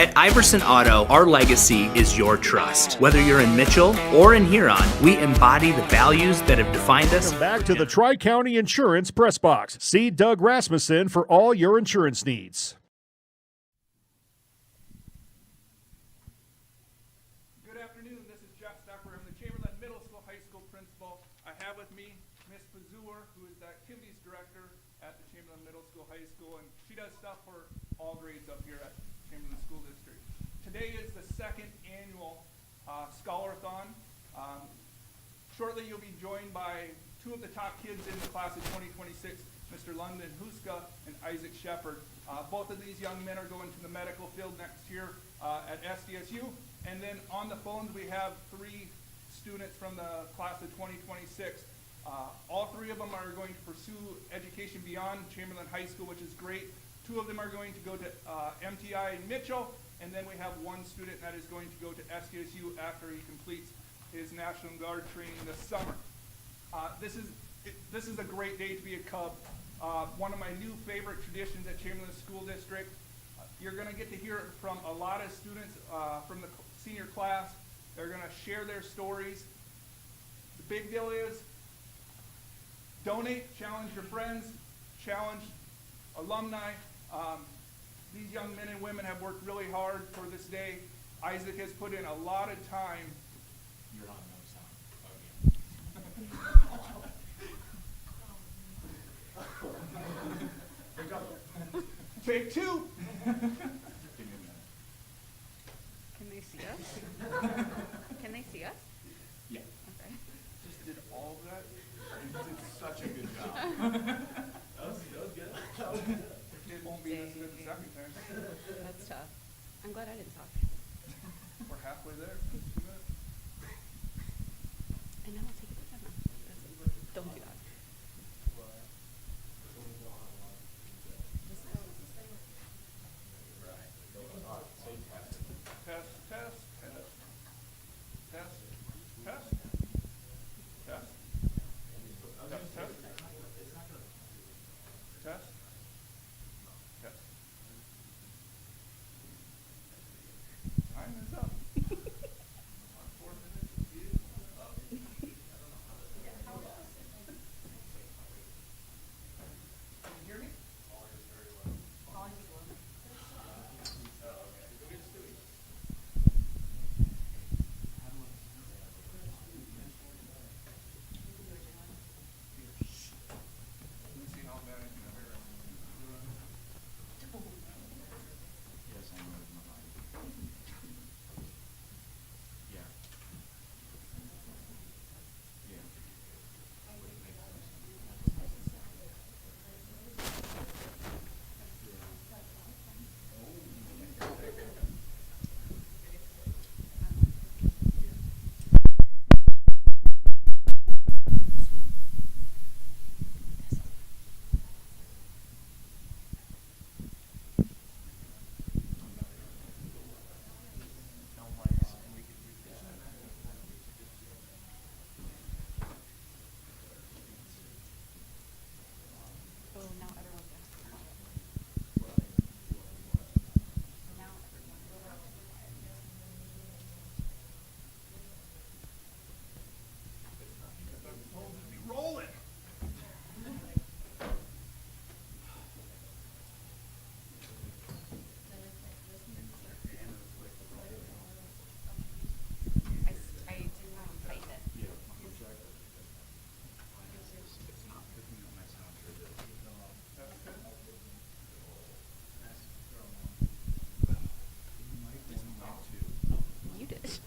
At Iverson Auto, our legacy is your trust. Whether you're in Mitchell or in Huron, we embody the values that have defined us. Welcome back to the Tri-County Insurance Press Box. See Doug Rasmussen for all your insurance needs. Good afternoon. This is Jeff Stepper. I'm the Chamberlain Middle School High School principal. I have with me Miss Pazur, who is the activities director at the Chamberlain Middle School High School, and she does stuff for all grades up here at Chamberlain School District. Today is the second annual Scholarthon. Shortly you'll be joined by two of the top kids in the class of 2026, Mr. London Huska and Isaac Shepard. Both of these young men are going to the medical field next year at SDSU. And then on the phones we have three students from the class of 2026. All three of them are going to pursue education beyond Chamberlain High School, which is great. Two of them are going to go to MTI in Mitchell, and then we have one student that is going to go to SDSU after he completes his National Guard training this summer. This is a great day to be a Cub. One of my new favorite traditions at Chamberlain School District. You're going to get to hear from a lot of students from the senior class. They're going to share their stories. The big deal is donate, challenge your friends, challenge alumni. These young men and women have worked really hard for this day. Isaac has put in a lot of time. You're on no sound. Take two. Can they see us? Can they see us? Yeah. Okay. Just did all of that. You did such a good job. That was good. It won't be this good the second time. That's tough. I'm glad I didn't talk. We're halfway there. And now I'll take it to camera. Don't do that. Test, test, test. Test, test. Test. Test, test. Test. Test. Time is up. 4 minutes is up. Can you hear me? Let me see how bad I can hear. Yes, I know it's my mind. Yeah. Yeah. Oh, now everyone's got now Be rolling. I tighten it. Yeah. It's not picking up my sound through this. You did.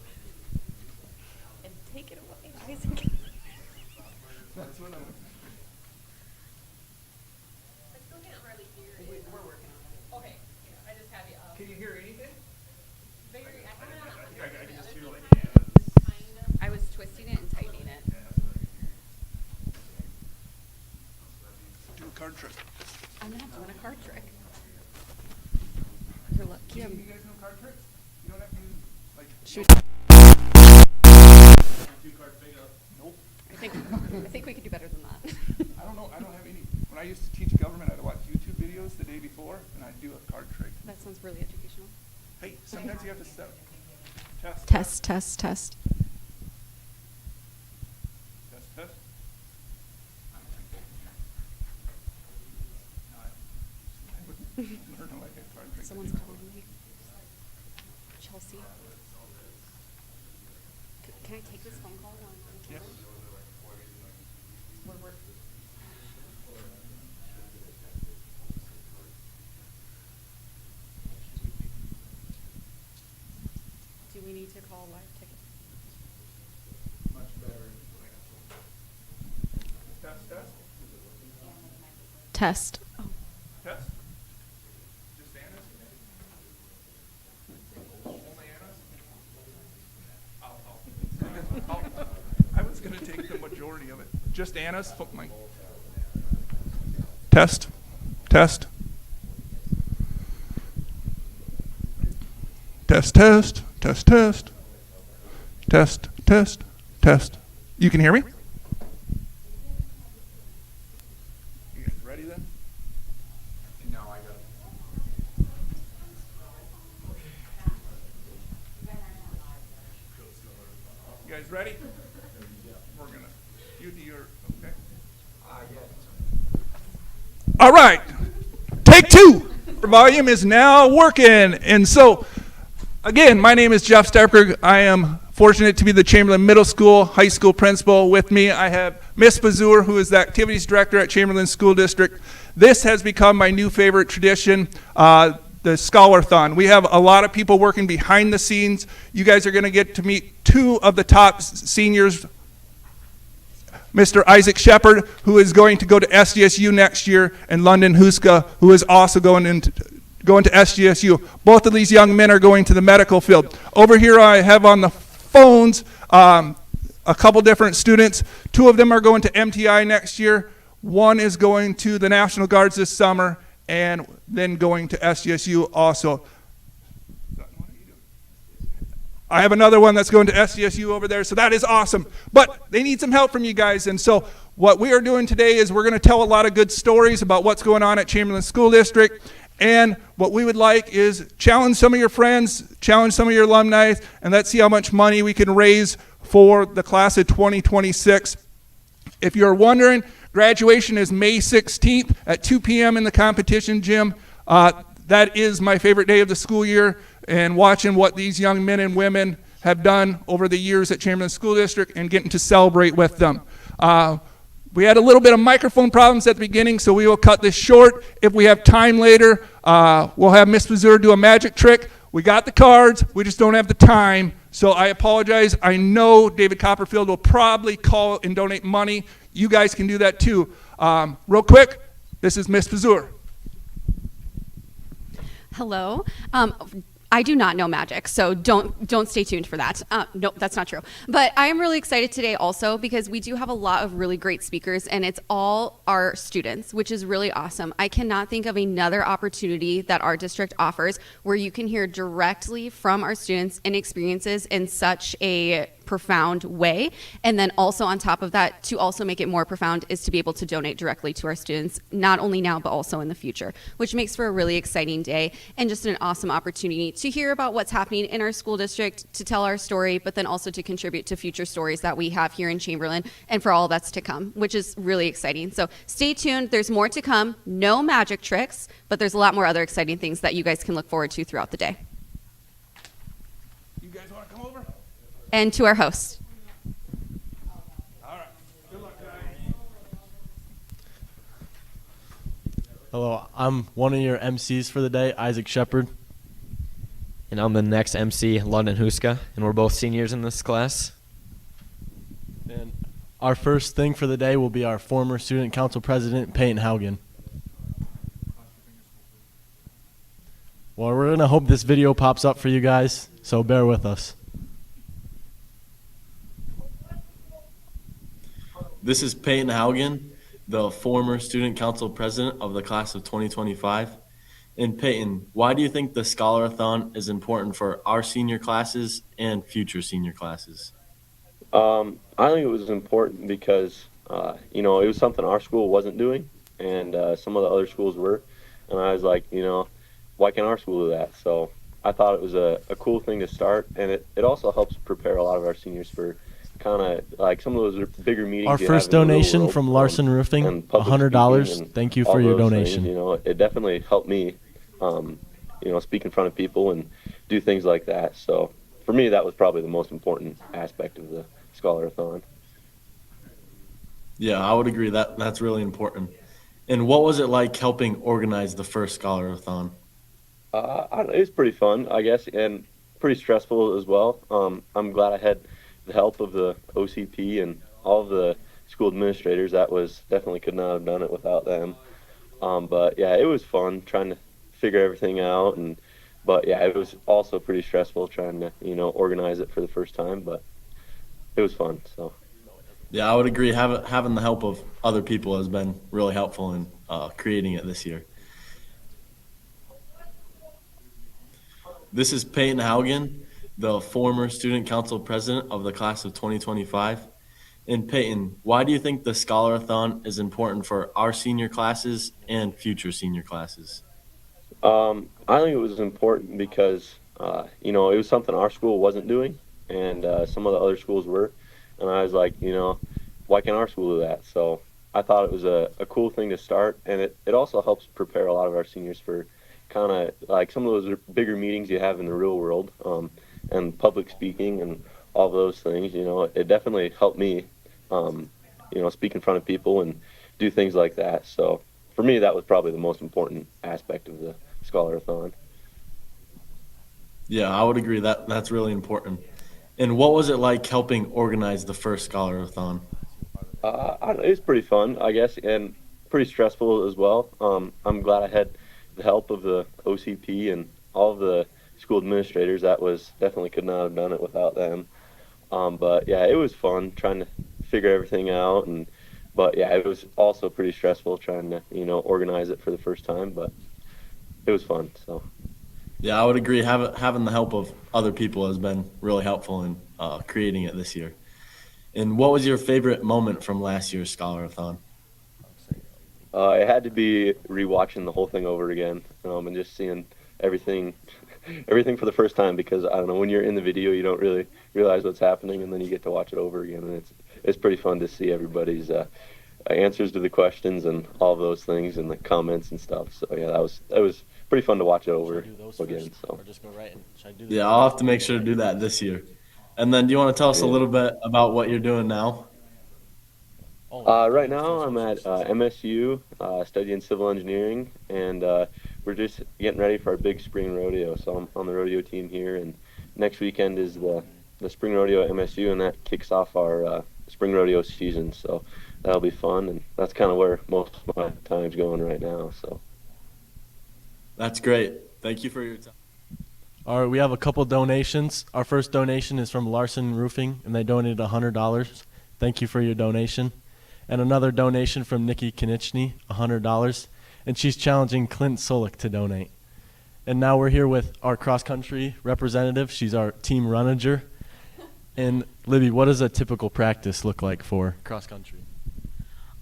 And take it away, Isaac. That's what I'm. I still can't hardly hear We're it. working on it. Okay, I just have you up. Can you hear anything? Very, I I can just hear like kind of. I was twisting it and tightening it. Do a card trick. I'm not doing a card trick. You're lucky. You guys know card tricks? You don't have to use like Shoot. two cards big up. Nope. I think we could do better than that. I don't know. I don't have any. When I used to teach government, I'd watch YouTube videos the day before, and I'd do a card trick. That sounds really educational. Hey, sometimes you have to step. Test. Test, test, test. Test, test. I would learn like a car trick. Someone's calling me. Chelsea. Can I take this phone call while I'm on Yes. We're Do we need to call live ticket? Test, test. Test. Oh. Test. Just Anna's? Only Anna's? I was gonna take the majority of it. Just Anna's? Oh, my. Test. Test. Test, test, test, test. Test, test, test. You can hear me? You guys ready then? No, I got it. You guys ready? We're gonna, you're, okay? All right, take two. Our volume is now working. And so, again, my name is Jeff Stepberg. I am fortunate to be the Chamberlain Middle School, High School principal. With me, I have Miss Bazour, who is the Activities Director at Chamberlain School District. This has become my new favorite tradition, the Scholarthon. We have a lot of people working behind the scenes. You guys are going to get to meet two of the top seniors, Mr. Isaac Shepard, who is going to go to SDSU next year, and London Huska, who is also going to SDSU. Both of these young men are going to the medical field. Over here I have on the phones a couple different students. Two of them are going to MTI next year. One is going to the National Guards this summer, and then going to SDSU also. I have another one that's going to SDSU over there, so that is awesome. But they need some help from you guys, and so what we are doing today is we're going to tell a lot of good stories about what's going on at Chamberlain School District, and what we would like is challenge some of your friends, challenge some of your alumni, and let's see how much money we can raise for the class of 2026. If you're wondering, graduation is May 16th at 2 p.m. in the competition gym. That is my favorite day of the school year, and watching what these young men and women have done over the years at Chamberlain School District and getting to celebrate with them. We had a little bit of microphone problems at the beginning, so we will cut this short. If we have time later, we'll have Miss Bazour do a magic trick. We got the cards, we just don't have the time, so I apologize. I know David Copperfield will probably call and donate money. You guys can do that too. Real quick, this is Miss Bazour. Hello. I do not know magic, so don't stay tuned for that. No, that's not true. But I am really excited today also because we do have a lot of really great speakers, and it's all our students, which is really awesome. I cannot think of another opportunity that our district offers where you can hear directly from our students and experiences in such a profound way. And then also on top of that, to also make it more profound, is to be able to donate directly to our students, not only now, but also in the future, which makes for a really exciting day and just an awesome opportunity to hear about what's happening in our school district, to tell our story, but then also to contribute to future stories that we have here in Chamberlain and for all that's to come, which is really exciting. So stay tuned. There's more to come. No magic tricks, but there's a lot more other exciting things that you guys can look forward to throughout the day. You guys want to come over? And to our host. All right. Good luck, guys. Hello, I'm one of your MCs for the day, Isaac Shepard. And I'm the next MC, London Huska, and we're both seniors in this class. And our first thing for the day will be our former student council president, Peyton Haugen. Well, we're going to hope this video pops up for you guys, so bear with us. This is Peyton Haugen, the former student council president of the class of 2025. And Peyton, why do you think the Scholarthon is important for our senior classes and future senior classes? I think it was important because, it was something our school wasn't doing, and some of the other schools were. And I was like, why can't our school do that? So I thought it was a cool thing to start, and it also helps prepare a lot of our seniors for kind of like some of those bigger meetings. Our first donation from Larson Roofing, $100. Thank you for your donation. It definitely helped me, speak in front of people and do things like that. So for me, that was probably the most important aspect of the Scholarthon. Yeah, I would agree that that's really important. And what was it like helping organize the first Scholarthon? I don't know, it was pretty fun, I guess, and pretty stressful as well. I'm glad I had the help of the OCP and all of the school administrators. That was definitely could not have done it without them. But yeah, it was fun trying to figure everything out, but yeah, it was also pretty stressful trying to organize it for the first time. But it was fun. So Yeah, I would agree. Having the help of other people has been really helpful in creating it this year. This is Peyton Haugen, the former student council president of the class of 2025. And Peyton, why do you think the Scholarthon is important for our senior classes and future senior classes? I think it was important because it was something our school wasn't doing, and some of the other schools were. And I was like, why can't our school do that? So I thought it was a cool thing to start, and it also helps prepare a lot of our seniors for kind of like some of those bigger meetings you have in the real world, and public speaking and all of those things. It definitely helped me, speak in front of people and do things like that. So for me, that was probably the most important aspect of the Scholarthon. Yeah, I would agree that that's really important. And what was it like helping organize the first Scholarthon? I don't know, it was pretty fun, I guess, and pretty stressful as well. I'm glad I had the help of the OCP and all of the school administrators. That was definitely could not have done it without them. But yeah, it was fun trying to figure everything out, but yeah, it was also pretty stressful trying to organize it for the first time. But it was fun. So Yeah, I would agree. Having the help of other people has been really helpful in creating it this year. And what was your favorite moment from last year's Scholarthon? it had to be rewatching the whole thing over again, and just seeing everything for the first time, because I don't know, when you're in the video you don't really realize what's happening, and then you get to watch it over again, and it's pretty fun to see everybody's answers to the questions and all of those things and the comments and stuff. So yeah, that was pretty fun to watch it over again. So Yeah, I'll have to make sure to do that this year. And then do you want to tell us a little bit about what you're doing now? Right now I'm at MSU studying civil engineering, and we're just getting ready for our big spring rodeo. So I'm on the rodeo team here, and next weekend is the spring rodeo at MSU, and that kicks off our spring rodeo season. So that'll be fun, and that's kind of where most of my time's going right now. So That's great. Thank you for your time. All right, we have a couple donations. Our first donation is from Larson Roofing, and they donated $100. Thank you for your donation. And another donation from Nikki Konieczny, $100. And she's challenging Clint Solik to donate. And now we're here with our cross-country representative. She's our team runager. And Libby, what does a typical practice look like for cross-country?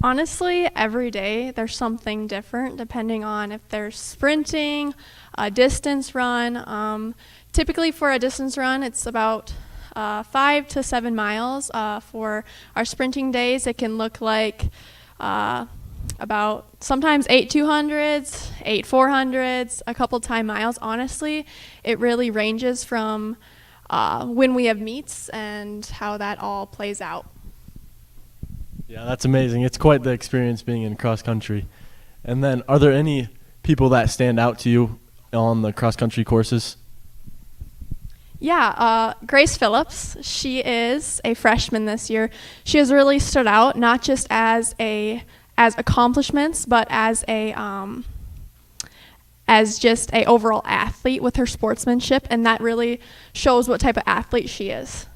Honestly, every day there's something different depending on if there's sprinting, a distance run. Typically for a distance run, it's about 5 to 7 miles. For our sprinting days, it can look like about sometimes 8 200s, 8 400s, a couple time miles. Honestly, it really ranges from when we have meets and how that all plays out. Yeah, that's amazing. It's quite the experience being in cross country. And then, are there any people that stand out to you on the cross country courses? Yeah, Grace Phillips. She is a freshman this year. She has really stood out, not just as accomplishments, but as just a overall athlete with her sportsmanship, and that really shows what type of athlete she is.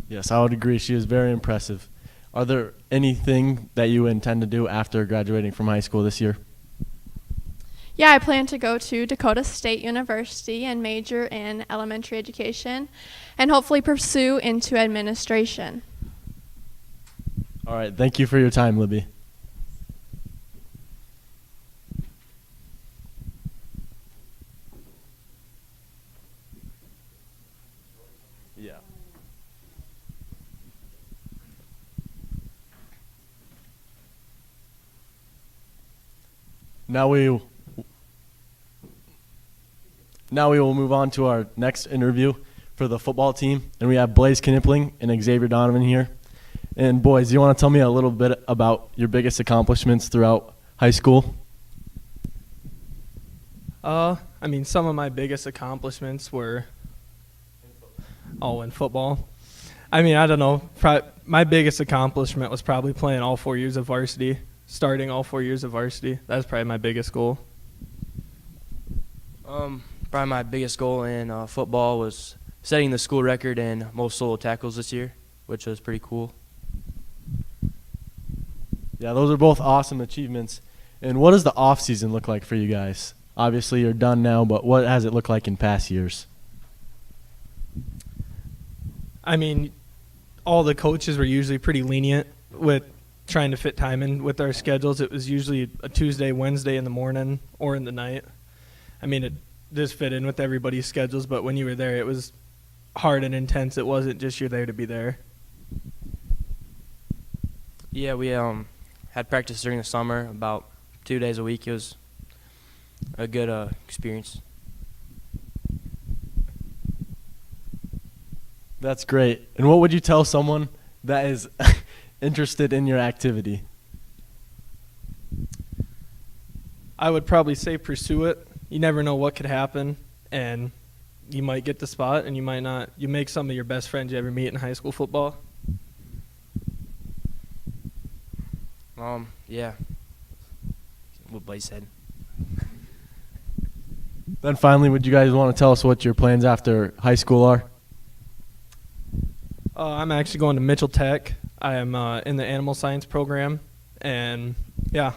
Yes, I would agree. She is very impressive. Are there anything that you intend to do after graduating from high school this year? Yeah, I plan to go to Dakota State University and major in elementary education and hopefully pursue into administration. All right, thank you for your time, Libby. Now we will move on to our next interview for the football team, and we have Blaze Knipling and Xavier Donovan here. And boys, you want to tell me a little bit about your biggest accomplishments throughout high school? I mean, some of my biggest accomplishments were in football. I mean, I don't know. My biggest accomplishment was probably playing all 4 years of varsity, starting all 4 years of varsity. That's probably my biggest goal. Probably my biggest goal in football was setting the school record in most solo tackles this year, which was pretty cool. Yeah, those are both awesome achievements. And what does the off season look like for you guys? Obviously, you're done now, but what has it looked like in past years? I mean, all the coaches were usually pretty lenient with trying to fit time in with our schedules. It was usually a Tuesday, Wednesday in the morning or in the night. I mean, it just fit in with everybody's schedules, but when you were there, it was hard and intense. It wasn't just you're there to be there. Yeah, we had practice during the summer about 2 days a week. It was a good experience. That's great. And what would you tell someone that is interested in your activity? I would probably say pursue it. You never know what could happen, and you might get the spot, and you might not. You make some of your best friends you ever meet in high school football. Yeah. What Blaze said. Then finally, would you guys want to tell us what your plans after high school are? I'm actually going to Mitchell Tech. I am in the animal science program, and yeah.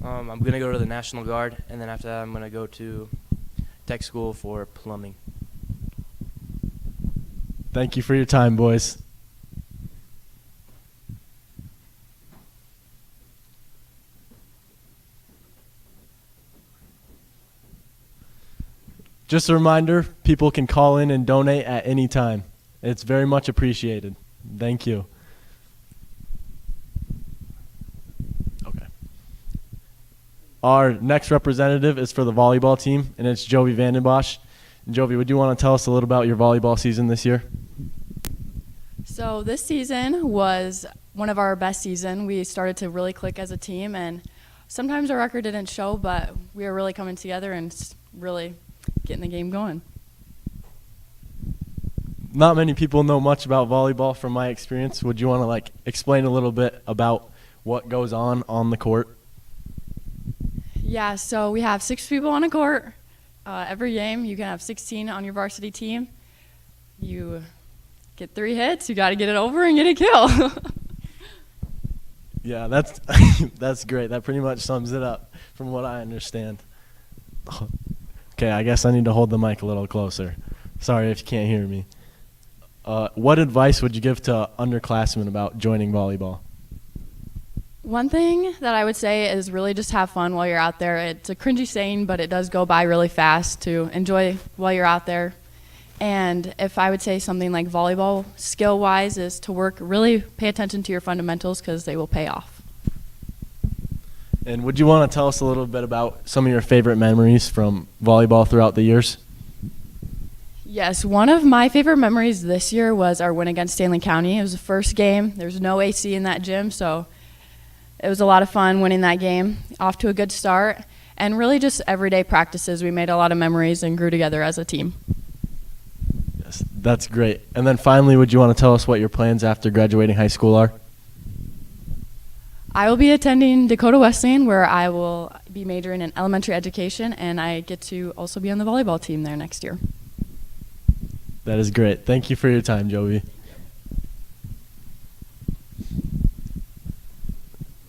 I'm going to go to the National Guard, and then after that I'm going to go to tech school for plumbing. Thank you for your time, boys. Just a reminder, people can call in and donate at any time. It's very much appreciated. Thank you. Okay. Our next representative is for the volleyball team, and it's Jovi Vandenbosch. And Jovi, would you want to tell us a little about your volleyball season this year? So this season was one of our best seasons. We started to really click as a team, and sometimes our record didn't show, but we were really coming together and really getting the game going. Not many people know much about volleyball from my experience. Would you want to explain a little bit about what goes on the court? Yeah, so we have 6 people on a court. Every game you can have 16 on your varsity team. You get 3 hits, you got to get it over and get a kill. Yeah, that's that's great. That pretty much sums it up from what I understand. Okay, I guess I need to hold the mic a little closer. Sorry if you can't hear me. What advice would you give to underclassmen about joining volleyball? One thing that I would say is really just have fun while you're out there. It's a cringy saying, but it does go by really fast to enjoy while you're out there. And if I would say something like volleyball skill-wise is to really pay attention to your fundamentals because they will pay off. And would you want to tell us a little bit about some of your favorite memories from volleyball throughout the years? Yes, one of my favorite memories this year was our win against Stanley County. It was the first game. There was no AC in that gym, so it was a lot of fun winning that game. Off to a good start. And really just everyday practices. We made a lot of memories and grew together as a team. Yes, that's great. And then finally, would you want to tell us what your plans after graduating high school are? I will be attending Dakota Wesleyan, where I will be majoring in elementary education, and I get to also be on the volleyball team there next year. That is great. Thank you for your time, Jovi.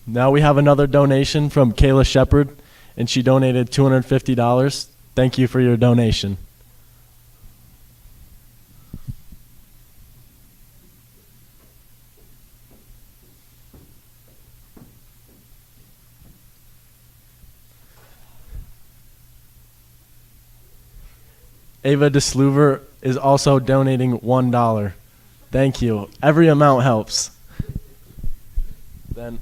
Now we have another donation from Kayla Shepard, and she donated $250. Thank you for your donation. Ava DeSluver is also donating $1. Thank you. Every amount helps. Then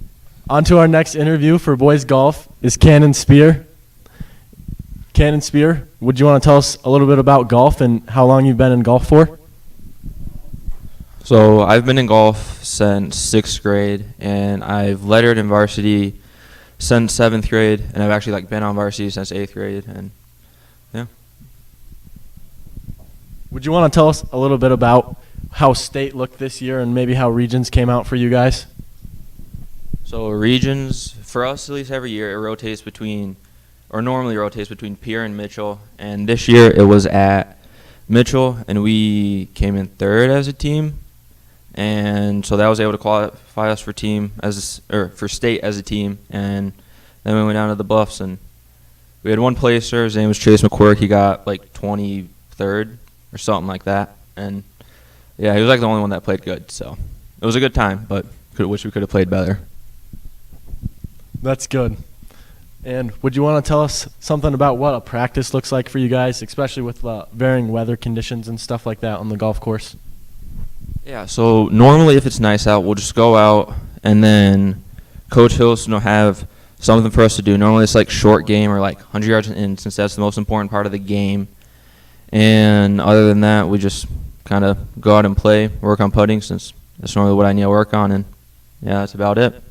On to our next interview for boys golf is Cannon Spear. Cannon Spear, would you want to tell us a little bit about golf and how long you've been in golf for? So I've been in golf since 6th grade, and I've lettered in varsity since 7th grade, and I've actually been on varsity since 8th grade, and yeah. Would you want to tell us a little bit about how state looked this year and maybe how regions came out for you guys? So regions, for us at least every year, it rotates between, or normally rotates between Pierre and Mitchell, and this year it was at Mitchell, and we came in 3rd as a team. And so that was able to qualify us for for state as a team, and then we went down to the Buffs, and we had one placer. His name was Chase McQuirk. He got 23rd or something like that, and yeah, he was the only one that played good. So it was a good time, but wish we could have played better. That's good. And would you want to tell us something about what a practice looks like for you guys, especially with varying weather conditions and stuff like that on the golf course? Yeah, so normally if it's nice out, we'll just go out, and then Coach Hills will have something for us to do. Normally it's short game or 100 yards in, since that's the most important part of the game. And other than that, we just kind of go out and play, work on putting, since that's normally what I need to work on, and yeah, that's about it.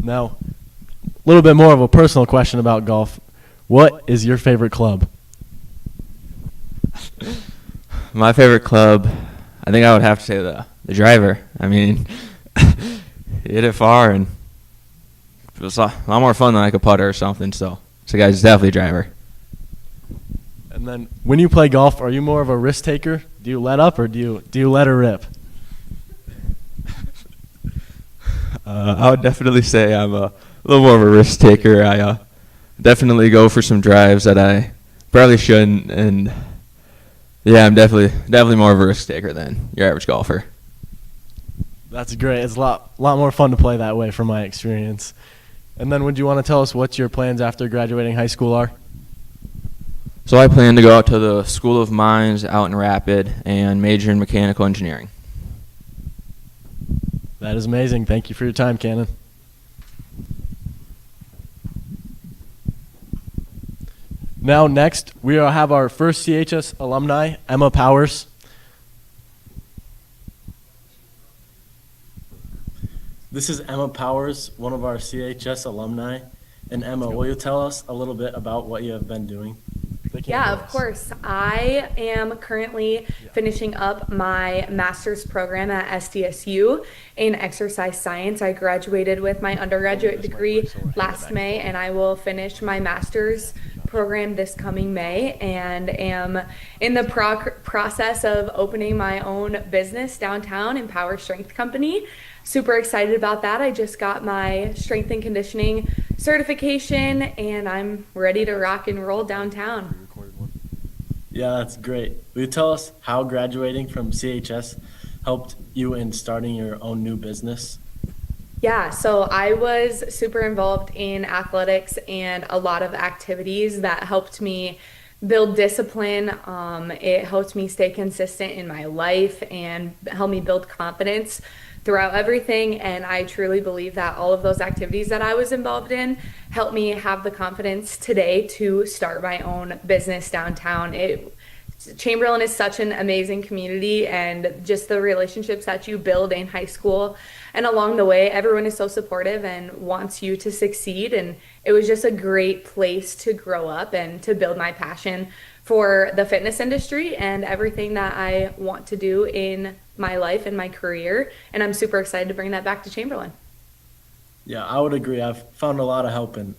Now, a little bit more of a personal question about golf. What is your favorite club? My favorite club, I think I would have to say the driver. I mean, hit it far, and it was a lot more fun than a putter or something. So guys, it's definitely driver. And then when you play golf, are you more of a risk taker? Do you let up or do you let her rip? I would definitely say I'm a little more of a risk taker. I definitely go for some drives that I probably shouldn't, and yeah, I'm definitely more of a risk taker than your average golfer. That's great. It's a lot more fun to play that way from my experience. And then would you want to tell us what your plans after graduating high school are? So I plan to go out to the School of Mines out in Rapid and major in mechanical engineering. That is amazing. Thank you for your time, Cannon. Now next, we have our first CHS alumni, Emma Powers. This is Emma Powers, one of our CHS alumni. And Emma, will you tell us a little bit about what you have been doing? Yeah, of course. I am currently finishing up my master's program at SDSU in exercise science. I graduated with my undergraduate degree last May, and I will finish my master's program this coming May, and am in the process of opening my own business downtown, Empower Strength Company. Super excited about that. I just got my strength and conditioning certification, and I'm ready to rock and roll downtown. Yeah, that's great. Will you tell us how graduating from CHS helped you in starting your own new business? Yeah, so I was super involved in athletics and a lot of activities that helped me build discipline. It helped me stay consistent in my life and helped me build confidence throughout everything. And I truly believe that all of those activities that I was involved in helped me have the confidence today to start my own business downtown. Chamberlain is such an amazing community, and just the relationships that you build in high school and along the way, everyone is so supportive and wants you to succeed. And it was just a great place to grow up and to build my passion for the fitness industry and everything that I want to do in my life and my career. And I'm super excited to bring that back to Chamberlain. Yeah, I would agree. I've found a lot of help in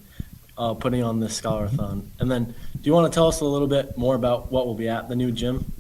putting on this Scholarthon. And then, do you want to tell us a little bit more about what will be at the new gym?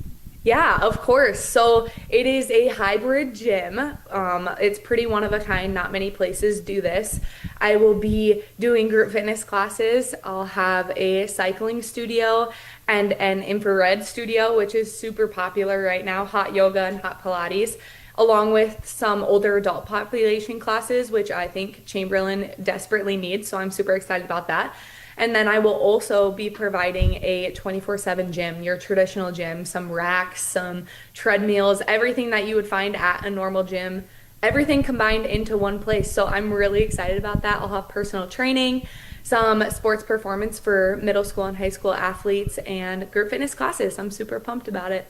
Yeah, of course. So it is a hybrid gym. It's pretty one of a kind. Not many places do this. I will be doing group fitness classes. I'll have a cycling studio and an infrared studio, which is super popular right now, hot yoga and hot Pilates, along with some older adult population classes, which I think Chamberlain desperately needs. So I'm super excited about that. And then I will also be providing a 24/7 gym, your traditional gym, some racks, some treadmills, everything that you would find at a normal gym everything combined into one place. So I'm really excited about that. I'll have personal training, some sports performance for middle school and high school athletes, and group fitness classes. I'm super pumped about it.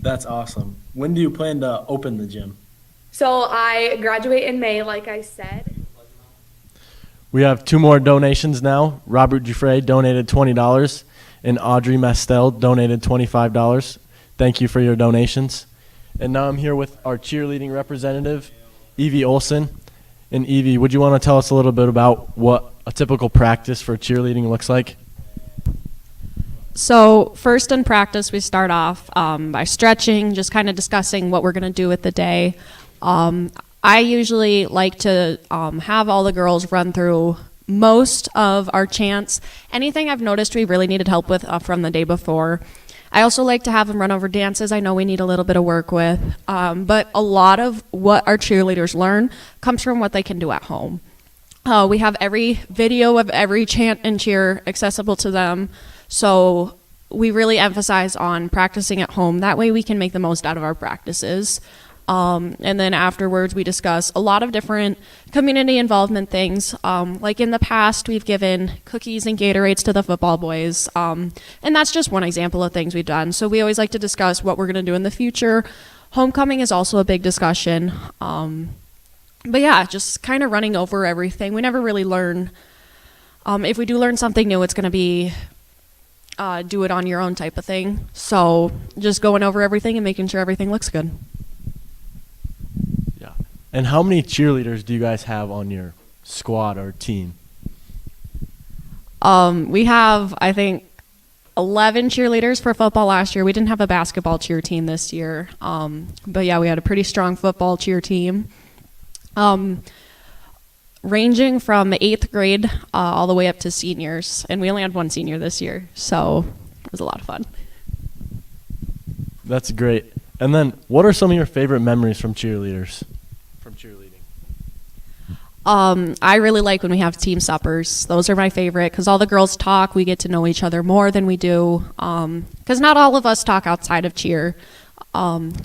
That's awesome. When do you plan to open the gym? So I graduate in May, like I said. We have 2 more donations now. Robert Dufresne donated $20, and Audrey Mastel donated $25. Thank you for your donations. And now I'm here with our cheerleading representative, Evie Olson. And Evie, would you want to tell us a little bit about what a typical practice for cheerleading looks like? So first in practice, we start off by stretching, just kind of discussing what we're going to do with the day. I usually like to have all the girls run through most of our chants. Anything I've noticed we really needed help with from the day before. I also like to have them run over dances I know we need a little bit of work with. But a lot of what our cheerleaders learn comes from what they can do at home. We have every video of every chant and cheer accessible to them. So we really emphasize on practicing at home. That way we can make the most out of our practices. And then afterwards we discuss a lot of different community involvement things. Like in the past, we've given cookies and Gatorades to the football boys. And that's just one example of things we've done. So we always like to discuss what we're going to do in the future. Homecoming is also a big discussion. But yeah, just kind of running over everything. We never really learn. If we do learn something new, it's going to be do it on your own type of thing. So just going over everything and making sure everything looks good. Yeah. And how many cheerleaders do you guys have on your squad or team? We have, I think, 11 cheerleaders for football last year. We didn't have a basketball cheer team this year. But yeah, we had a pretty strong football cheer team. Ranging from 8th grade all the way up to seniors. And we only had 1 senior this year, so it was a lot of fun. That's great. And then what are some of your favorite memories from cheerleading? I really like when we have team suppers. Those are my favorite because all the girls talk. We get to know each other more than we do because not all of us talk outside of cheer.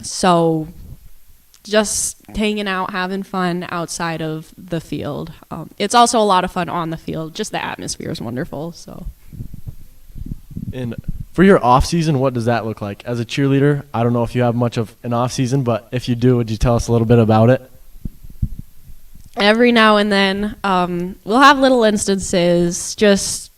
So just hanging out, having fun outside of the field. It's also a lot of fun on the field. Just the atmosphere is wonderful. So. And for your off season, what does that look like? As a cheerleader, I don't know if you have much of an off season, but if you do, would you tell us a little bit about it? Every now and then, we'll have little instances, just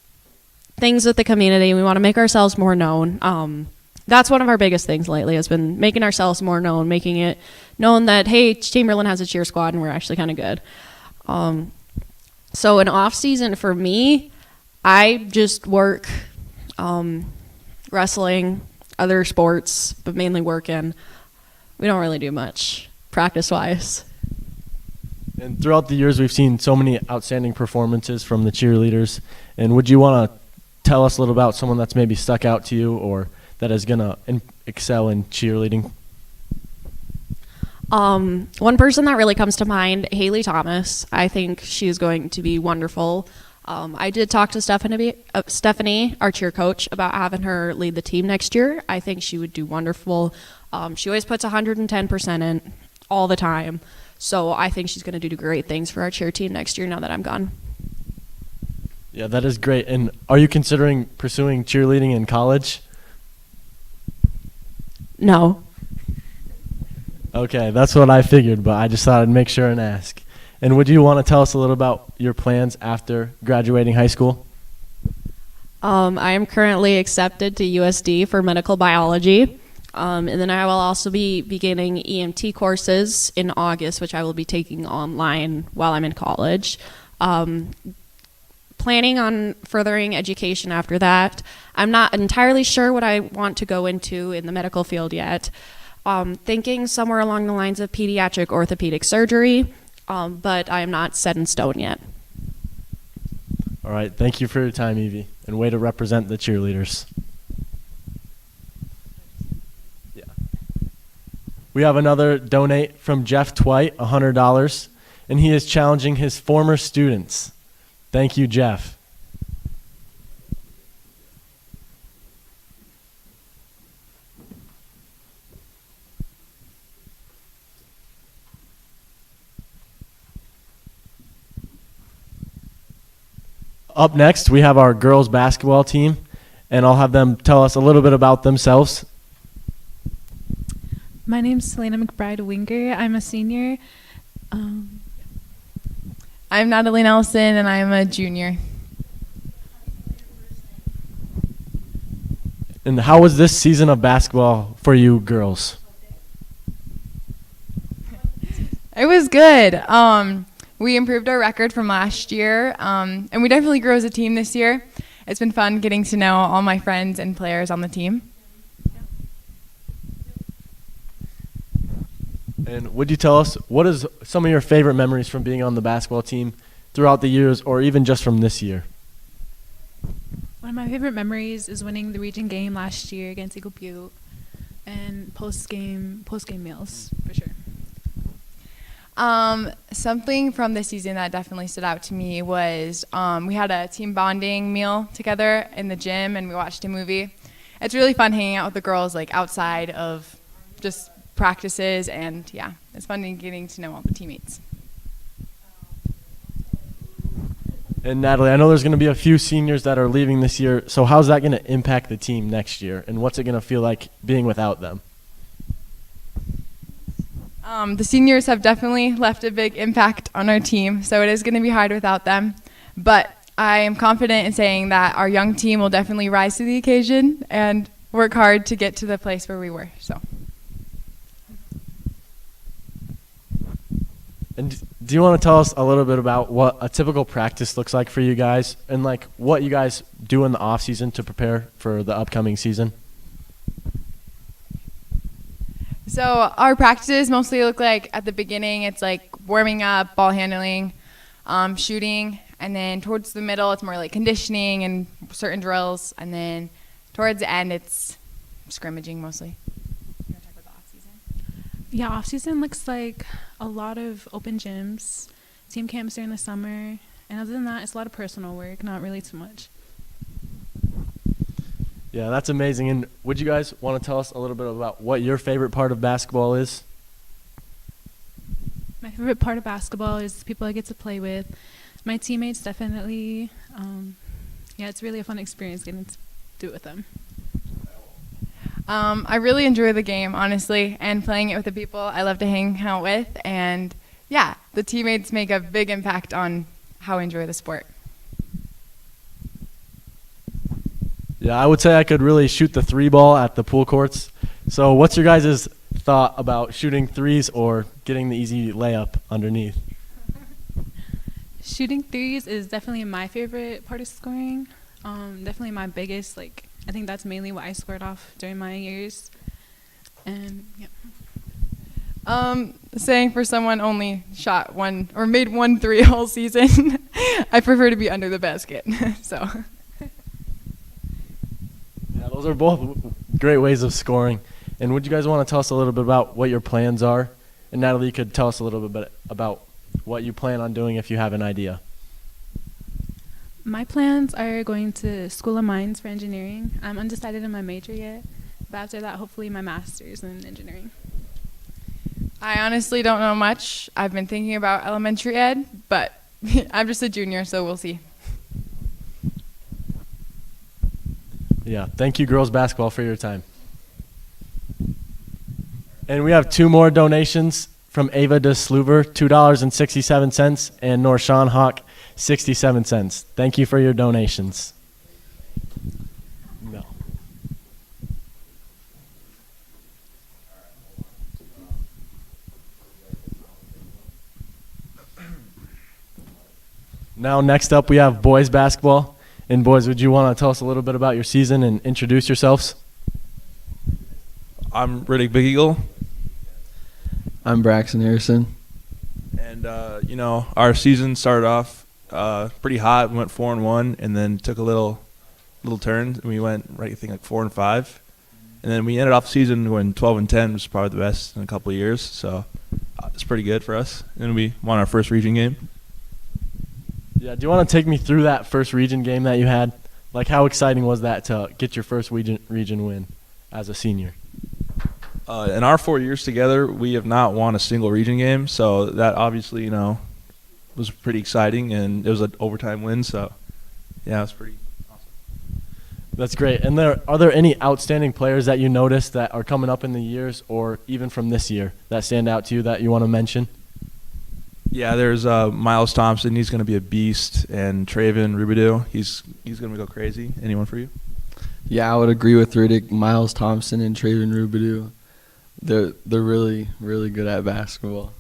things with the community. We want to make ourselves more known. That's one of our biggest things lately has been making ourselves more known, making it known that, hey, Chamberlain has a cheer squad and we're actually kind of good. So an off season for me, I just work wrestling, other sports, but mainly working. We don't really do much practice-wise. And throughout the years, we've seen so many outstanding performances from the cheerleaders. And would you want to tell us a little about someone that's maybe stuck out to you or that is going to excel in cheerleading? One person that really comes to mind, Haley Thomas. I think she's going to be wonderful. I did talk to Stephanie, our cheer coach, about having her lead the team next year. I think she would do wonderful. She always puts 110% in all the time. So I think she's going to do great things for our cheer team next year now that I'm gone. Yeah, that is great. And are you considering pursuing cheerleading in college? No. Okay, that's what I figured, but I just thought I'd make sure and ask. And would you want to tell us a little about your plans after graduating high school? I am currently accepted to USD for medical biology. And then I will also be beginning EMT courses in August, which I will be taking online while I'm in college. Planning on furthering education after that. I'm not entirely sure what I want to go into in the medical field yet. Thinking somewhere along the lines of pediatric orthopedic surgery, but I am not set in stone yet. All right, thank you for your time, Evie, and way to represent the cheerleaders. Yeah. We have another donate from Jeff Twite, $100, and he is challenging his former students. Thank you, Jeff. Up next, we have our girls basketball team, and I'll have them tell us a little bit about themselves. My name's Selena McBride Winger. I'm a senior. I'm Natalie Nelson, and I'm a junior. And how was this season of basketball for you girls? It was good. We improved our record from last year, and we definitely grew as a team this year. It's been fun getting to know all my friends and players on the team. And would you tell us, what is some of your favorite memories from being on the basketball team throughout the years, or even just from this year? One of my favorite memories is winning the region game last year against Eagle Butte, and post-game meals, for sure. Something from this season that definitely stood out to me was we had a team bonding meal together in the gym, and we watched a movie. It's really fun hanging out with the girls, like outside of just practices, and yeah, it's fun getting to know all the teammates. And Natalie, I know there's going to be a few seniors that are leaving this year, so how's that going to impact the team next year, and what's it going to feel like being without them? The seniors have definitely left a big impact on our team, so it is going to be hard without them, but I am confident in saying that our young team will definitely rise to the occasion and work hard to get to the place where we were. So. And do you want to tell us a little bit about what a typical practice looks like for you guys, and like what you guys do in the off season to prepare for the upcoming season? So our practices mostly look like at the beginning, it's like warming up, ball handling, shooting, and then towards the middle, it's more like conditioning and certain drills, and then towards the end, it's scrimmaging mostly. Yeah, off season looks like a lot of open gyms, team camps during the summer, and other than that, it's a lot of personal work, not really too much. Yeah, that's amazing. And would you guys want to tell us a little bit about what your favorite part of basketball is? My favorite part of basketball is the people I get to play with. My teammates, definitely. Yeah, it's really a fun experience getting to do it with them. I really enjoy the game, honestly, and playing it with the people I love to hang out with. And yeah, the teammates make a big impact on how I enjoy the sport. Yeah, I would say I could really shoot the 3-ball at the pool courts. So what's your guys' thought about shooting threes or getting the easy layup underneath? Shooting threes is definitely my favorite part of scoring. Definitely my biggest, I think that's mainly what I scored off during my years. And yeah. Saying for someone only shot one or made 1 3 all season, I prefer to be under the basket. So. Yeah, those are both great ways of scoring. And would you guys want to tell us a little bit about what your plans are? And Natalie, you could tell us a little bit about what you plan on doing if you have an idea. My plans are going to School of Mines for engineering. I'm undecided in my major yet, but after that, hopefully my master's in engineering. I honestly don't know much. I've been thinking about elementary ed, but I'm just a junior, so we'll see. Yeah, thank you, girls basketball, for your time. And we have 2 more donations from Ava de Sluver, $2.67, and Norshan Hawk, 67 cents. Thank you for your donations. No. Now, next up, we have boys basketball. And boys, would you want to tell us a little bit about your season and introduce yourselves? I'm Riddick Big Eagle. I'm Braxton Harrison. And, our season started off pretty hot. We went 4-1 and then took a little turn. And we went, 4-5. And then we ended off the season going 12-10, which is probably the best in a couple of years. So it's pretty good for us. And then we won our first region game. Yeah, do you want to take me through that first region game that you had? How exciting was that to get your first region win as a senior? In our 4 years together, we have not won a single region game, so that obviously, was pretty exciting, and it was an overtime win, so yeah, it's pretty awesome. That's great. And are there any outstanding players that you noticed that are coming up in the years or even from this year that stand out to you that you want to mention? Yeah, there's Miles Thompson. He's going to be a beast, and Traven Rubidoux. He's going to go crazy. Anyone for you? Yeah, I would agree with Riddick. Miles Thompson and Traven Rubidoux. They're really, really good at basketball.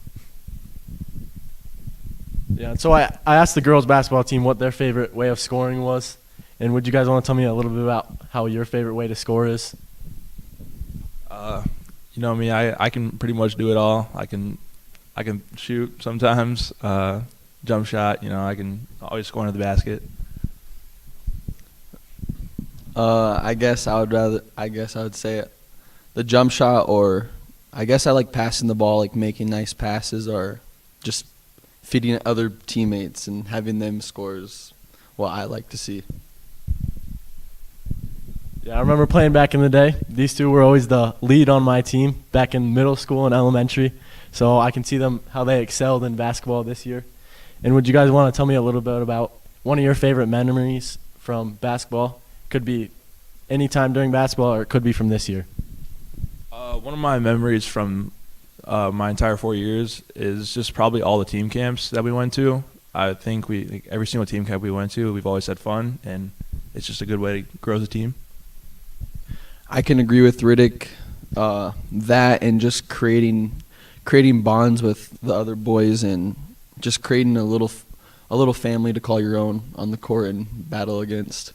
Yeah, and so I asked the girls basketball team what their favorite way of scoring was. And would you guys want to tell me a little bit about how your favorite way to score is? You know me, I can pretty much do it all. I can shoot sometimes, jump shot. I can always score into the basket. I guess I would say the jump shot, or I guess I like passing the ball, like making nice passes, or just feeding other teammates and having them score is what I like to see. Yeah, I remember playing back in the day. These two were always the lead on my team back in middle school and elementary. So I can see them how they excelled in basketball this year. And would you guys want to tell me a little bit about one of your favorite memories from basketball? Could be any time during basketball, or it could be from this year. One of my memories from my entire 4 years is just probably all the team camps that we went to. I think every single team camp we went to, we've always had fun, and it's just a good way to grow as a team. I can agree with Riddick, that and just creating bonds with the other boys and just creating a little family to call your own on the court and battle against.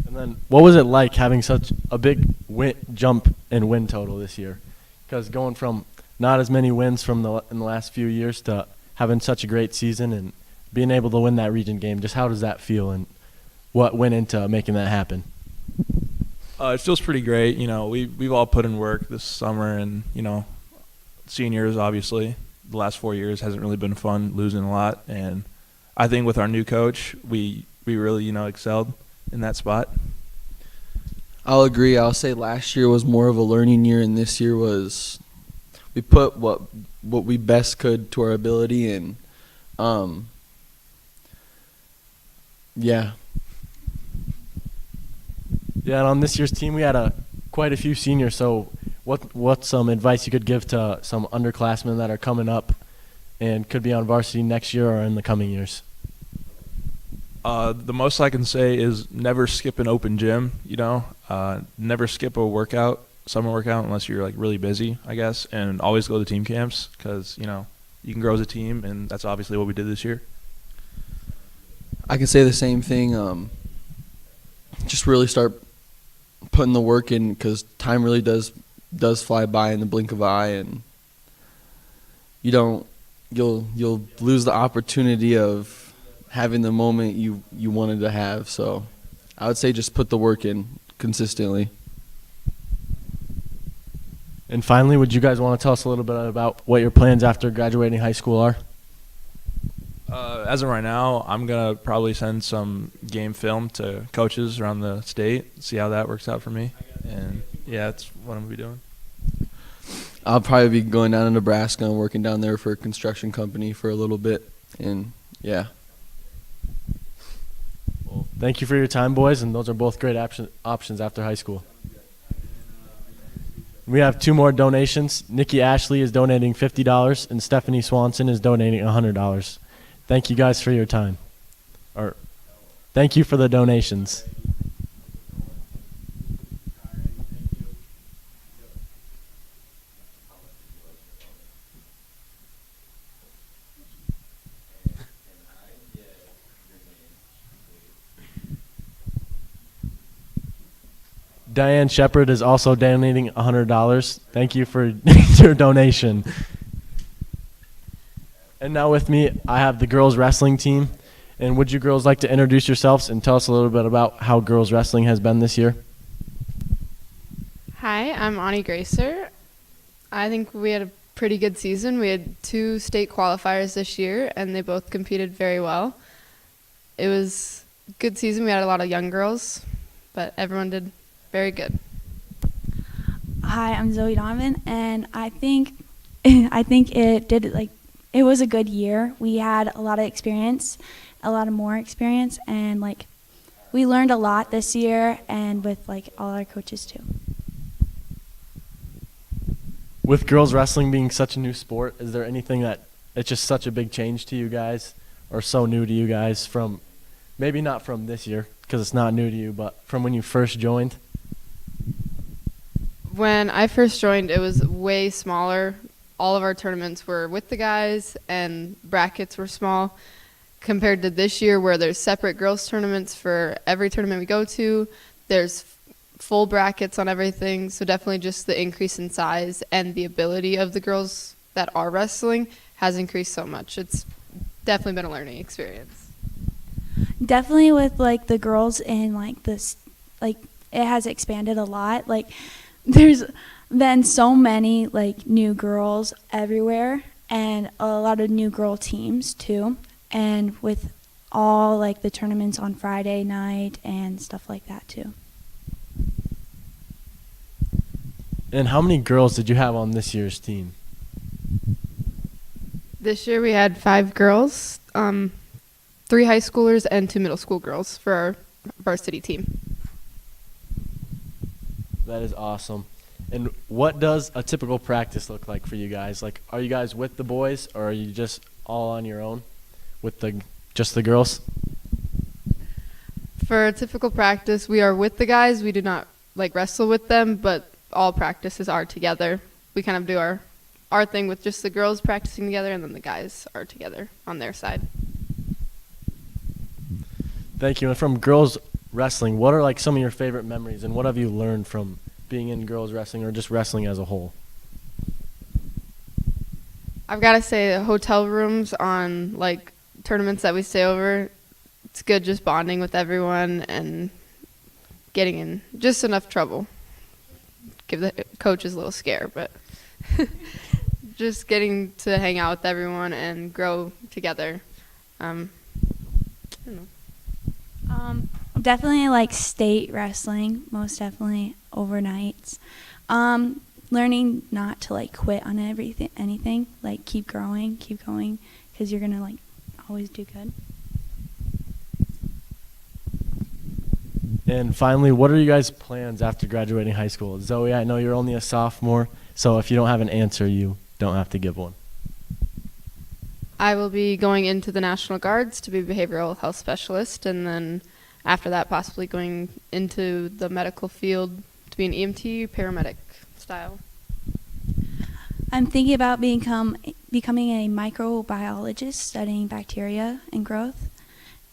And then what was it like having such a big jump in win total this year? Because going from not as many wins in the last few years to having such a great season and being able to win that region game, just how does that feel, and what went into making that happen? It feels pretty great. We've all put in work this summer, and seniors obviously the last 4 years hasn't really been fun, losing a lot. And I think with our new coach, we really excelled in that spot. I'll agree. I'll say last year was more of a learning year, and this year was we put what we best could to our ability, and yeah. Yeah, and on this year's team we had quite a few seniors. So what's some advice you could give to some underclassmen that are coming up and could be on varsity next year or in the coming years? The most I can say is never skip an open gym. Never skip a summer workout unless you're really busy, I guess, and always go to team camps because you can grow as a team, and that's obviously what we did this year. I can say the same thing. Just really start putting the work in, because time really does fly by in the blink of an eye, and you'll lose the opportunity of having the moment you wanted to have. So I would say just put the work in consistently. And finally, would you guys want to tell us a little bit about what your plans after graduating high school are? As of right now, I'm going to probably send some game film to coaches around the state, see how that works out for me. And, yeah, that's what I'm going to be doing. I'll probably be going down to Nebraska and working down there for a construction company for a little bit. And, yeah. Well, thank you for your time, boys, and those are both great options after high school. We have two more donations. Nikki Ashley is donating $50, and Stephanie Swanson is donating $100. Thank you guys for your time. Or thank you for the donations. Diane Shepard is also donating $100. Thank you for your donation. And now with me, I have the girls wrestling team. And would you girls like to introduce yourselves and tell us a little bit about how girls wrestling has been this year? Hi, I'm Ani Gracer. I think we had a pretty good season. We had 2 state qualifiers this year, and they both competed very well. It was a good season. We had a lot of young girls, but everyone did very good. Hi, I'm Zoe Donovan, and I think it did it was a good year. We had a lot of experience, a lot of more experience, and like we learned a lot this year, and with like all our coaches too. With girls wrestling being such a new sport, is there anything that it's just such a big change to you guys, or so new to you guys from, maybe not from this year because it's not new to you, but from when you first joined? When I first joined, it was way smaller. All of our tournaments were with the guys, and brackets were small, compared to this year where there's separate girls tournaments for every tournament we go to. There's full brackets on everything, so definitely just the increase in size and the ability of the girls that are wrestling has increased so much. It's definitely been a learning experience. Definitely with like the girls in like this, like it has expanded a lot. Like there's been so many like new girls everywhere, and a lot of new girl teams too. And with all like the tournaments on Friday night and stuff like that too. And how many girls did you have on this year's team? This year we had 5 girls, 3 high schoolers, and 2 middle school girls for our varsity team. That is awesome. And what does a typical practice look like for you guys? Like, are you guys with the boys, or are you just all on your own with just the girls? For a typical practice, we are with the guys. We do not like wrestle with them, but all practices are together. We kind of do our thing with just the girls practicing together, and then the guys are together on their side. Thank you. And from girls wrestling, what are like some of your favorite memories, and what have you learned from being in girls wrestling or just wrestling as a whole? I've got to say the hotel rooms on like tournaments that we stay over, it's good just bonding with everyone and getting in just enough trouble. Give the coaches a little scare, but just getting to hang out with everyone and grow together. I don't know. Definitely like state wrestling, most definitely overnights. Learning not to like quit on anything, like keep going, because you're gonna like always do good. And finally, what are you guys' plans after graduating high school? Zoe, I know you're only a sophomore, so if you don't have an answer, you don't have to give one. I will be going into the National Guards to be a behavioral health specialist, and then after that possibly going into the medical field to be an EMT, paramedic style. I'm thinking about becoming a microbiologist, studying bacteria and growth,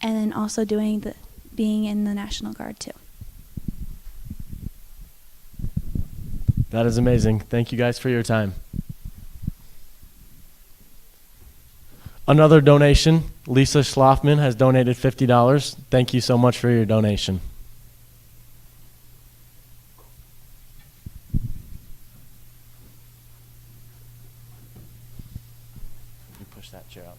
and then also being in the National Guard too. That is amazing. Thank you guys for your time. Another donation, Lisa Schlafman has donated $50. Thank you so much for your donation. You push that chair out.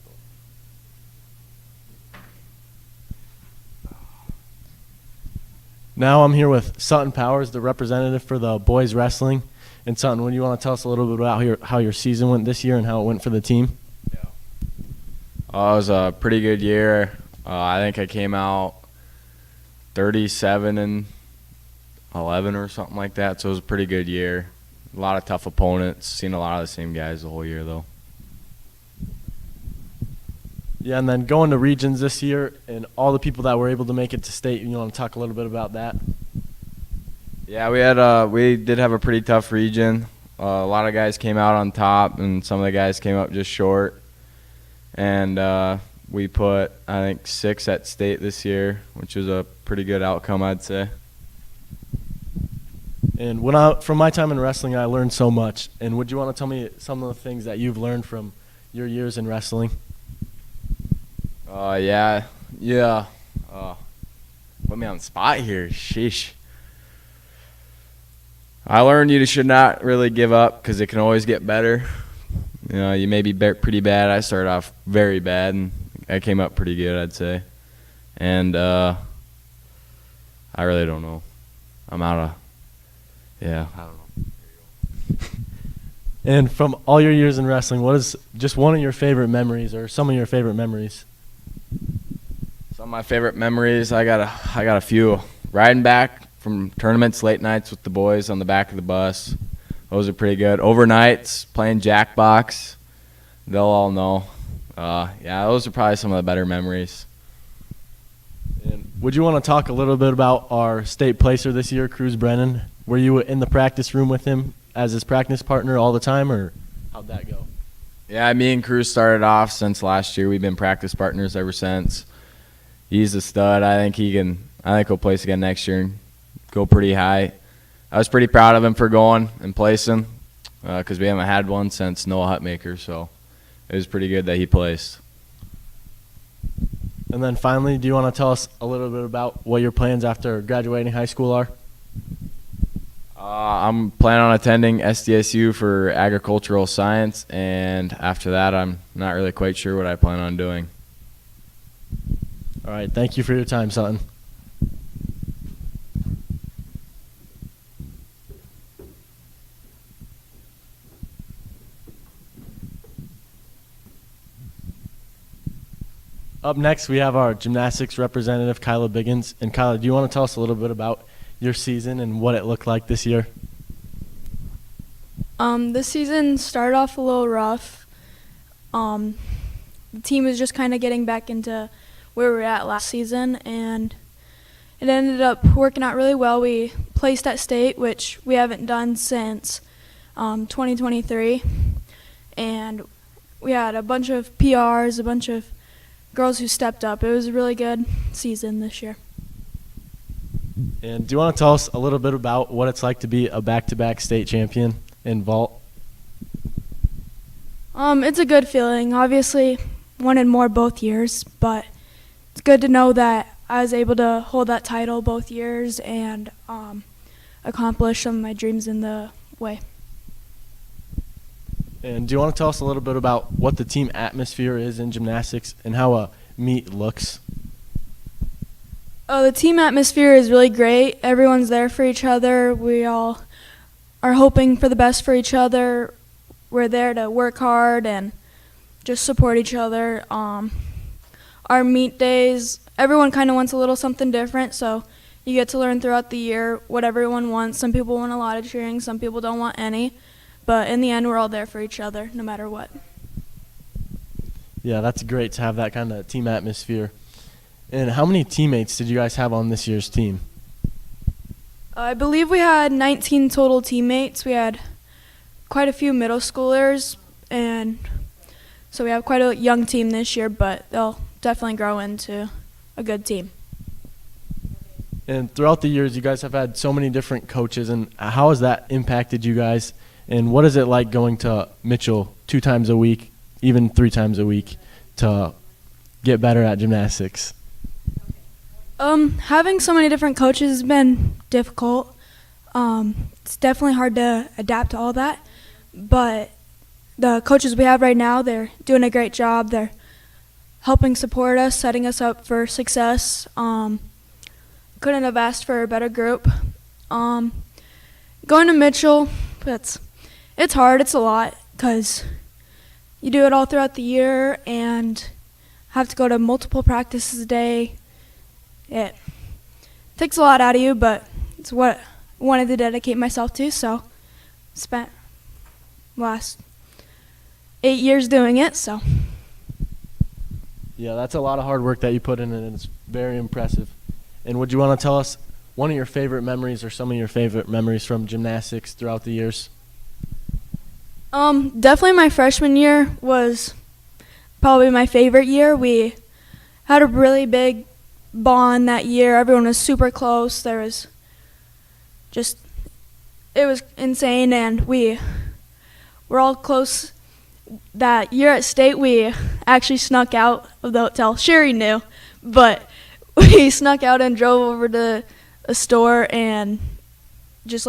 Now I'm here with Sutton Powers, the representative for the boys wrestling. And Sutton, what do you want to tell us a little bit about how your season went this year and how it went for the team? It was a pretty good year. I think I came out 37-11 or something like that, so it was a pretty good year. A lot of tough opponents. Seen a lot of the same guys the whole year, though. Yeah, and then going to regions this year and all the people that were able to make it to state, you want to talk a little bit about that? Yeah, we did have a pretty tough region. A lot of guys came out on top, and some of the guys came up just short. And we put, I think, 6 at state this year, which was a pretty good outcome, I'd say. And from my time in wrestling, I learned so much. And would you want to tell me some of the things that you've learned from your years in wrestling? Yeah. Put me on the spot here. Sheesh. I learned you should not really give up because it can always get better. You know, you may be pretty bad. I started off very bad, and I came up pretty good, I'd say. And I really don't know. I don't know. And from all your years in wrestling, what is just one of your favorite memories or some of your favorite memories? Some of my favorite memories, I got a few. Riding back from tournaments late nights with the boys on the back of the bus. Those are pretty good. Overnights, playing Jackbox. They'll all know. Yeah, those are probably some of the better memories. And would you want to talk a little bit about our state placer this year, Cruz Brennan? Were you in the practice room with him as his practice partner all the time, or how'd that go? Yeah, me and Cruz started off since last year. We've been practice partners ever since. He's a stud. I think he'll place again next year and go pretty high. I was pretty proud of him for going and placing because we haven't had one since Noah Hutmaker, so it was pretty good that he placed. And then finally, do you want to tell us a little bit about what your plans after graduating high school are? I'm planning on attending SDSU for agricultural science, and after that, I'm not really quite sure what I plan on doing. All right, thank you for your time, Sutton. Up next, we have our gymnastics representative, Kyla Biggins. And Kyla, do you want to tell us a little bit about your season and what it looked like this year? This season started off a little rough. The team was just kind of getting back into where we were at last season, and it ended up working out really well. We placed at state, which we haven't done since 2023, and we had a bunch of PRs, a bunch of girls who stepped up. It was a really good season this year. And do you want to tell us a little bit about what it's like to be a back-to-back state champion in vault? It's a good feeling. Obviously, wanted more both years, but it's good to know that I was able to hold that title both years and accomplish some of my dreams in the way. And do you want to tell us a little bit about what the team atmosphere is in gymnastics and how a meet looks? The team atmosphere is really great. Everyone's there for each other. We all are hoping for the best for each other. We're there to work hard and just support each other. Our meet days, everyone kind of wants a little something different, so you get to learn throughout the year what everyone wants. Some people want a lot of cheering, some people don't want any. But in the end, we're all there for each other, no matter what. Yeah, that's great to have that kind of team atmosphere. And how many teammates did you guys have on this year's team? I believe we had 19 total teammates. We had quite a few middle schoolers, and so we have quite a young team this year, but they'll definitely grow into a good team. And throughout the years, you guys have had so many different coaches, and how has that impacted you guys? And what is it like going to Mitchell 2 times a week, even 3 times a week, to get better at gymnastics? Having so many different coaches has been difficult. It's definitely hard to adapt to all that. But the coaches we have right now, they're doing a great job. They're helping support us, setting us up for success. Couldn't have asked for a better group. Going to Mitchell, it's hard. It's a lot because you do it all throughout the year and have to go to multiple practices a day. It takes a lot out of you, but it's what I wanted to dedicate myself to, so spent last 8 years doing it. So Yeah, that's a lot of hard work that you put in, and it's very impressive. And would you want to tell us one of your favorite memories or some of your favorite memories from gymnastics throughout the years? Definitely my freshman year was probably my favorite year. We had a really big bond that year. Everyone was super close. It was insane, and we were all close. That year at state, we actually snuck out of the hotel. Sherry knew, but we snuck out and drove over to a store and just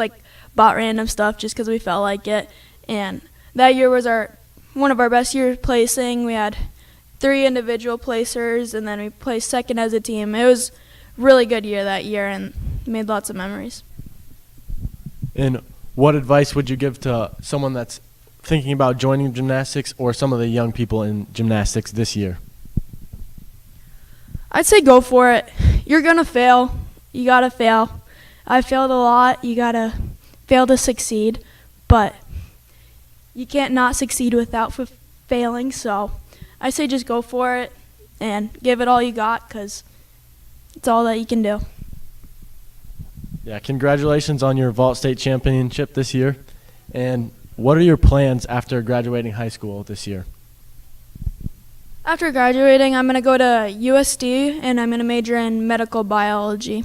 bought random stuff just because we felt like it. And that year was one of our best years placing. We had 3 individual placers, and then we placed second as a team. It was a really good year that year and made lots of memories. And what advice would you give to someone that's thinking about joining gymnastics or some of the young people in gymnastics this year? I'd say go for it. You're going to fail. You got to fail. I failed a lot. You got to fail to succeed. But you can't not succeed without failing. So I say just go for it and give it all you got, because it's all that you can do. Yeah, congratulations on your vault state championship this year. And what are your plans after graduating high school this year? After graduating, I'm going to go to USD, and I'm going to major in medical biology.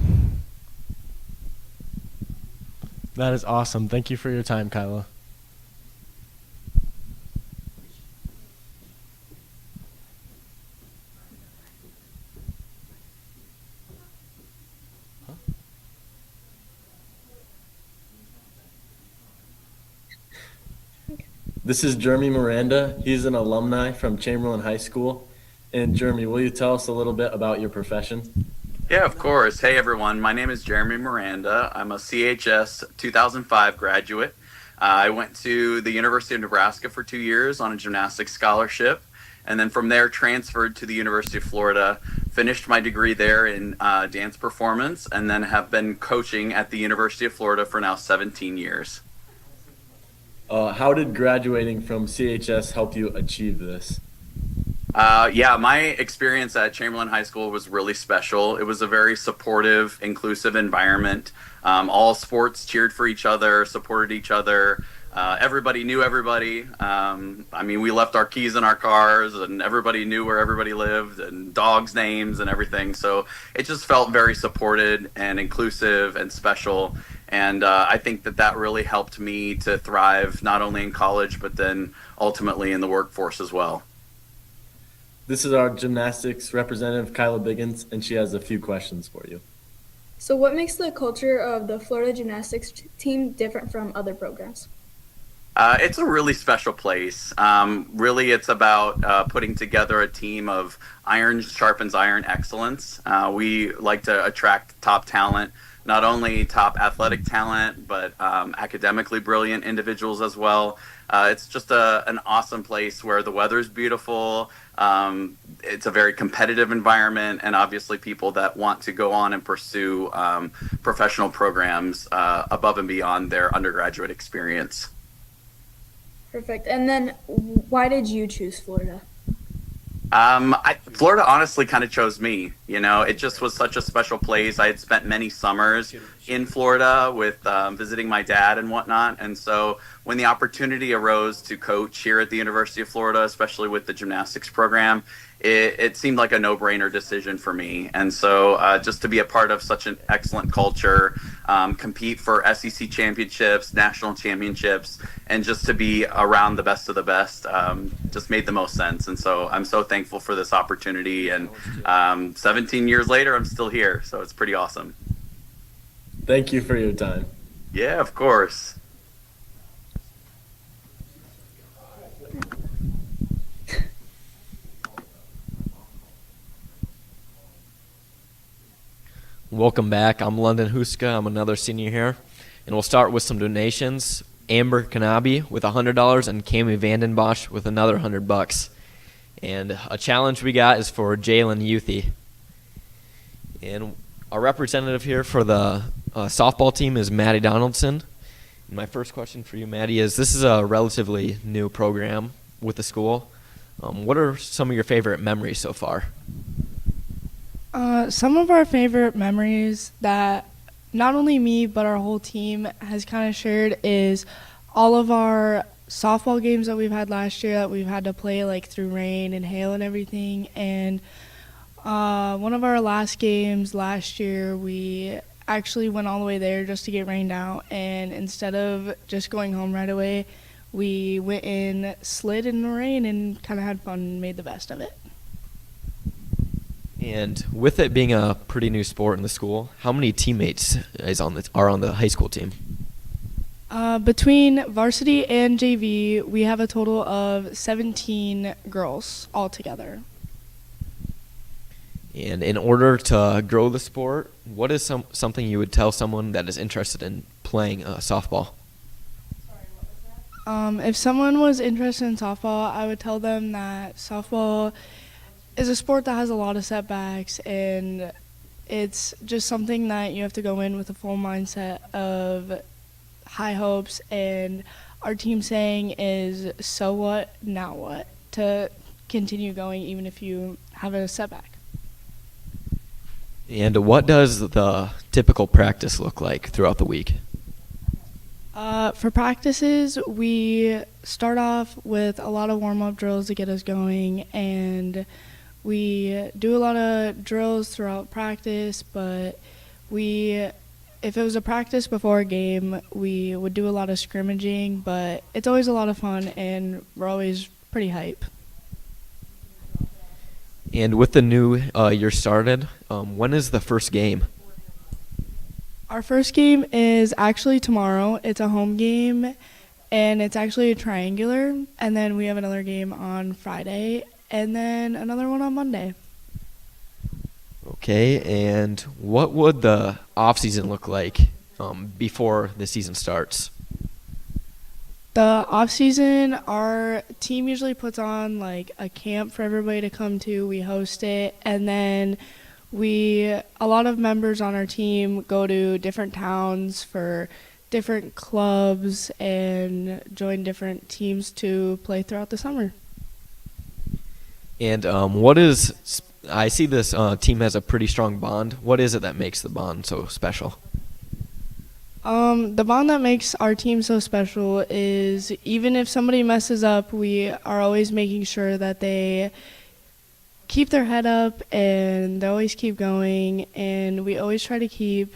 That is awesome. Thank you for your time, Kyla. This is Jeremy Miranda. He's an alumni from Chamberlain High School. And Jeremy, will you tell us a little bit about your profession? Yeah, of course. Hey, everyone. My name is Jeremy Miranda. I'm a CHS 2005 graduate. I went to the University of Nebraska for 2 years on a gymnastics scholarship, and then from there transferred to the University of Florida, finished my degree there in dance performance, and then have been coaching at the University of Florida for now 17 years. How did graduating from CHS help you achieve this? Yeah, my experience at Chamberlain High School was really special. It was a very supportive, inclusive environment. All sports cheered for each other, supported each other. Everybody knew everybody. I mean, we left our keys in our cars, and everybody knew where everybody lived, and dogs' names and everything. So it just felt very supported and inclusive and special. And I think that really helped me to thrive, not only in college, but then ultimately in the workforce as well. This is our gymnastics representative, Kyla Biggins, and she has a few questions for you. So what makes the culture of the Florida gymnastics team different from other programs? It's a really special place. Really, it's about putting together a team of iron sharpens iron excellence. We like to attract top talent, not only top athletic talent, but academically brilliant individuals as well. It's just an awesome place where the weather's beautiful. It's a very competitive environment, and obviously people that want to go on and pursue professional programs above and beyond their undergraduate experience. Perfect. And then why did you choose Florida? Florida honestly kind of chose me. You know, it just was such a special place. I had spent many summers in Florida with visiting my dad and whatnot. And so when the opportunity arose to coach here at the University of Florida, especially with the gymnastics program, it seemed like a no-brainer decision for me. And so just to be a part of such an excellent culture, compete for SEC championships, national championships, and just to be around the best of the best just made the most sense. And so I'm so thankful for this opportunity. And 17 years later, I'm still here. So it's pretty awesome. Thank you for your time. Yeah, of course. Welcome back. I'm London Huska. I'm another senior here. And we'll start with some donations. Amber Kanabi with $100 and Cami Vandenbosch with another $100. And a challenge we got is for Jalen Youthy. And our representative here for the softball team is Maddie Donaldson. And my first question for you, Maddie, is this is a relatively new program with the school. What are some of your favorite memories so far? Some of our favorite memories that not only me but our whole team has kind of shared is all of our softball games that we've had last year that we've had to play like through rain and hail and everything. And one of our last games last year, we actually went all the way there just to get rained out. And instead of just going home right away, we went in, slid in the rain, and kind of had fun and made the best of it. And with it being a pretty new sport in the school, how many teammates are on the high school team? Between varsity and JV, we have a total of 17 girls altogether. And in order to grow the sport, what is something you would tell someone that is interested in playing softball? If someone was interested in softball, I would tell them that softball is a sport that has a lot of setbacks, and it's just something that you have to go in with a full mindset of high hopes, and our team saying is, so what, now what, to continue going even if you have a setback. And what does the typical practice look like throughout the week? For practices, we start off with a lot of warm-up drills to get us going, and we do a lot of drills throughout practice, but if it was a practice before a game, we would do a lot of scrimmaging, but it's always a lot of fun, and we're always pretty hype. And with the new year started, when is the first game? Our first game is actually tomorrow. It's a home game, and it's actually a triangular, and then we have another game on Friday, and then another one on Monday. Okay, and what would the off season look like before the season starts? The off season, our team usually puts on like a camp for everybody to come to. We host it, and then a lot of members on our team go to different towns for different clubs and join different teams to play throughout the summer. And I see this team has a pretty strong bond. What is it that makes the bond so special? The bond that makes our team so special is even if somebody messes up, we are always making sure that they keep their head up and they always keep going, and we always try to keep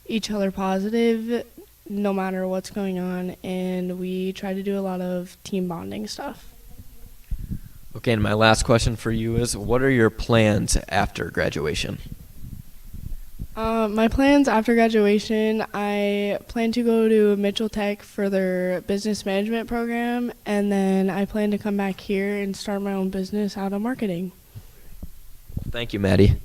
each other positive no matter what's going on, and we try to do a lot of team bonding stuff. Okay, and my last question for you is, what are your plans after graduation? My plans after graduation, I plan to go to Mitchell Tech for their business management program, and then I plan to come back here and start my own business out of marketing. Thank you, Maddie.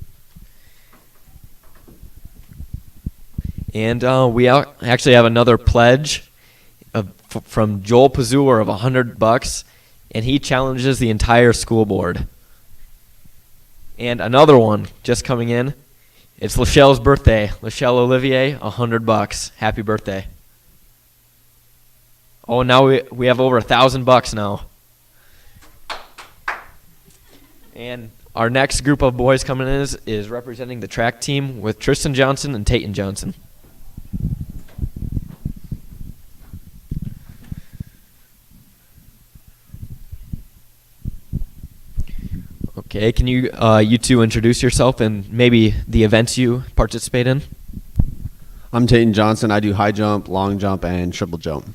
And we actually have another pledge from Joel Pazur of $100, and he challenges the entire school board. And another one just coming in. It's Lachelle's birthday. Lachelle Olivier, $100. Happy birthday. Oh, now we have over $1,000 now. And our next group of boys coming in is representing the track team with Tristan Johnson and Tayton Johnson. Okay, can you two introduce yourself and maybe the events you participate in? I'm Tayton Johnson. I do high jump, long jump, and triple jump.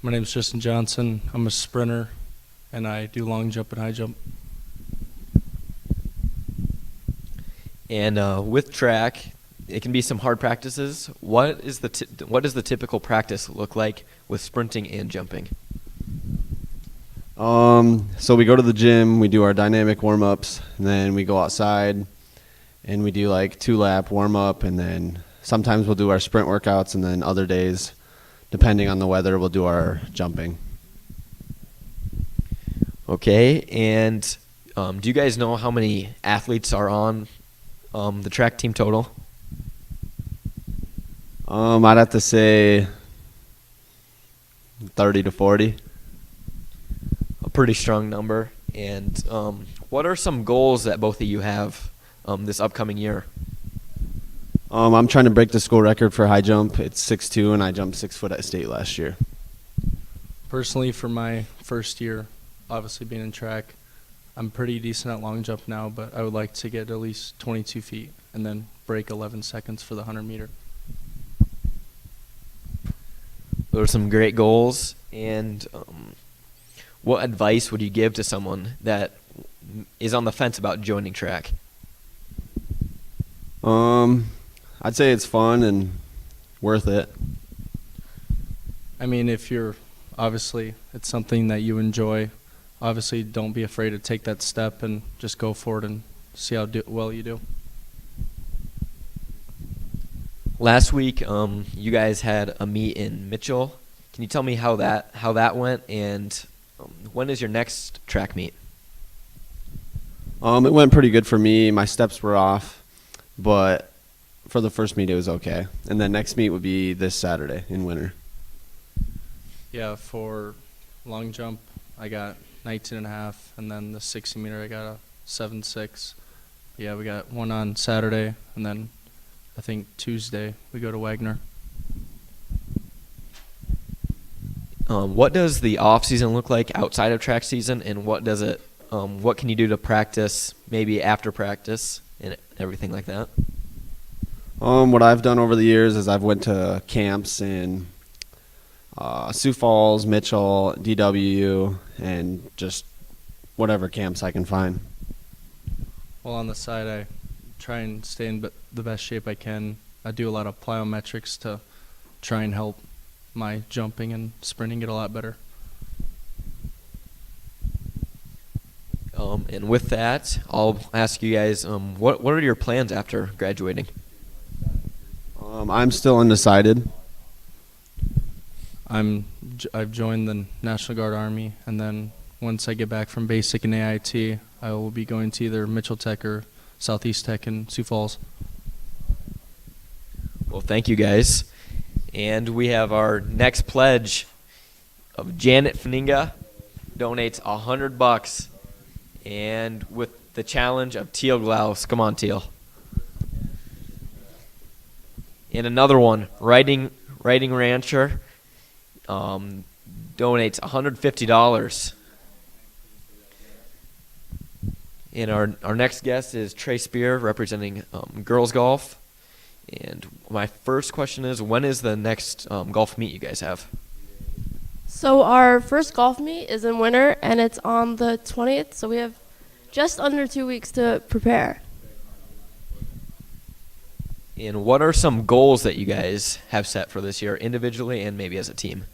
My name is Tristan Johnson. I'm a sprinter, and I do long jump and high jump. And with track, it can be some hard practices. What does the typical practice look like with sprinting and jumping? So we go to the gym, we do our dynamic warm-ups, and then we go outside and we do like 2-lap warm-up, and then sometimes we'll do our sprint workouts, and then other days, depending on the weather, we'll do our jumping. Okay, and do you guys know how many athletes are on the track team total? I'd have to say 30 to 40. A pretty strong number. And what are some goals that both of you have this upcoming year? I'm trying to break the school record for high jump. It's 6'2", and I jumped 6 foot at state last year. Personally, for my first year, obviously being in track, I'm pretty decent at long jump now, but I would like to get at least 22 feet and then break 11 seconds for the 100 meter. Those are some great goals. And what advice would you give to someone that is on the fence about joining track? I'd say it's fun and worth it. I mean, if you're obviously it's something that you enjoy, obviously don't be afraid to take that step and just go for it and see how well you do. Last week, you guys had a meet in Mitchell. Can you tell me how that went, and when is your next track meet? It went pretty good for me. My steps were off, but for the first meet it was okay. And then next meet would be this Saturday in winter. Yeah, for long jump, I got 19.5, and then the 60 meter, I got a 7.6. Yeah, we got one on Saturday, and then I think Tuesday we go to Wagner. What does the off season look like outside of track season, and what does it? What can you do to practice, maybe after practice and everything like that? What I've done over the years is I've went to camps in Sioux Falls, Mitchell, DW, and just whatever camps I can find. Well, on the side, I try and stay in the best shape I can. I do a lot of plyometrics to try and help my jumping and sprinting get a lot better. And with that, I'll ask you guys, what are your plans after graduating? I'm still undecided. I've joined the National Guard Army, and then once I get back from basic and AIT, I will be going to either Mitchell Tech or Southeast Tech in Sioux Falls. Well, thank you guys. And we have our next pledge of Janet Faninga donates $100, and with the challenge of Teal Glaus. Come on, Teal. And another one, Writing Rancher, donates $150. And our next guest is Trey Spear, representing girls golf. And my first question is, when is the next golf meet you guys have? So our first golf meet is in winter, and it's on the 20th, so we have just under 2 weeks to prepare. And what are some goals that you guys have set for this year, individually and maybe as a team?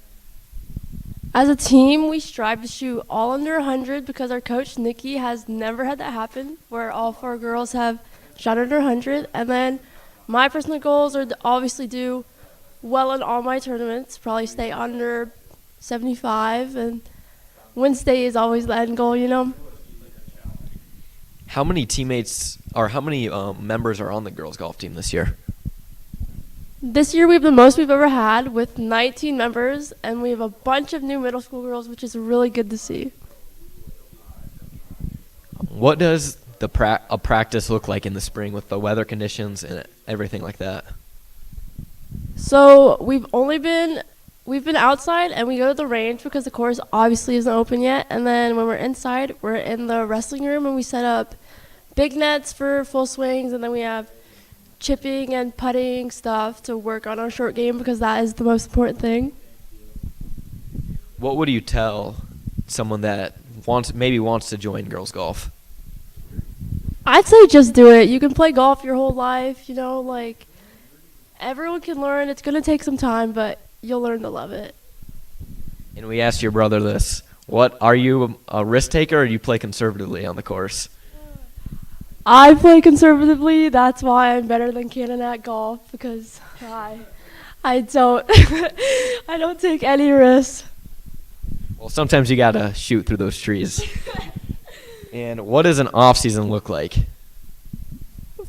As a team, we strive to shoot all under 100 because our coach, Nikki, has never had that happen, where all 4 girls have shot under 100. And then my personal goals are to obviously do well in all my tournaments, probably stay under 75, and win state is always the end goal, you know. How many teammates or how many members are on the girls golf team this year? This year we have the most we've ever had with 19 members, and we have a bunch of new middle school girls, which is really good to see. What does a practice look like in the spring with the weather conditions and everything like that? So we've been outside, and we go to the range because the course obviously isn't open yet. And then when we're inside, we're in the wrestling room, and we set up big nets for full swings, and then we have chipping and putting stuff to work on our short game because that is the most important thing. What would you tell someone that wants to join girls golf? I'd say just do it. You can play golf your whole life, you know, like everyone can learn. It's going to take some time, but you'll learn to love it. And we asked your brother this. What are you, a risk taker, or do you play conservatively on the course? I play conservatively. That's why I'm better than Cannon at golf, because I don't I don't take any risks. Well, sometimes you gotta shoot through those trees. And what does an off season look like?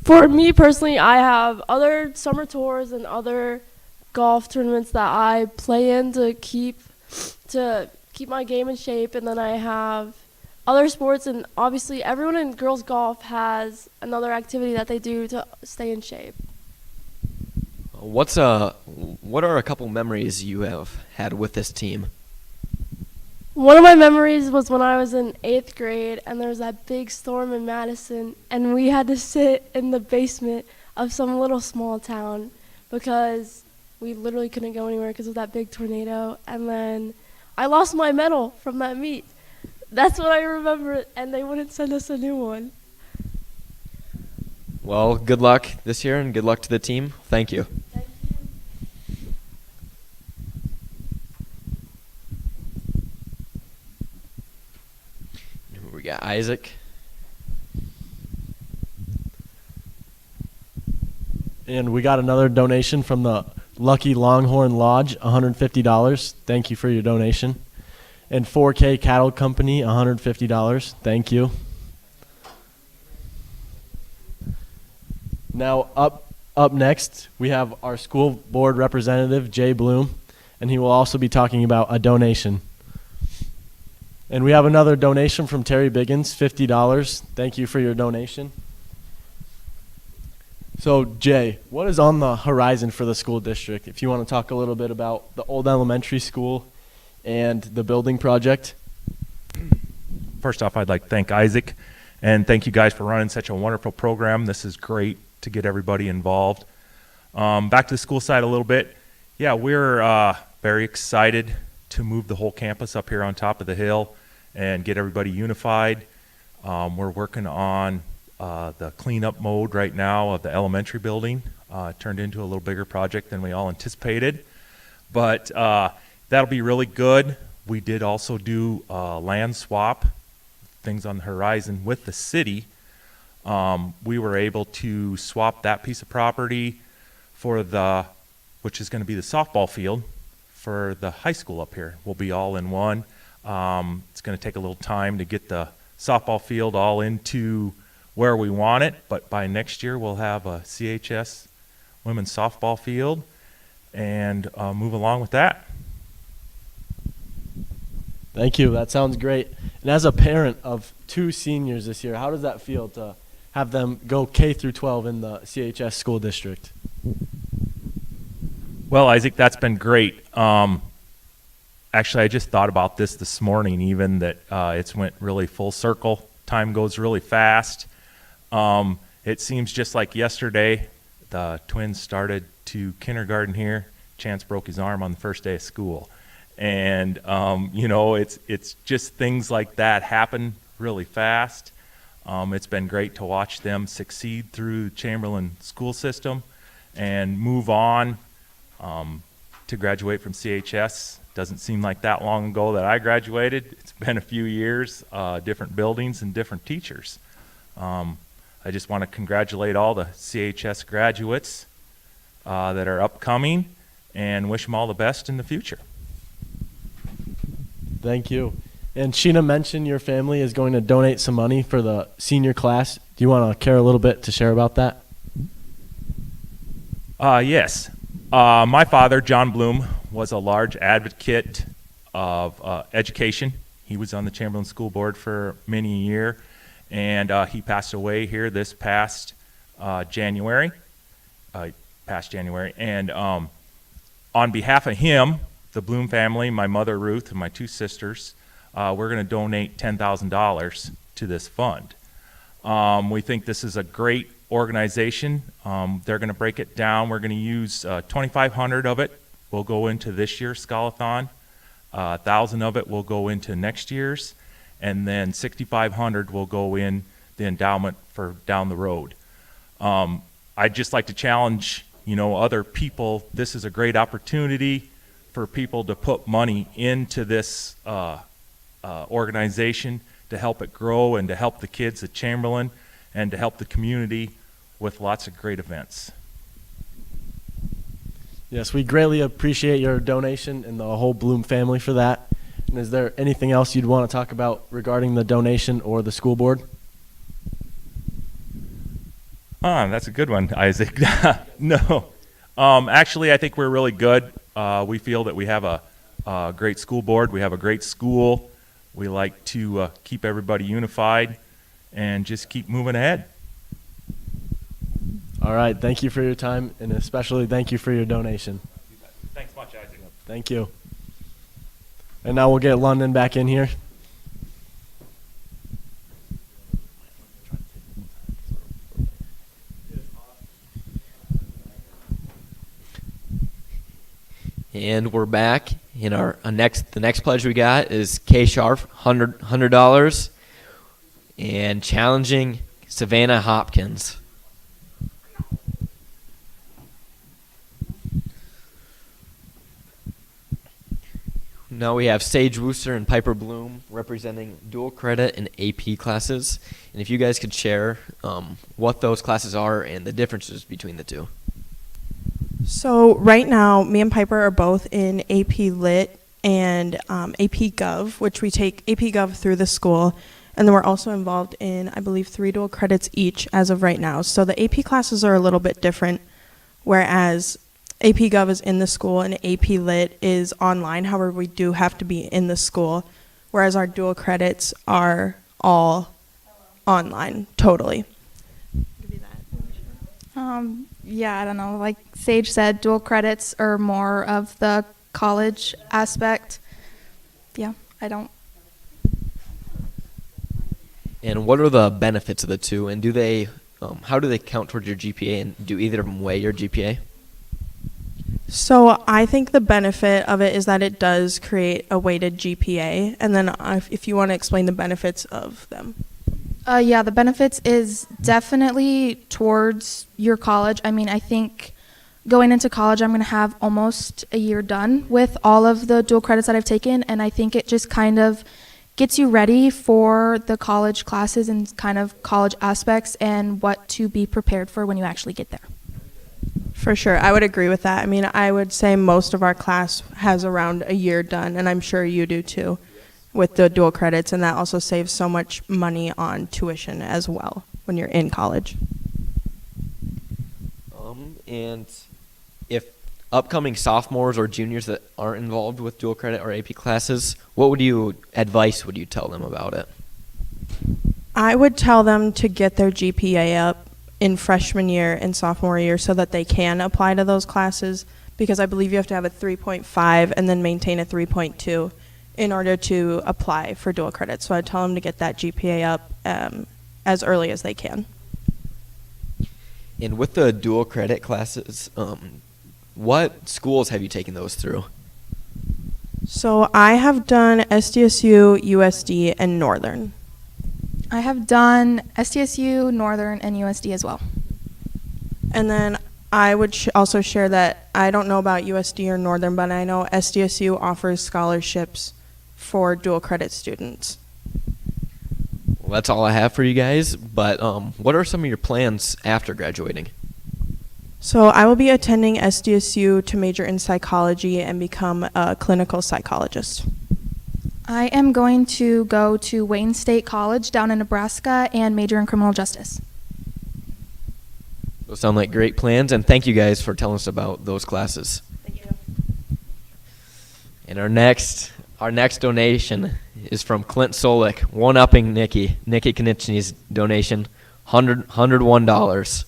For me personally, I have other summer tours and other golf tournaments that I play in to keep my game in shape, and then I have other sports, and obviously everyone in girls golf has another activity that they do to stay in shape. What are a couple memories you have had with this team? One of my memories was when I was in 8th grade, and there was that big storm in Madison, and we had to sit in the basement of some little small town because we literally couldn't go anywhere because of that big tornado. And then I lost my medal from that meet. That's what I remember, and they wouldn't send us a new one. Well, good luck this year, and good luck to the team. Thank you. We got Isaac. And we got another donation from the Lucky Longhorn Lodge, $150. Thank you for your donation. And 4K Cattle Company, $150. Thank you. Now up next, we have our school board representative, Jay Bloom, and he will also be talking about a donation. And we have another donation from Terry Biggins, $50. Thank you for your donation. So, Jay, what is on the horizon for the school district? If you want to talk a little bit about the old elementary school and the building project. First off, I'd like to thank Isaac, and thank you guys for running such a wonderful program. This is great to get everybody involved. Back to the school side a little bit. Yeah, we're very excited to move the whole campus up here on top of the hill and get everybody unified. We're working on the cleanup mode right now of the elementary building. It turned into a little bigger project than we all anticipated, but that'll be really good. We did also do land swap, things on the horizon with the city. We were able to swap that piece of property for which is going to be the softball field for the high school up here. We'll be all in one. It's going to take a little time to get the softball field all into where we want it, but by next year we'll have a CHS women's softball field and move along with that. Thank you. That sounds great. And as a parent of 2 seniors this year, how does that feel to have them go K through 12 in the CHS school district? Well, Isaac, that's been great. Actually, I just thought about this morning, even that it's went really full circle. Time goes really fast. It seems just like yesterday, the twins started to kindergarten here. Chance broke his arm on the first day of school. And, you know, it's just things like that happen really fast. It's been great to watch them succeed through the Chamberlain school system and move on to graduate from CHS. Doesn't seem like that long ago that I graduated. It's been a few years, different buildings and different teachers. I just want to congratulate all the CHS graduates that are upcoming and wish them all the best in the future. Thank you. And Sheena mentioned your family is going to donate some money for the senior class. Do you want to care a little bit to share about that? Yes. My father, John Bloom, was a large advocate of education. He was on the Chamberlain School Board for many a year, and he passed away here this past January. And on behalf of him, the Bloom family, my mother Ruth, and my 2 sisters, we're going to donate $10,000 to this fund. We think this is a great organization. They're going to break it down. We're going to use $2,500 of it will go into this year's Scholarthon. $1,000 of it will go into next year's, and then $6,500 will go in the endowment for down the road. I'd just like to challenge, other people. This is a great opportunity for people to put money into this organization to help it grow and to help the kids at Chamberlain and to help the community with lots of great events. Yes, we greatly appreciate your donation and the whole Bloom family for that. And is there anything else you'd want to talk about regarding the donation or the school board? That's a good one, Isaac. No. Actually, I think we're really good. We feel that we have a great school board. We have a great school. We like to keep everybody unified and just keep moving ahead. All right. Thank you for your time, and especially thank you for your donation. Thanks much, Isaac. Thank you. And now we'll get London back in here. And we're back. In the next pledge we got is K Sharp, $100, and challenging Savannah Hopkins. Now we have Sage Wooster and Piper Bloom representing dual credit and AP classes. And if you guys could share what those classes are and the differences between the two. So right now, me and Piper are both in AP Lit and AP Gov, which we take AP Gov through the school. And then we're also involved in, I believe, 3 dual credits each as of right now. So the AP classes are a little bit different, whereas AP Gov is in the school and AP Lit is online. However, we do have to be in the school, whereas our dual credits are all online, totally. Yeah, I don't know. Like Sage said, dual credits are more of the college aspect. Yeah, I don't. And what are the benefits of the two? And do they, how do they count towards your GPA? And do either of them weigh your GPA? So I think the benefit of it is that it does create a weighted GPA. And then if you want to explain the benefits of them. Yeah, the benefits is definitely towards your college. I mean, I think going into college, I'm going to have almost a year done with all of the dual credits that I've taken. And I think it just kind of gets you ready for the college classes and kind of college aspects and what to be prepared for when you actually get there. For sure. I would agree with that. I mean, I would say most of our class has around a year done, and I'm sure you do too, with the dual credits, and that also saves so much money on tuition as well when you're in college. And if upcoming sophomores or juniors that aren't involved with dual credit or AP classes, what advice would you tell them about it? I would tell them to get their GPA up in freshman year and sophomore year so that they can apply to those classes, because I believe you have to have a 3.5 and then maintain a 3.2 in order to apply for dual credit. So I'd tell them to get that GPA up as early as they can. And with the dual credit classes, what schools have you taken those through? So I have done SDSU, USD, and Northern. I have done SDSU, Northern, and USD as well. And then I would also share that I don't know about USD or Northern, but I know SDSU offers scholarships for dual credit students. Well, that's all I have for you guys, but what are some of your plans after graduating? So I will be attending SDSU to major in psychology and become a clinical psychologist. I am going to go to Wayne State College down in Nebraska and major in criminal justice. Those sound like great plans, and thank you guys for telling us about those classes. Thank you. And our next donation is from Clint Solik, one-upping Nikki Konieczny's donation, $101.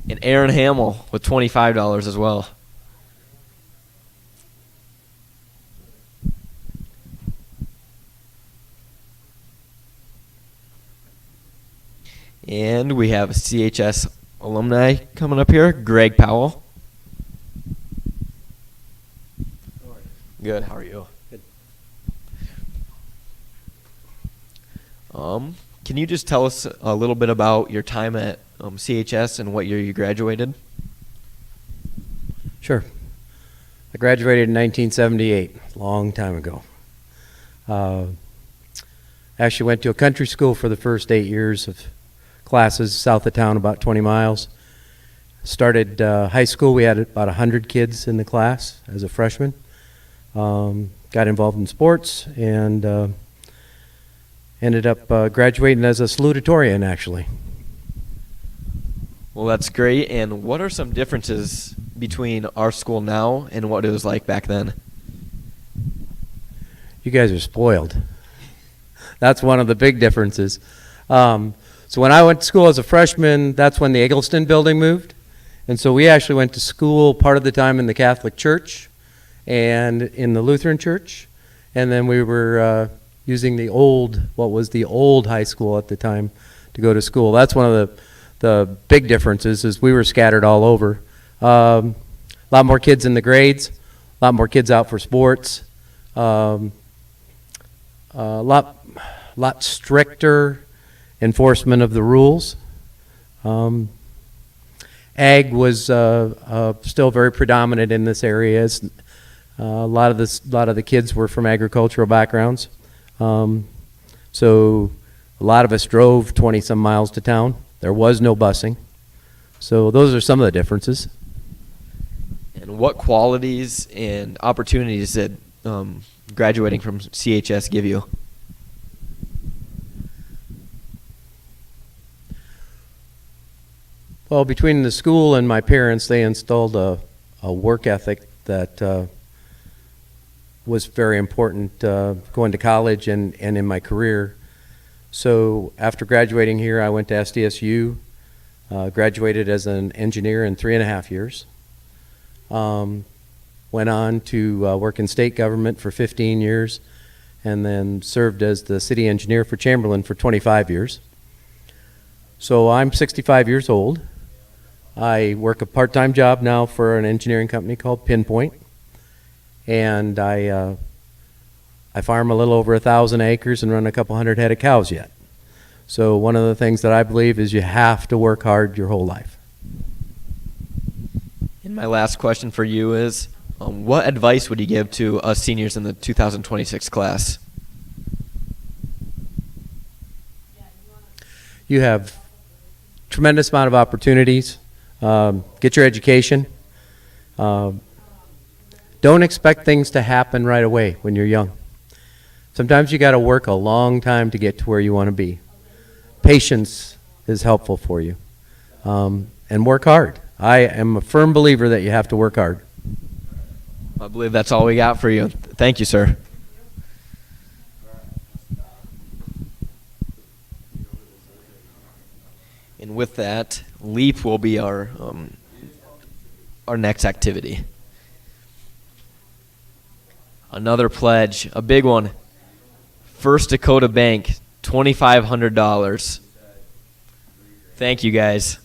And Aaron Hamill with $25 as well. And we have a CHS alumni coming up here, Greg Powell. Good, how are you? Good. Can you just tell us a little bit about your time at CHS and what year you graduated? Sure. I graduated in 1978, a long time ago. Actually went to a country school for the first 8 years of classes south of town, about 20 miles. Started high school, we had about 100 kids in the class as a freshman. Got involved in sports and ended up graduating as a salutatorian, actually. Well, that's great. And what are some differences between our school now and what it was like back then? You guys are spoiled. That's one of the big differences. So when I went to school as a freshman, that's when the Eggleston building moved. And so we actually went to school part of the time in the Catholic Church and in the Lutheran Church. And then we were using what was the old high school at the time to go to school. That's one of the big differences, is we were scattered all over. A lot more kids in the grades, a lot more kids out for sports, a lot stricter enforcement of the rules. Ag was still very predominant in this area. A lot of the kids were from agricultural backgrounds. So a lot of us drove 20 some miles to town. There was no busing. So those are some of the differences. And what qualities and opportunities did graduating from CHS give you? Well, between the school and my parents, they installed a work ethic that was very important going to college and in my career. So after graduating here, I went to SDSU, graduated as an engineer in 3.5 years. Went on to work in state government for 15 years, and then served as the city engineer for Chamberlain for 25 years. So I'm 65 years old. I work a part-time job now for an engineering company called Pinpoint, and I farm a little over 1,000 acres and run a couple hundred head of cows yet. So one of the things that I believe is you have to work hard your whole life. And my last question for you is, what advice would you give to us seniors in the 2026 class? You have tremendous amount of opportunities. Get your education. Don't expect things to happen right away when you're young. Sometimes you got to work a long time to get to where you want to be. Patience is helpful for you. And work hard. I am a firm believer that you have to work hard. I believe that's all we got for you. Thank you, sir. And with that, LEAP will be our next activity. Another pledge, a big one. First Dakota Bank, $2,500. Thank you, guys.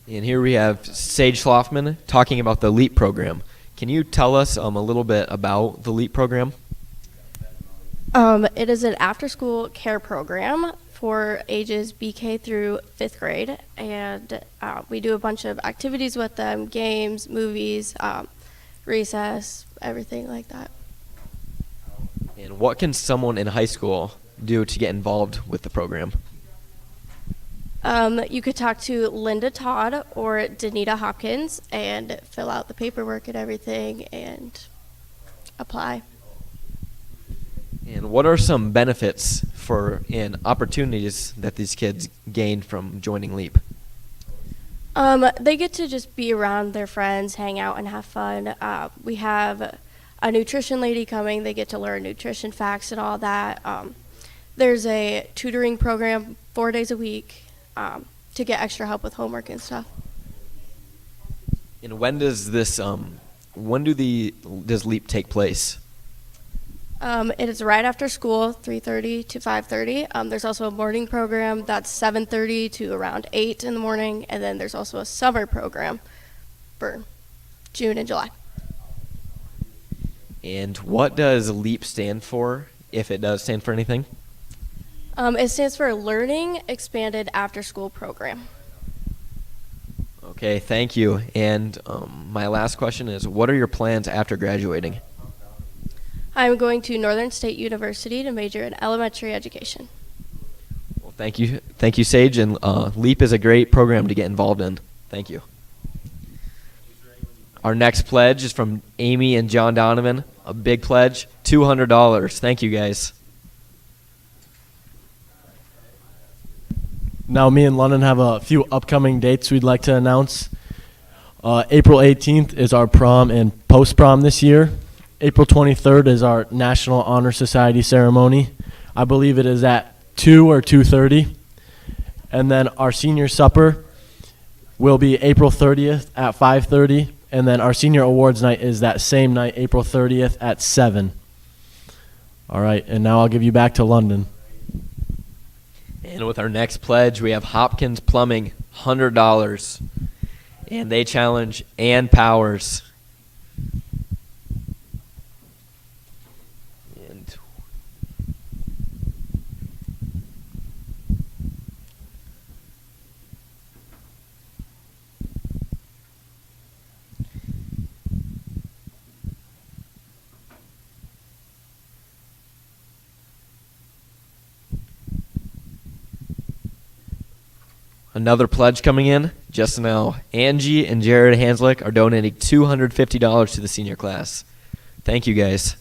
And here we have Sage Schloffman talking about the LEAP program. Can you tell us a little bit about the LEAP program? It is an after-school care program for ages BK through 5th grade, and we do a bunch of activities with them, games, movies, recess, everything like that. And what can someone in high school do to get involved with the program? You could talk to Linda Todd or Danita Hopkins and fill out the paperwork and everything and apply. And what are some benefits and opportunities that these kids gain from joining LEAP? They get to just be around their friends, hang out, and have fun. We have a nutrition lady coming. They get to learn nutrition facts and all that. There's a tutoring program 4 days a week to get extra help with homework and stuff. And when does this does LEAP take place? It is right after school, 3:30 to 5:30. There's also a morning program that's 7:30 to around 8 in the morning, and then there's also a summer program for June and July. And what does LEAP stand for, if it does stand for anything? It stands for Learning Expanded After School Program. Okay, thank you. And my last question is, what are your plans after graduating? I'm going to Northern State University to major in elementary education. Well, thank you, Sage. And LEAP is a great program to get involved in. Thank you. Our next pledge is from Amy and John Donovan. A big pledge, $200. Thank you, guys. Now, me and London have a few upcoming dates we'd like to announce. April 18th is our prom and post-prom this year. April 23rd is our National Honor Society ceremony. I believe it is at 2 or 2:30. And then our senior supper will be April 30th at 5:30. And then our senior awards night is that same night, April 30th at 7. All right, and now I'll give you back to London. And with our next pledge, we have Hopkins Plumbing, $100. And they challenge Ann Powers. another pledge coming in just now. Angie and Jared Hanslick are donating $250 to the senior class. Thank you, guys.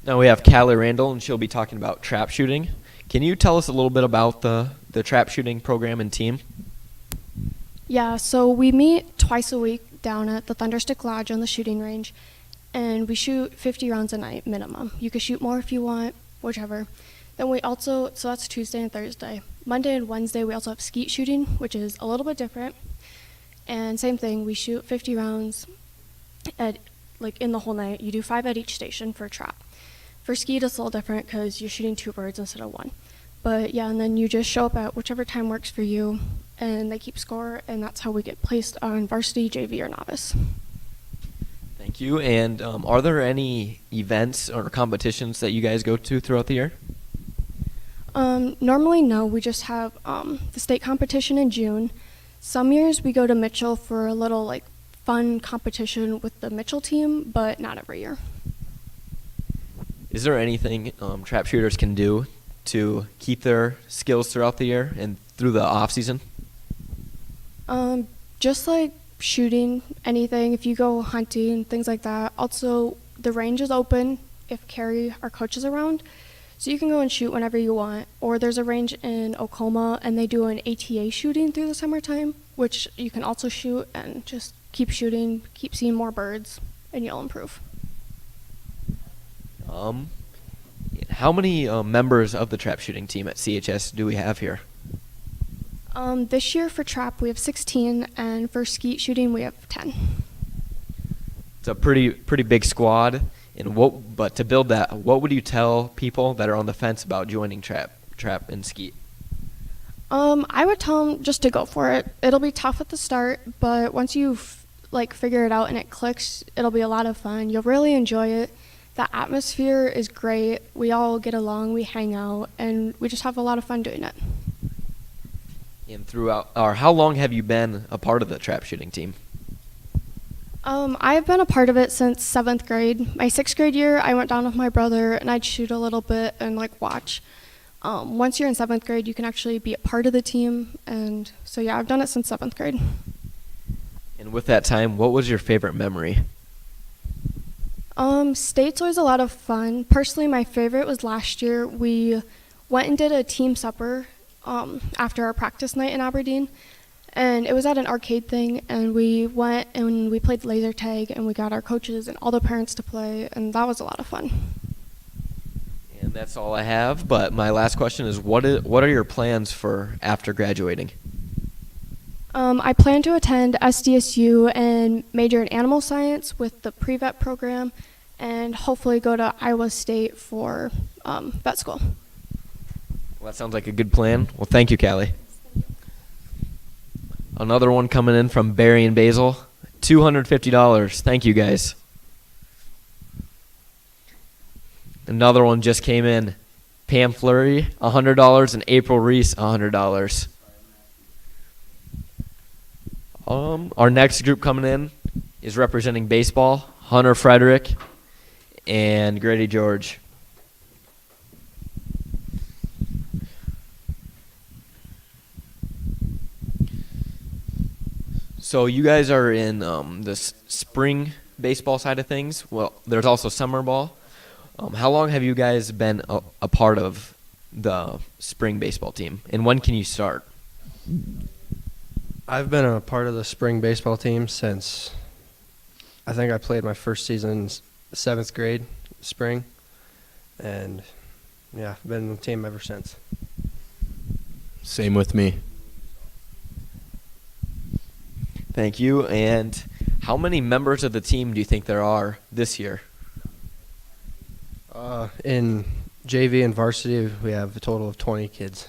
Now we have Callie Randall, and she'll be talking about trap shooting. Can you tell us a little bit about the trap shooting program and team? Yeah, so we meet twice a week down at the Thunderstick Lodge on the shooting range, and we shoot 50 rounds a night minimum. You can shoot more if you want, whichever. Then we also, so that's Tuesday and Thursday. Monday and Wednesday we also have skeet shooting, which is a little bit different. And same thing, we shoot 50 rounds at, like, in the whole night. You do 5 at each station for trap. For skeet it's a little different because you're shooting 2 birds instead of 1. But yeah, and then you just show up at whichever time works for you, and they keep score, and that's how we get placed on varsity, JV, or novice. Thank you. And are there any events or competitions that you guys go to throughout the year? Normally, no. We just have the state competition in June. Some years we go to Mitchell for a little like fun competition with the Mitchell team, but not every year. Is there anything trap shooters can do to keep their skills throughout the year and through the off season? Just like shooting, anything, if you go hunting, things like that. Also, the range is open if Carrie, our coach, is around, so you can go and shoot whenever you want. Or there's a range in Oklahoma, and they do an ATA shooting through the summertime, which you can also shoot and just keep shooting, keep seeing more birds, and you'll improve. How many members of the trap shooting team at CHS do we have here? This year for trap we have 16, and for skeet shooting we have 10. It's a pretty big squad. And but to build that, what would you tell people that are on the fence about joining trap and skeet? I would tell them just to go for it. It'll be tough at the start, but once you figure it out and it clicks, it'll be a lot of fun. You'll really enjoy it. The atmosphere is great. We all get along, we hang out, and we just have a lot of fun doing it. And how long have you been a part of the trap shooting team? I've been a part of it since 7th grade. My 6th grade year, I went down with my brother, and I'd shoot a little bit and watch. Once you're in 7th grade, you can actually be a part of the team, and so yeah, I've done it since 7th grade. And with that time, what was your favorite memory? State's always a lot of fun. Personally, my favorite was last year. We went and did a team supper after our practice night in Aberdeen, and it was at an arcade thing, and we went and we played laser tag, and we got our coaches and all the parents to play, and that was a lot of fun. And that's all I have, but my last question is what are your plans for after graduating? I plan to attend SDSU and major in animal science with the pre-vet program, and hopefully go to Iowa State for vet school. Well, that sounds like a good plan. Well, thank you, Callie. Another one coming in from Barry and Basil, $250. Thank you, guys. Another one just came in. Pam Fleury, $100, and April Reese, $100. Our next group coming in is representing baseball, Hunter Frederick and Grady George. So you guys are in the spring baseball side of things. Well, there's also summer ball. How long have you guys been a part of the spring baseball team, and when can you start? I've been a part of the spring baseball team since I think I played my first season 7th grade spring, and yeah, I've been in the team ever since. Same with me. Thank you. And how many members of the team do you think there are this year? In JV and varsity, we have a total of 20 kids.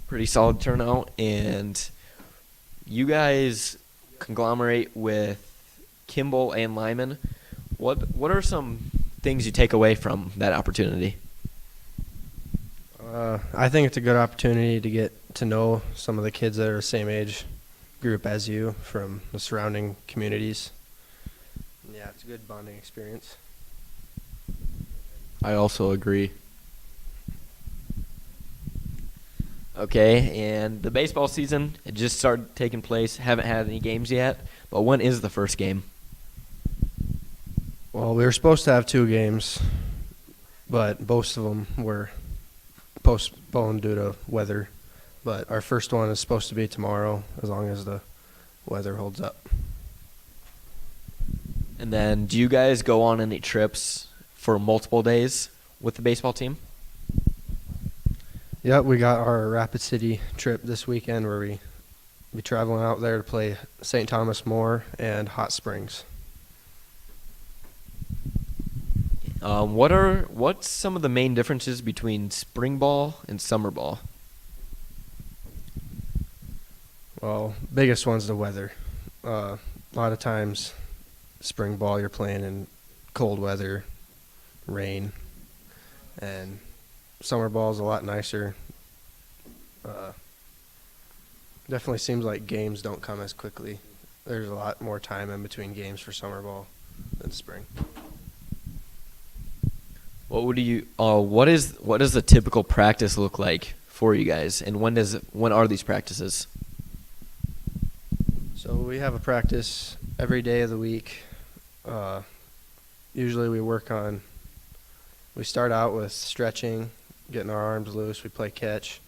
Pretty solid turnout. And you guys conglomerate with Kimball and Lyman. What are some things you take away from that opportunity? I think it's a good opportunity to get to know some of the kids that are the same age group as you from the surrounding communities. yeah, it's a good bonding experience. I also agree. Okay, and the baseball season, it just started taking place. Haven't had any games yet, but when is the first game? Well, we were supposed to have 2 games, but both of them were postponed due to weather. But our first one is supposed to be tomorrow, as long as the weather holds up. And then do you guys go on any trips for multiple days with the baseball team? Yep, we got our Rapid City trip this weekend where we be traveling out there to play St. Thomas More and Hot Springs. What's some of the main differences between spring ball and summer ball? Well, biggest one's the weather. A lot of times, spring ball you're playing in cold weather, rain, and summer ball is a lot nicer. Definitely seems like games don't come as quickly. There's a lot more time in between games for summer ball than spring. What does the typical practice look like for you guys, and when are these practices? So we have a practice every day of the week. Usually we start out with stretching, getting our arms loose, we play catch.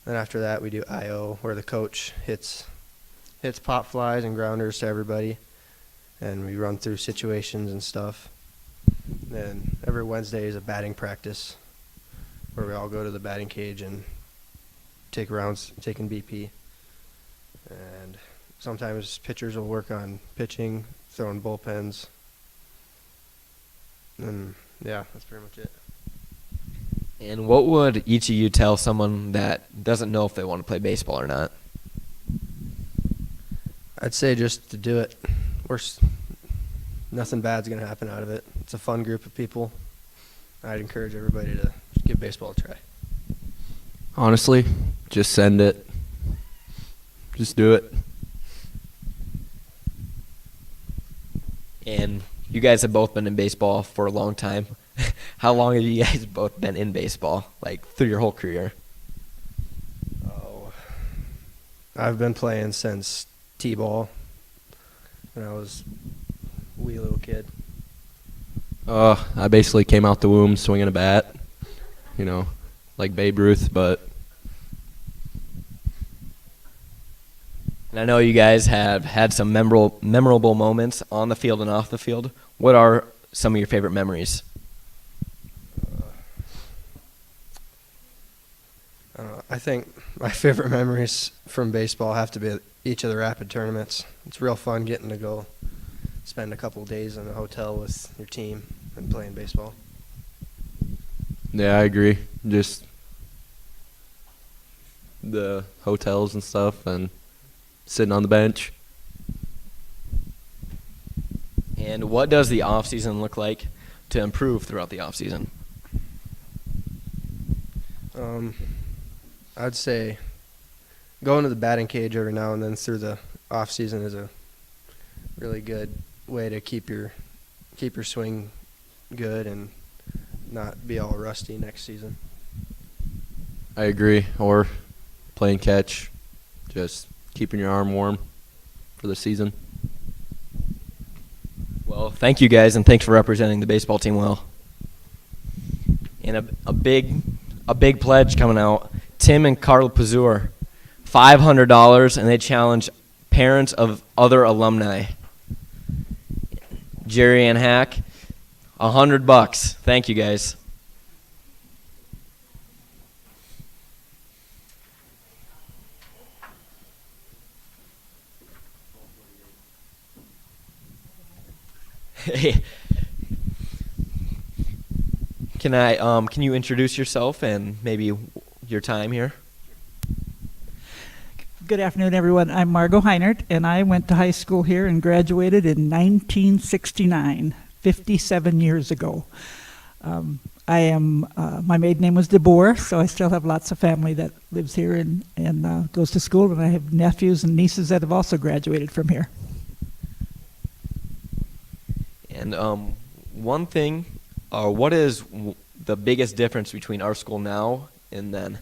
Then after that we do IO, where the coach hits pop flies and grounders to everybody, and we run through situations and stuff. Then every Wednesday is a batting practice, where we all go to the batting cage and take rounds taking BP. And sometimes pitchers will work on pitching, throwing bullpens. And yeah, that's pretty much it. And what would each of you tell someone that doesn't know if they want to play baseball or not? I'd say just to do it. Nothing bad's going to happen out of it. It's a fun group of people. I'd encourage everybody to give baseball a try. Honestly, just send it. Just do it. And you guys have both been in baseball for a long time. How long have you guys both been in baseball, like through your whole career? Oh, I've been playing since T-ball when I was a wee little kid. I basically came out the womb swinging a bat, like Babe Ruth, but. And I know you guys have had some memorable moments on the field and off the field. What are some of your favorite memories? I think my favorite memories from baseball have to be each of the Rapid tournaments. It's real fun getting to go spend a couple of days in a hotel with your team and playing baseball. Yeah, I agree. Just the hotels and stuff and sitting on the bench. And what does the off season look like to improve throughout the off season? I'd say going to the batting cage every now and then through the off season is a really good way to keep your swing good and not be all rusty next season. I agree. Or playing catch, just keeping your arm warm for the season. Well, thank you guys, and thanks for representing the baseball team well. And a big pledge coming out. Tim and Carl Pazur, $500, and they challenge parents of other alumni. Jerry and Hack, $100. Thank you guys. Hey, can you introduce yourself and maybe your time here? Good afternoon, everyone. I'm Margot Heinert, and I went to high school here and graduated in 1969, 57 years ago. My maiden name was DeBoer, so I still have lots of family that lives here and goes to school, and I have nephews and nieces that have also graduated from here. And one thing, what is the biggest difference between our school now and then?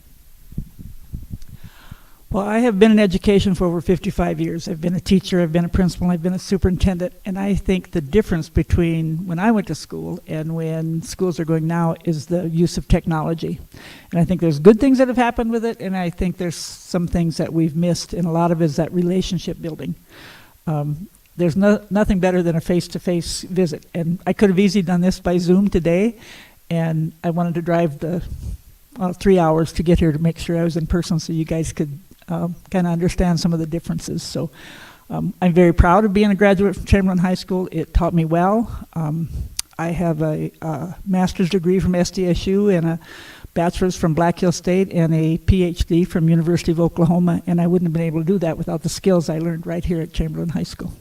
Well, I have been in education for over 55 years. I've been a teacher, I've been a principal, I've been a superintendent, and I think the difference between when I went to school and when schools are going now is the use of technology. And I think there's good things that have happened with it, and I think there's some things that we've missed, and a lot of it is that relationship building. There's nothing better than a face-to-face visit, and I could have easily done this by Zoom today, and I wanted to drive the 3 hours to get here to make sure I was in person so you guys could kind of understand some of the differences. So I'm very proud of being a graduate from Chamberlain High School. It taught me well. I have a master's degree from SDSU and a bachelor's from Black Hill State and a PhD from University of Oklahoma, and I wouldn't have been able to do that without the skills I learned right here at Chamberlain High School.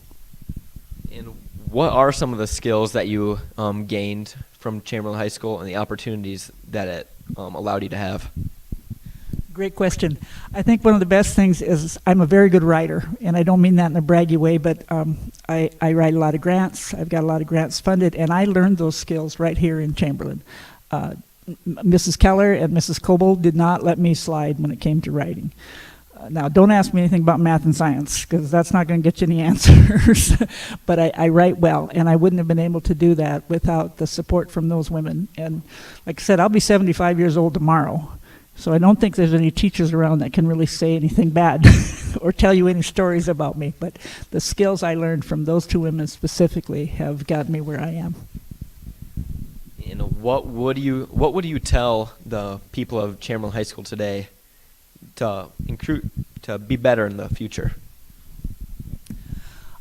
And what are some of the skills that you gained from Chamberlain High School and the opportunities that it allowed you to have? Great question. I think one of the best things is I'm a very good writer, and I don't mean that in a braggy way, but I write a lot of grants. I've got a lot of grants funded, and I learned those skills right here in Chamberlain. Mrs. Keller and Mrs. Coble did not let me slide when it came to writing. Now, don't ask me anything about math and science, because that's not going to get you any answers. But I write well, and I wouldn't have been able to do that without the support from those women. And like I said, I'll be 75 years old tomorrow. So I don't think there's any teachers around that can really say anything bad or tell you any stories about me. But the skills I learned from those two women specifically have gotten me where I am. And what would you tell the people of Chamberlain High School today to be better in the future?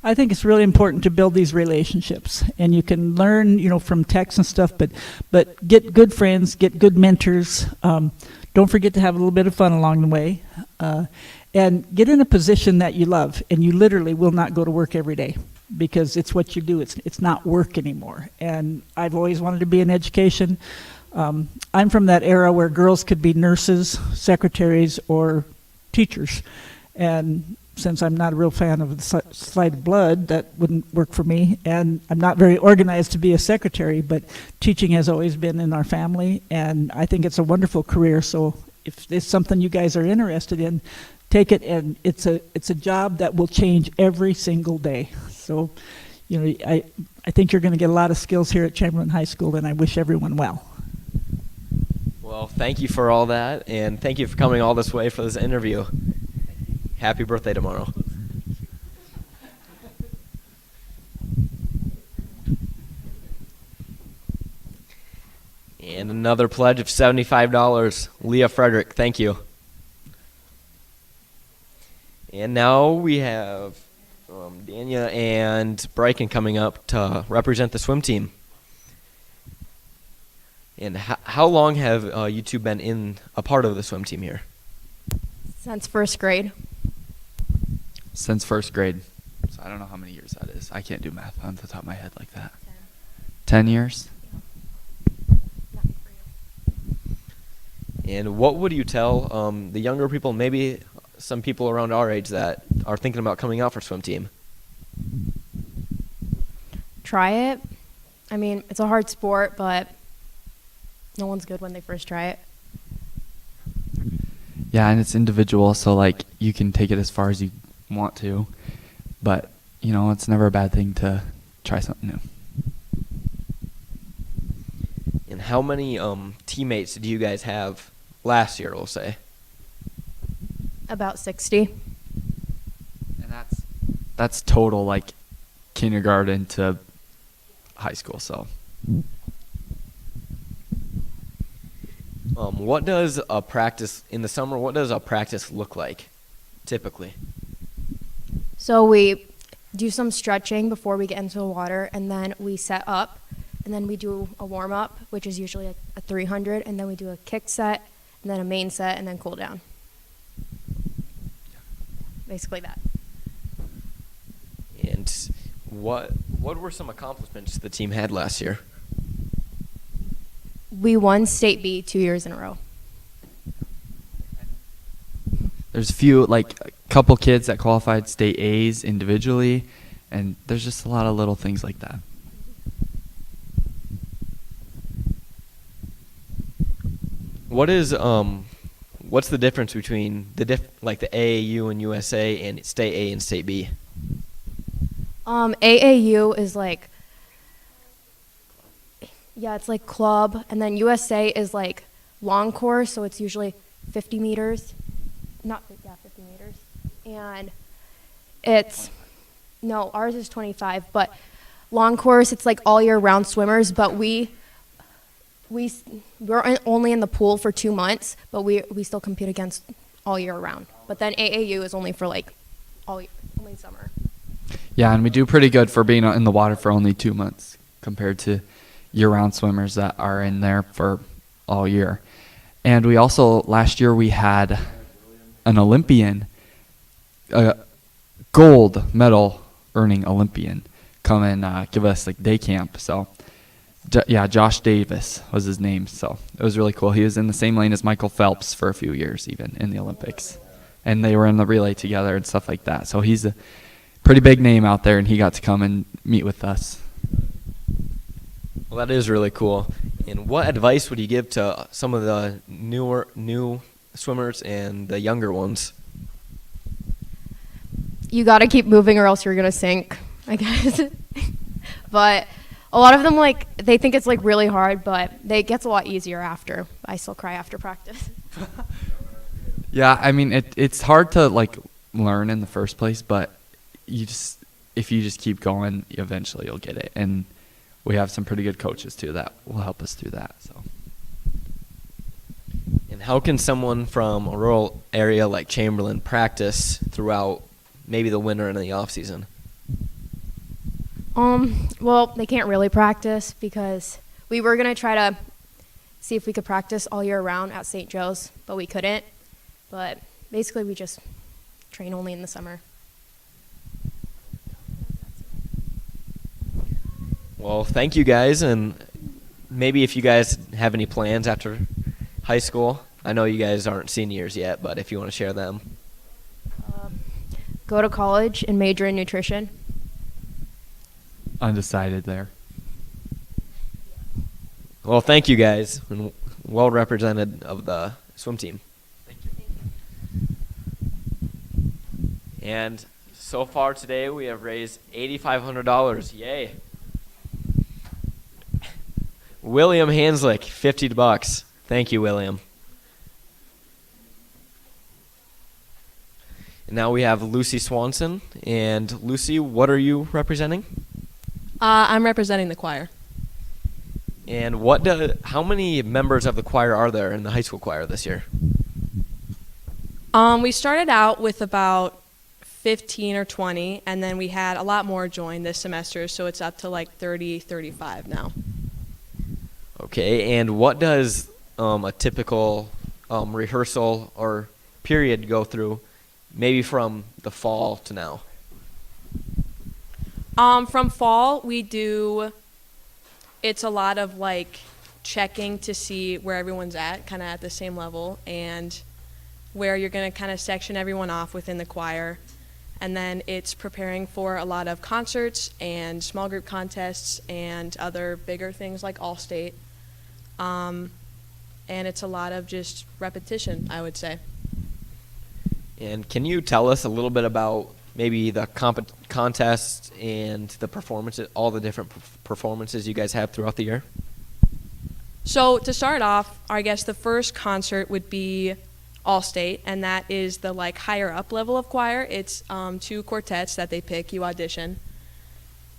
I think it's really important to build these relationships, and you can learn, from texts and stuff. But get good friends, get good mentors. Don't forget to have a little bit of fun along the way, and get in a position that you love, and you literally will not go to work every day because it's what you do. It's not work anymore. And I've always wanted to be in education. I'm from that era where girls could be nurses, secretaries, or teachers, and since I'm not a real fan of the sight of blood, that wouldn't work for me. And I'm not very organized to be a secretary, but teaching has always been in our family, and I think it's a wonderful career. So if it's something you guys are interested in, take it, and it's a job that will change every single day. So, I think you're going to get a lot of skills here at Chamberlain High School, and I wish everyone well. Well, thank you for all that, and thank you for coming all this way for this interview. Happy birthday tomorrow. And another pledge of $75. Leah Frederick, thank you. And now we have Dania and Bryken coming up to represent the swim team. And how long have you two been a part of the swim team here? Since first grade. Since first grade. So I don't know how many years that is. I can't do math on the top of my head like that. 10 years? And what would you tell the younger people, maybe some people around our age that are thinking about coming out for swim team? Try it. I mean, it's a hard sport, but no one's good when they first try it. Yeah, and it's individual, so you can take it as far as you want to, but it's never a bad thing to try something new. And how many teammates do you guys have last year, we'll say? About 60. And that's total, kindergarten to high school, so. What does a practice in the summer? What does a practice look like, typically? So we do some stretching before we get into the water, and then we set up, and then we do a warm-up, which is usually a 300, and then we do a kick set, and then a main set, and then cool down. Basically that. And what were some accomplishments the team had last year? We won State B 2 years in a row. There's a couple kids that qualified state A's individually, and there's just a lot of little things like that. What is what's the difference between the AAU and USA and State A and State B? AAU is like, yeah, it's like club, and then USA is like long course, so it's usually 50 meters. 50 meters. And it's, no, ours is 25, but long course, it's like all year round swimmers, but we're only in the pool for 2 months, but we still compete against all year round. But then AAU is only for like only summer. Yeah, and we do pretty good for being in the water for only 2 months compared to year-round swimmers that are in there for all year. And we also, last year we had an Olympian, a gold medal earning Olympian come and give us like day camp. So Josh Davis was his name. So it was really cool. He was in the same lane as Michael Phelps for a few years even in the Olympics. And they were in the relay together and stuff like that. So he's a pretty big name out there, and he got to come and meet with us. Well, that is really cool. And what advice would you give to some of the new swimmers and the younger ones? You got to keep moving or else you're going to sink, I guess. But a lot of them, like, they think it's, like, really hard, but it gets a lot easier after. I still cry after practice. Yeah, I mean, it's hard to, like, learn in the first place, but if you just keep going, eventually you'll get it. And we have some pretty good coaches too that will help us through that. So. And how can someone from a rural area like Chamberlain practice throughout maybe the winter and the off season? Well, they can't really practice because we were gonna try to see if we could practice all year round at St. Joe's, but we couldn't. But basically, we just train only in the summer. Well, thank you guys, and maybe if you guys have any plans after high school, I know you guys aren't seniors yet, but if you want to share them. Go to college and major in nutrition. Undecided there. Well, thank you guys, and well represented of the swim team. Thank you. And so far today, we have raised $8,500. Yay. William Hanslick, $50. Thank you, William. And now we have Lucy Swanson. And Lucy, what are you representing? I'm representing the choir. And how many members of the choir are there in the high school choir this year? We started out with about 15 or 20, and then we had a lot more join this semester, so it's up to like 30, 35 now. Okay, and what does a typical rehearsal or period go through, maybe from the fall to now? From fall, it's a lot of like checking to see where everyone's at, kind of at the same level, and where you're going to kind of section everyone off within the choir. And then it's preparing for a lot of concerts and small group contests and other bigger things like All-State. And it's a lot of just repetition, I would say. And can you tell us a little bit about maybe the contests and the performances, all the different performances you guys have throughout the year? So to start off, I guess the first concert would be All-State, and that is the like higher up level of choir. It's 2 quartets that they pick, you audition,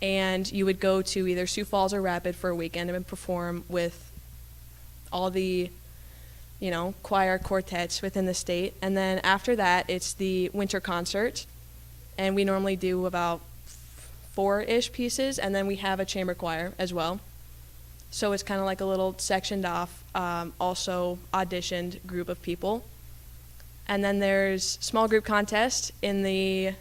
and you would go to either Sioux Falls or Rapid for a weekend and perform with all the choir quartets within the state. And then after that, it's the winter concert, and we normally do about 4-ish pieces, and then we have a chamber choir as well. So it's kind of like a little sectioned off, also auditioned group of people. And then there's small group contest in the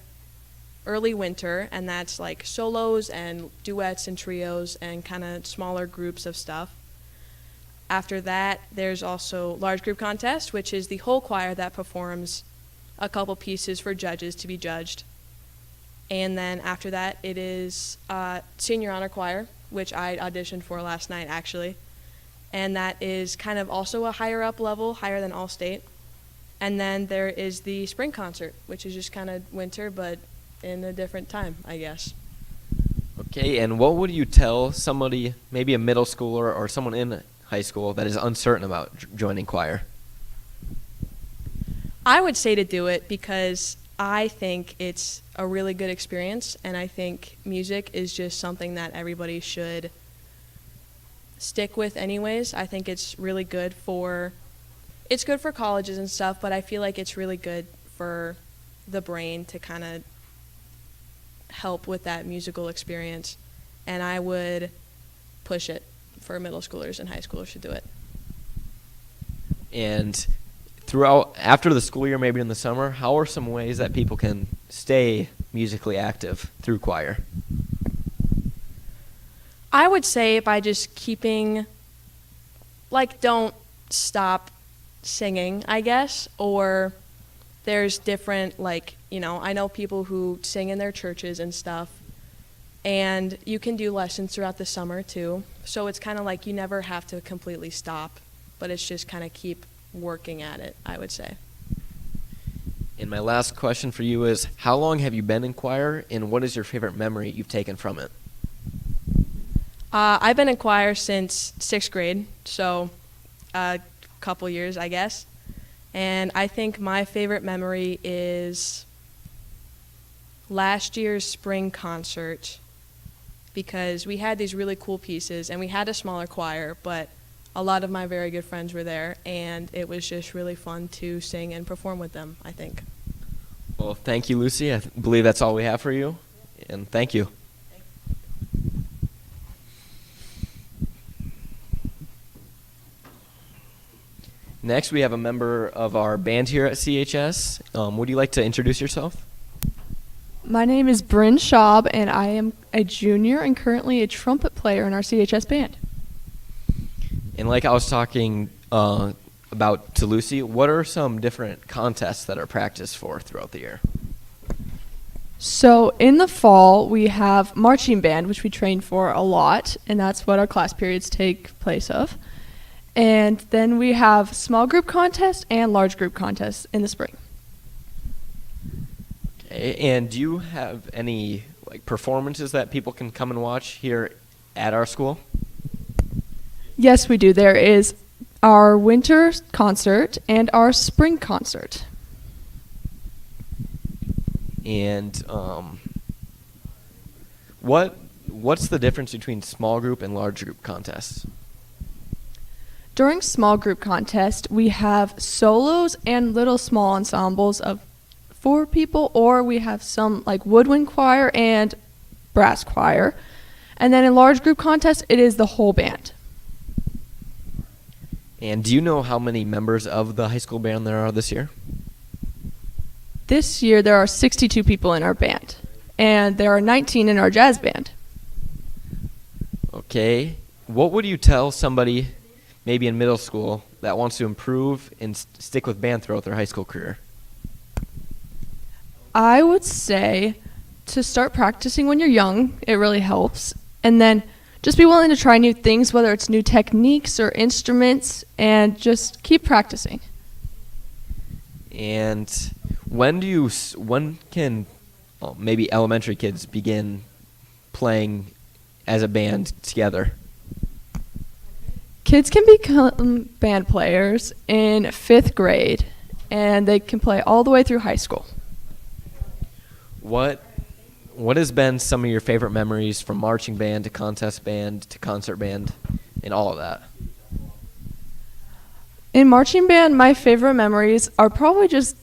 early winter, and that's like solos and duets and trios and kind of smaller groups of stuff. After that, there's also large group contest, which is the whole choir that performs a couple pieces for judges to be judged. And then after that, it is senior honor choir, which I auditioned for last night, actually. and that is kind of also a higher up level, higher than All-State. And then there is the spring concert, which is just kind of winter, but in a different time, I guess. Okay, and what would you tell somebody, maybe a middle schooler or someone in high school, that is uncertain about joining choir? I would say to do it because I think it's a really good experience, and I think music is just something that everybody should stick with anyways. I think it's really good for colleges and stuff, but I feel like it's really good for the brain to kind of help with that musical experience, and I would push it for middle schoolers and high schoolers to do it. And throughout, after the school year, maybe in the summer, how are some ways that people can stay musically active through choir? I would say by just keeping, don't stop singing, I guess, or there's different, I know people who sing in their churches and stuff, and you can do lessons throughout the summer too, so it's kind of like you never have to completely stop, but it's just kind of keep working at it, I would say. And my last question for you is, how long have you been in choir, and what is your favorite memory you've taken from it? I've been in choir since 6th grade, so a couple years, I guess. And I think my favorite memory is last year's spring concert, because we had these really cool pieces, and we had a smaller choir, but a lot of my very good friends were there, and it was just really fun to sing and perform with them, I think. Well, thank you, Lucy. I believe that's all we have for you, and thank you. Next, we have a member of our band here at CHS. Would you like to introduce yourself? My name is Bryn Schaub, and I am a junior and currently a trumpet player in our CHS band. And like I was talking about to Lucy, what are some different contests that are practiced for throughout the year? So in the fall, we have marching band, which we train for a lot, and that's what our class periods take place of. And then we have small group contests and large group contests in the spring. Okay, and do you have any performances that people can come and watch here at our school? Yes, we do. There is our winter concert and our spring concert. And what's the difference between small group and large group contests? During small group contest, we have solos and little small ensembles of 4 people, or we have some woodwind choir and brass choir. And then in large group contest, it is the whole band. And do you know how many members of the high school band there are this year? This year, there are 62 people in our band, and there are 19 in our jazz band. Okay. What would you tell somebody maybe in middle school that wants to improve and stick with band throughout their high school career? I would say to start practicing when you're young. It really helps. And then just be willing to try new things, whether it's new techniques or instruments, and just keep practicing. And when can maybe elementary kids begin playing as a band together? Kids can become band players in 5th grade, and they can play all the way through high school. What has been some of your favorite memories from marching band to contest band to concert band and all of that? In marching band, my favorite memories are probably just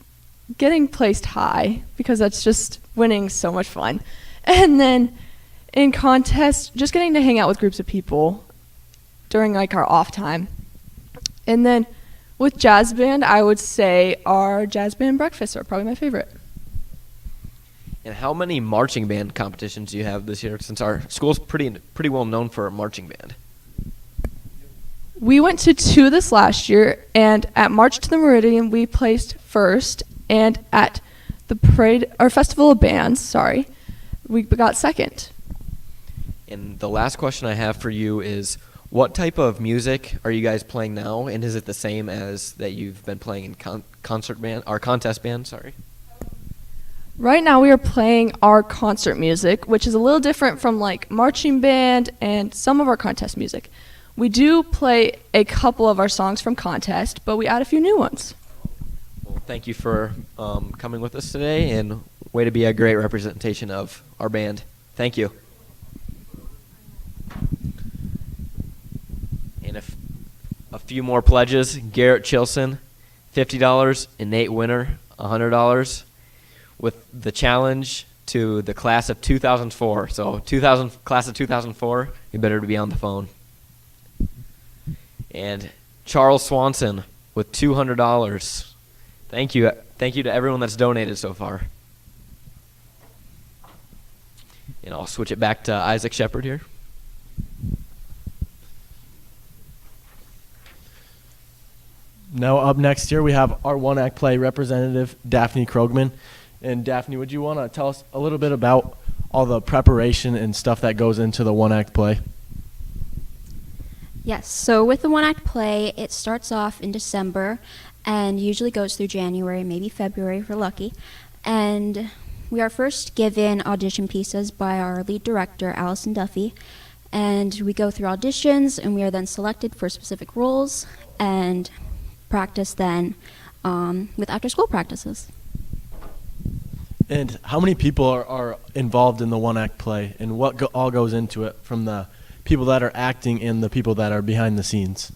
getting placed high, because that's just winning so much fun. And then in contest, just getting to hang out with groups of people during our off time. And then with jazz band, I would say our jazz band breakfasts are probably my favorite. And how many marching band competitions do you have this year, since our school's pretty well known for a marching band? We went to 2 this last year, and at March to the Meridian, we placed first, and at the parade or Festival of Bands, we got second. And the last question I have for you is, What type of music are you guys playing now, and is it the same as that you've been playing in concert band or contest band? Sorry. Right now we are playing our concert music, which is a little different from like marching band and some of our contest music. We do play a couple of our songs from contest, but we add a few new ones. Well, thank you for coming with us today, and way to be a great representation of our band. Thank you. And a few more pledges. Garrett Chilson, $50, and Nate Winter, $100, with the challenge to the class of 2004. So class of 2004, you better be on the phone. And Charles Swanson with $200. Thank you to everyone that's donated so far. And I'll switch it back to Isaac Shepard here. Now up next here we have our one act play representative, Daphne Krogman. And Daphne, would you want to tell us a little bit about all the preparation and stuff that goes into the one act play? Yes, so with the one act play, it starts off in December and usually goes through January, maybe February if we're lucky. And we are first given audition pieces by our lead director, Allison Duffy. And we go through auditions, and we are then selected for specific roles and practice then with after school practices. And how many people are involved in the one act play, and what all goes into it, from the people that are acting and the people that are behind the scenes?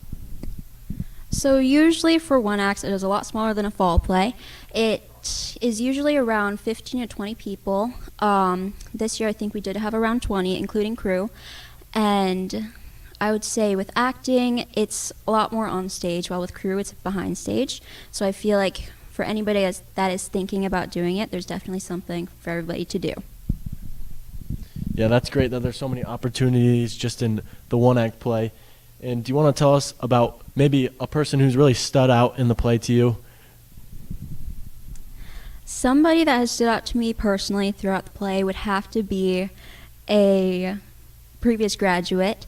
So usually for one act, it is a lot smaller than a fall play. It is usually around 15 to 20 people. This year I think we did have around 20, including crew. And I would say with acting, it's a lot more on stage, while with crew, it's behind stage. So I feel like for anybody that is thinking about doing it, there's definitely something for everybody to do. Yeah, that's great that there's so many opportunities just in the one act play. And do you want to tell us about maybe a person who's really stood out in the play to you? Somebody that has stood out to me personally throughout the play would have to be a previous graduate.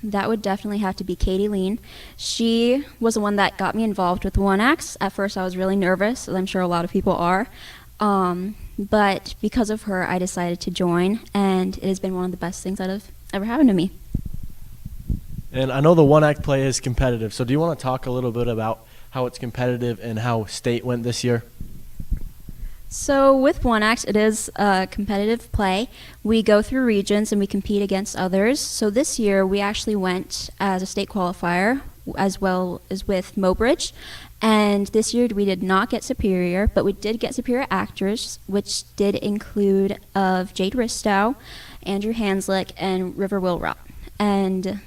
That would definitely have to be Katie Lean. She was the one that got me involved with one acts. At first I was really nervous, as I'm sure a lot of people are. But because of her, I decided to join, and it has been one of the best things that have ever happened to me. And I know the one act play is competitive, so do you want to talk a little bit about how it's competitive and how state went this year? So with one act, it is a competitive play. We go through regions and we compete against others. So this year we actually went as a state qualifier, as well as with Mobridge. And this year we did not get superior, but we did get superior actors, which did include of Jade Ristow, Andrew Hanslick, and River Wilrott. And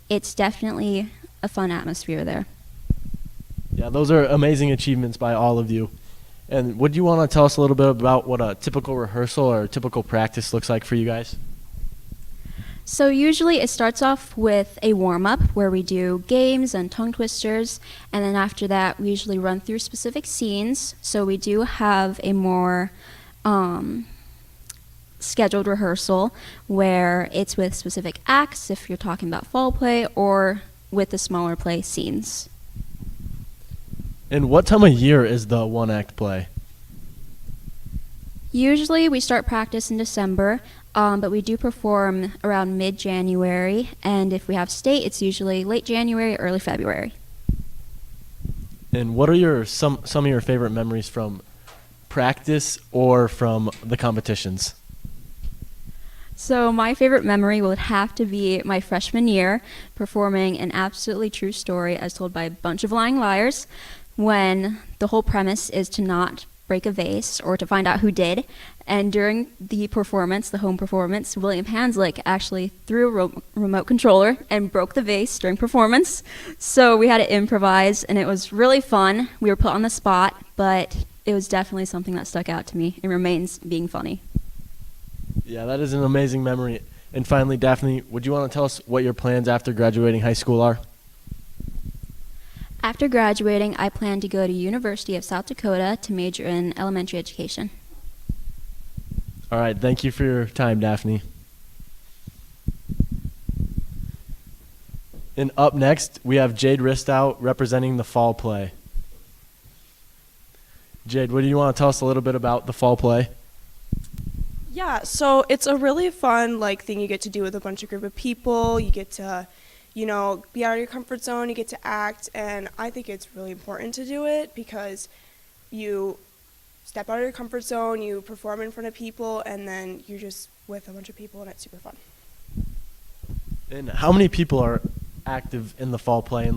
it's definitely a fun atmosphere there. Yeah, those are amazing achievements by all of you. And would you want to tell us a little bit about what a typical rehearsal or a typical practice looks like for you guys? So usually it starts off with a warm-up where we do games and tongue twisters, and then after that we usually run through specific scenes. So we do have a more scheduled rehearsal where it's with specific acts, if you're talking about fall play, or with the smaller play scenes. And what time of year is the one act play? Usually we start practice in December, but we do perform around mid-January, and if we have state, it's usually late January, early February. And what are some of your favorite memories from practice or from the competitions? So my favorite memory would have to be my freshman year, performing an absolutely true story as told by a bunch of lying liars, when the whole premise is to not break a vase or to find out who did. And during the performance, the home performance, William Hanslick actually threw a remote controller and broke the vase during performance. So we had to improvise, and it was really fun. We were put on the spot, but it was definitely something that stuck out to me and remains being funny. Yeah, that is an amazing memory. And finally, Daphne, would you want to tell us what your plans after graduating high school are? After graduating, I plan to go to University of South Dakota to major in elementary education. All right, thank you for your time, Daphne. And up next, we have Jade Ristow representing the fall play. Jade, what do you want to tell us a little bit about the fall play? Yeah, so it's a really fun thing you get to do with a bunch of group of people. You get to, be out of your comfort zone. You get to act, and I think it's really important to do it because you step out of your comfort zone, you perform in front of people, and then you're just with a bunch of people, and it's super fun. And how many people are active in the fall play? And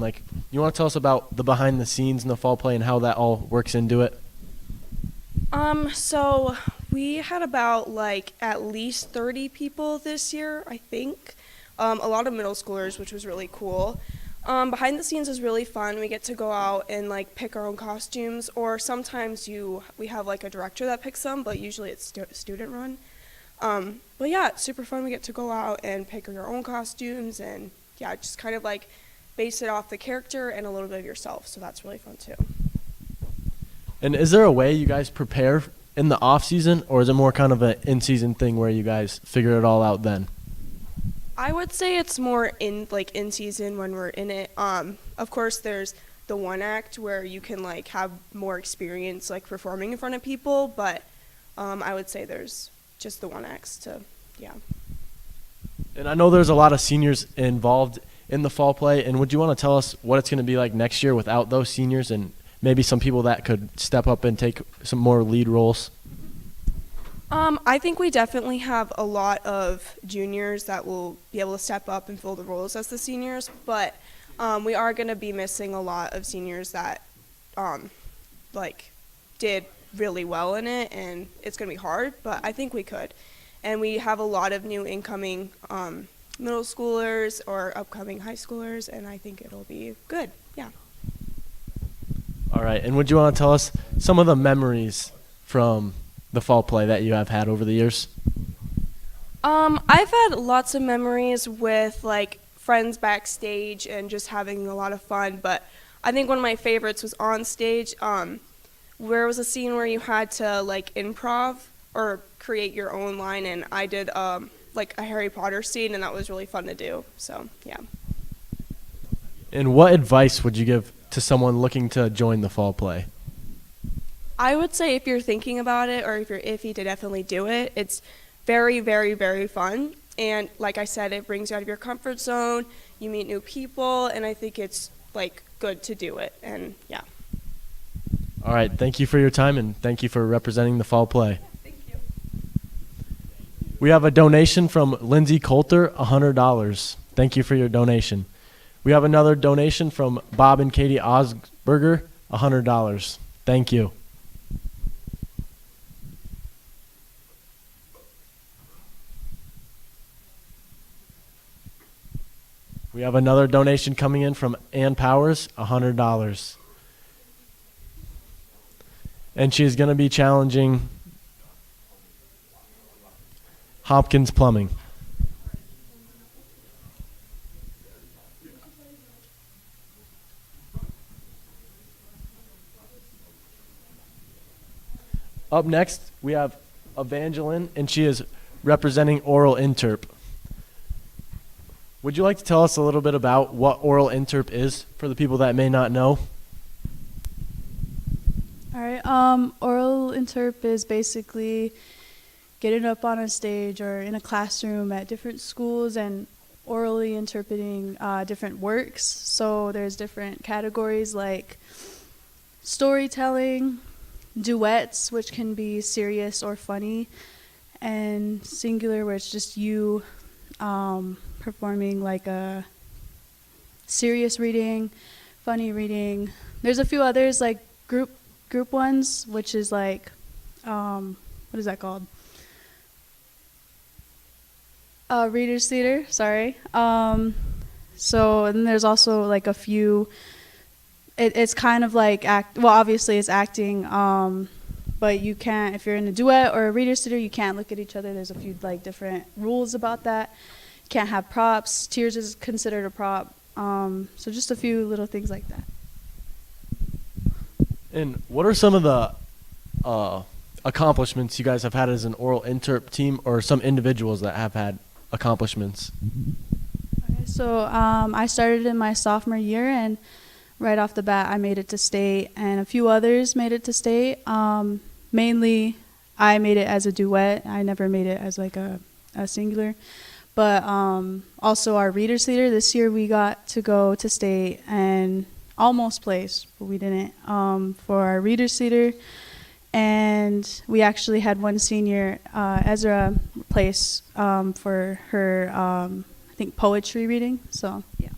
you want to tell us about the behind the scenes in the fall play and how that all works into it? So we had about at least 30 people this year, I think. A lot of middle schoolers, which was really cool. Behind the scenes is really fun. We get to go out and pick our own costumes, or sometimes we have a director that picks them, but usually it's student run. But yeah, it's super fun. We get to go out and pick your own costumes, and yeah, just kind of base it off the character and a little bit of yourself. So that's really fun too. And is there a way you guys prepare in the off season, or is it more kind of an in season thing where you guys figure it all out then? I would say it's more in season when we're in it. Of course, there's the one act where you can have more experience performing in front of people, but I would say there's just the one act yeah. And I know there's a lot of seniors involved in the fall play, and would you want to tell us what it's going to be like next year without those seniors and maybe some people that could step up and take some more lead roles? I think we definitely have a lot of juniors that will be able to step up and fill the roles as the seniors, but we are going to be missing a lot of seniors that did really well in it, and it's going to be hard, but I think we could. And we have a lot of new incoming middle schoolers or upcoming high schoolers, and I think it'll be good, yeah. All right, and would you want to tell us some of the memories from the fall play that you have had over the years? I've had lots of memories with friends backstage and just having a lot of fun, but I think one of my favorites was on stage, where it was a scene where you had to improv or create your own line, and I did a Harry Potter scene, and that was really fun to do, so yeah. And what advice would you give to someone looking to join the fall play? I would say if you're thinking about it, or if you're iffy, to definitely do it. It's very, very, very fun. And like I said, it brings you out of your comfort zone. You meet new people, and I think it's good to do it. And yeah. All right. Thank you for your time, and thank you for representing the fall play. Thank you. We have a donation from Lindsay Coulter, $100. Thank you for your donation. We have another donation from Bob and Katie Osberger, $100. Thank you. We have another donation coming in from Ann Powers, $100. And she is going to be challenging Hopkins Plumbing. Up next, we have Evangeline, and she is representing Oral Interp. Would you like to tell us a little bit about what Oral Interp is for the people that may not know? All right. Oral Interp is basically getting up on a stage or in a classroom at different schools and orally interpreting different works. So there's different categories like storytelling, duets, which can be serious or funny, and singular, where it's just you performing a serious reading, funny reading. There's a few others like group ones, which is what is that called? Reader's theater, sorry. So, and there's also a few, it's kind of obviously it's acting, but you can't, if you're in a duet or a reader's theater, you can't look at each other. There's a few different rules about that. You can't have props. Tears is considered a prop. So just a few little things like that. And what are some of the accomplishments you guys have had as an Oral Interp team, or some individuals that have had accomplishments? Okay, So I started in my sophomore year, and right off the bat, I made it to state, and a few others made it to state. Mainly, I made it as a duet. I never made it as like a singular. But also our readers leader, this year we got to go to state and almost place, but we didn't, for our readers leader. And we actually had one senior, Ezra, place for her, I think, poetry reading. So, yeah.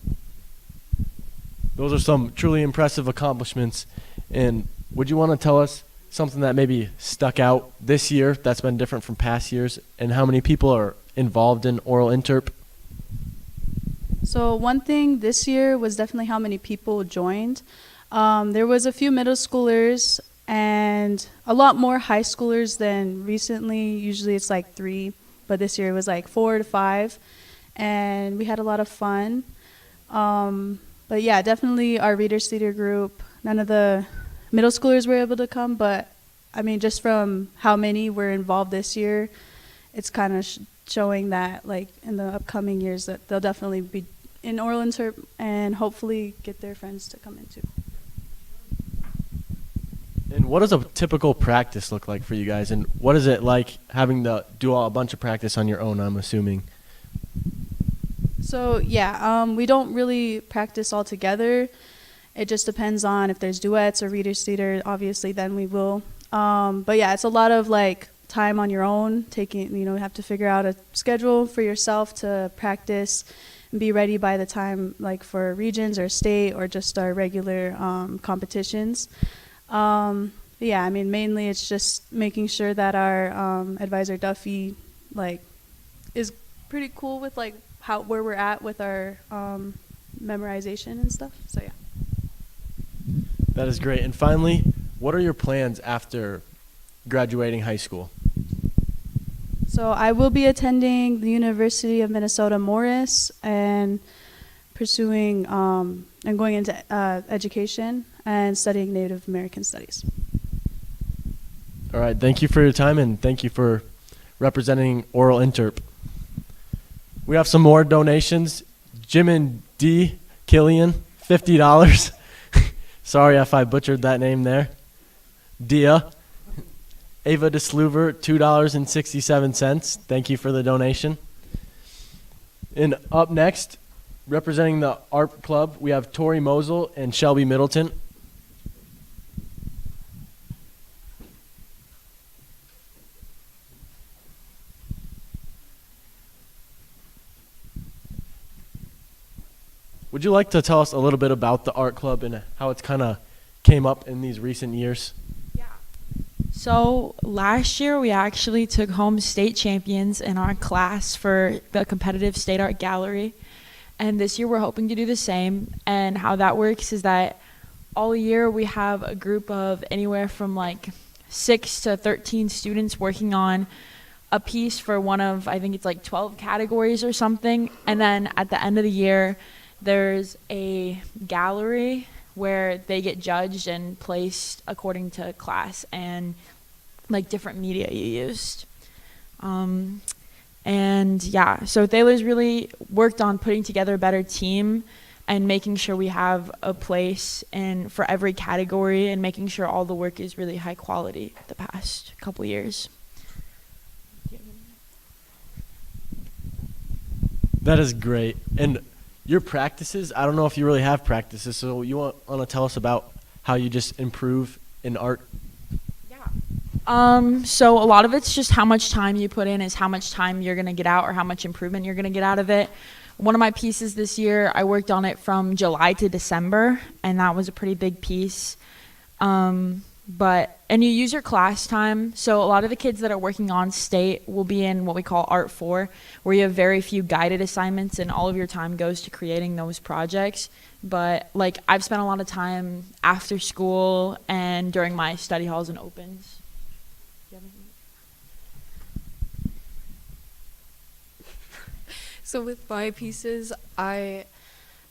Those are some truly impressive accomplishments. And would you want to tell us something that maybe stuck out this year that's been different from past years, and how many people are involved in oral interp? So one thing this year was definitely how many people joined. There was a few middle schoolers and a lot more high schoolers than recently. Usually it's like 3, but this year it was like 4 to 5, and we had a lot of fun. But yeah, definitely our readers theater group. None of the middle schoolers were able to come, but I mean, just from how many were involved this year, it's kind of showing that like in the upcoming years that they'll definitely be in oral interp and hopefully get their friends to come in too. And what does a typical practice look like for you guys? And what is it like having to do a bunch of practice on your own, I'm assuming? So yeah, we don't really practice all together. It just depends on if there's duets or readers theater, obviously then we will. But yeah, it's a lot of like time on your own, taking, you have to figure out a schedule for yourself to practice and be ready by the time like for regions or state or just our regular competitions. Yeah, I mean, mainly it's just making sure that our advisor Duffy like is pretty cool with like where we're at with our memorization and stuff. So yeah. That is great. And finally, what are your plans after graduating high school? So I will be attending the University of Minnesota Morris and pursuing and going into education and studying Native American Studies. All right. Thank you for your time, and thank you for representing Oral Interp. We have some more donations. Jim and D. Killian, $50. Sorry if I butchered that name there. Dia. Ava DeSluver, $2.67. Thank you for the donation. And up next, representing the Art Club, we have Tori Mosel and Shelby Middleton. Would you like to tell us a little bit about the Art Club and how it's kind of came up in these recent years? So last year we actually took home state champions in our class for the competitive state art gallery. And this year we're hoping to do the same. And how that works is that all year we have a group of anywhere from like 6 to 13 students working on a piece for one of, I think it's like 12 categories or something. And then at the end of the year, there's a gallery where they get judged and placed according to class and like different media you used. And yeah, so Thaler's really worked on putting together a better team and making sure we have a place for every category and making sure all the work is really high quality the past couple years. That is great. And your practices, I don't know if you really have practices, so you want to tell us about how you just improve in art? So a lot of it's just how much time you put in is how much time you're going to get out or how much improvement you're going to get out of it. One of my pieces this year, I worked on it from July to December, and that was a pretty big piece. And you use your class time. So a lot of the kids that are working on state will be in what we call Art 4, where you have very few guided assignments and all of your time goes to creating those projects. But like I've spent a lot of time after school and during my study halls and opens. So with my pieces, I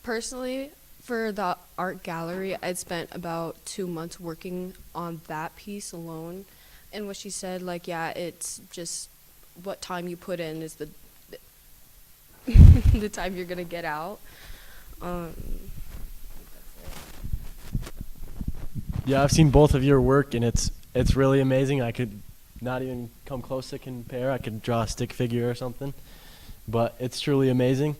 personally, for the art gallery, I'd spent about 2 months working on that piece alone. And what she said, like, yeah, it's just what time you put in is the time you're gonna get out. Yeah, I've seen both of your work, and it's really amazing. I could not even come close to compare. I could draw a stick figure or something, but it's truly amazing.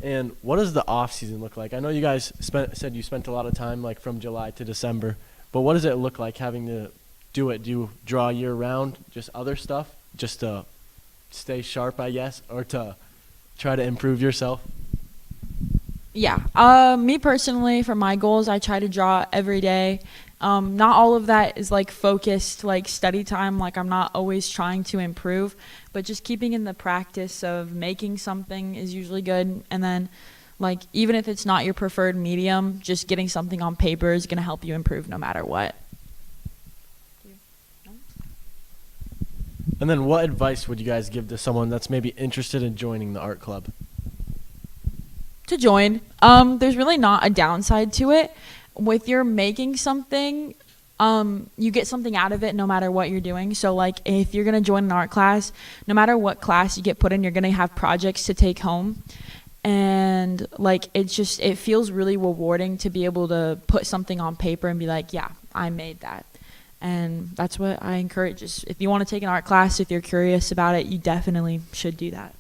And what does the off season look like? I know you guys said you spent a lot of time like from July to December, but what does it look like having to do it? Do you draw year round, just other stuff, just to stay sharp, I guess, or to try to improve yourself? Yeah. Me personally, for my goals, I try to draw every day. Not all of that is like focused, like study time. Like I'm not always trying to improve, but just keeping in the practice of making something is usually good. And then like, even if it's not your preferred medium, just getting something on paper is going to help you improve no matter what. And then what advice would you guys give to someone that's maybe interested in joining the art club? To join. There's really not a downside to it. With your making something, you get something out of it no matter what you're doing. So like if you're going to join an art class, no matter what class you get put in, you're going to have projects to take home. And like it feels really rewarding to be able to put something on paper and be like, yeah, I made that. And that's what I encourage. Is if you want to take an art class, if you're curious about it, you definitely should do that.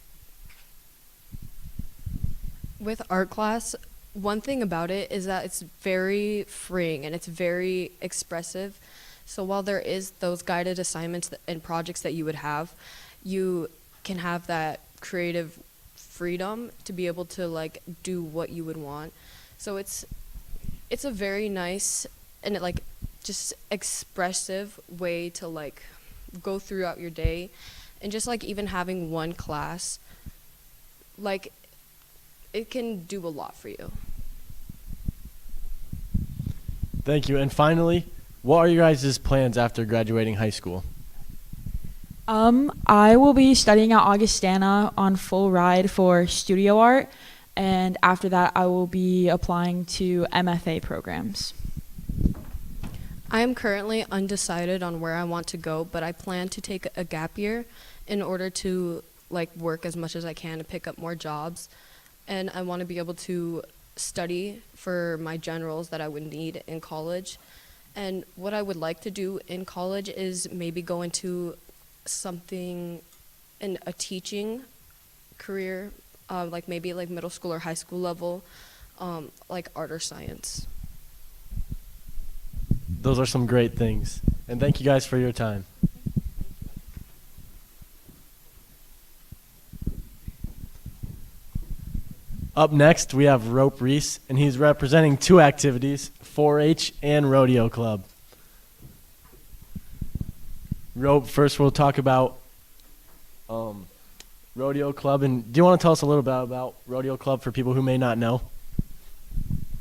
With art class, one thing about it is that it's very freeing and it's very expressive. So while there is those guided assignments and projects that you would have, you can have that creative freedom to be able to like do what you would want. So it's a very nice and like just expressive way to like go throughout your day. And just like even having one class, like it can do a lot for you. Thank you. And finally, what are your guys' plans after graduating high school? I will be studying at Augustana on full ride for studio art, and after that I will be applying to MFA programs. I am currently undecided on where I want to go, but I plan to take a gap year in order to like work as much as I can to pick up more jobs. And I want to be able to study for my generals that I would need in college. And what I would like to do in college is maybe go into something in a teaching career, like maybe like middle school or high school level, like art or science. Those are some great things. And thank you guys for your time. Up next, we have Rope Reese, and he's representing two activities, 4-H and Rodeo Club. Rope, first we'll talk about Rodeo Club. And do you want to tell us a little bit about Rodeo Club for people who may not know?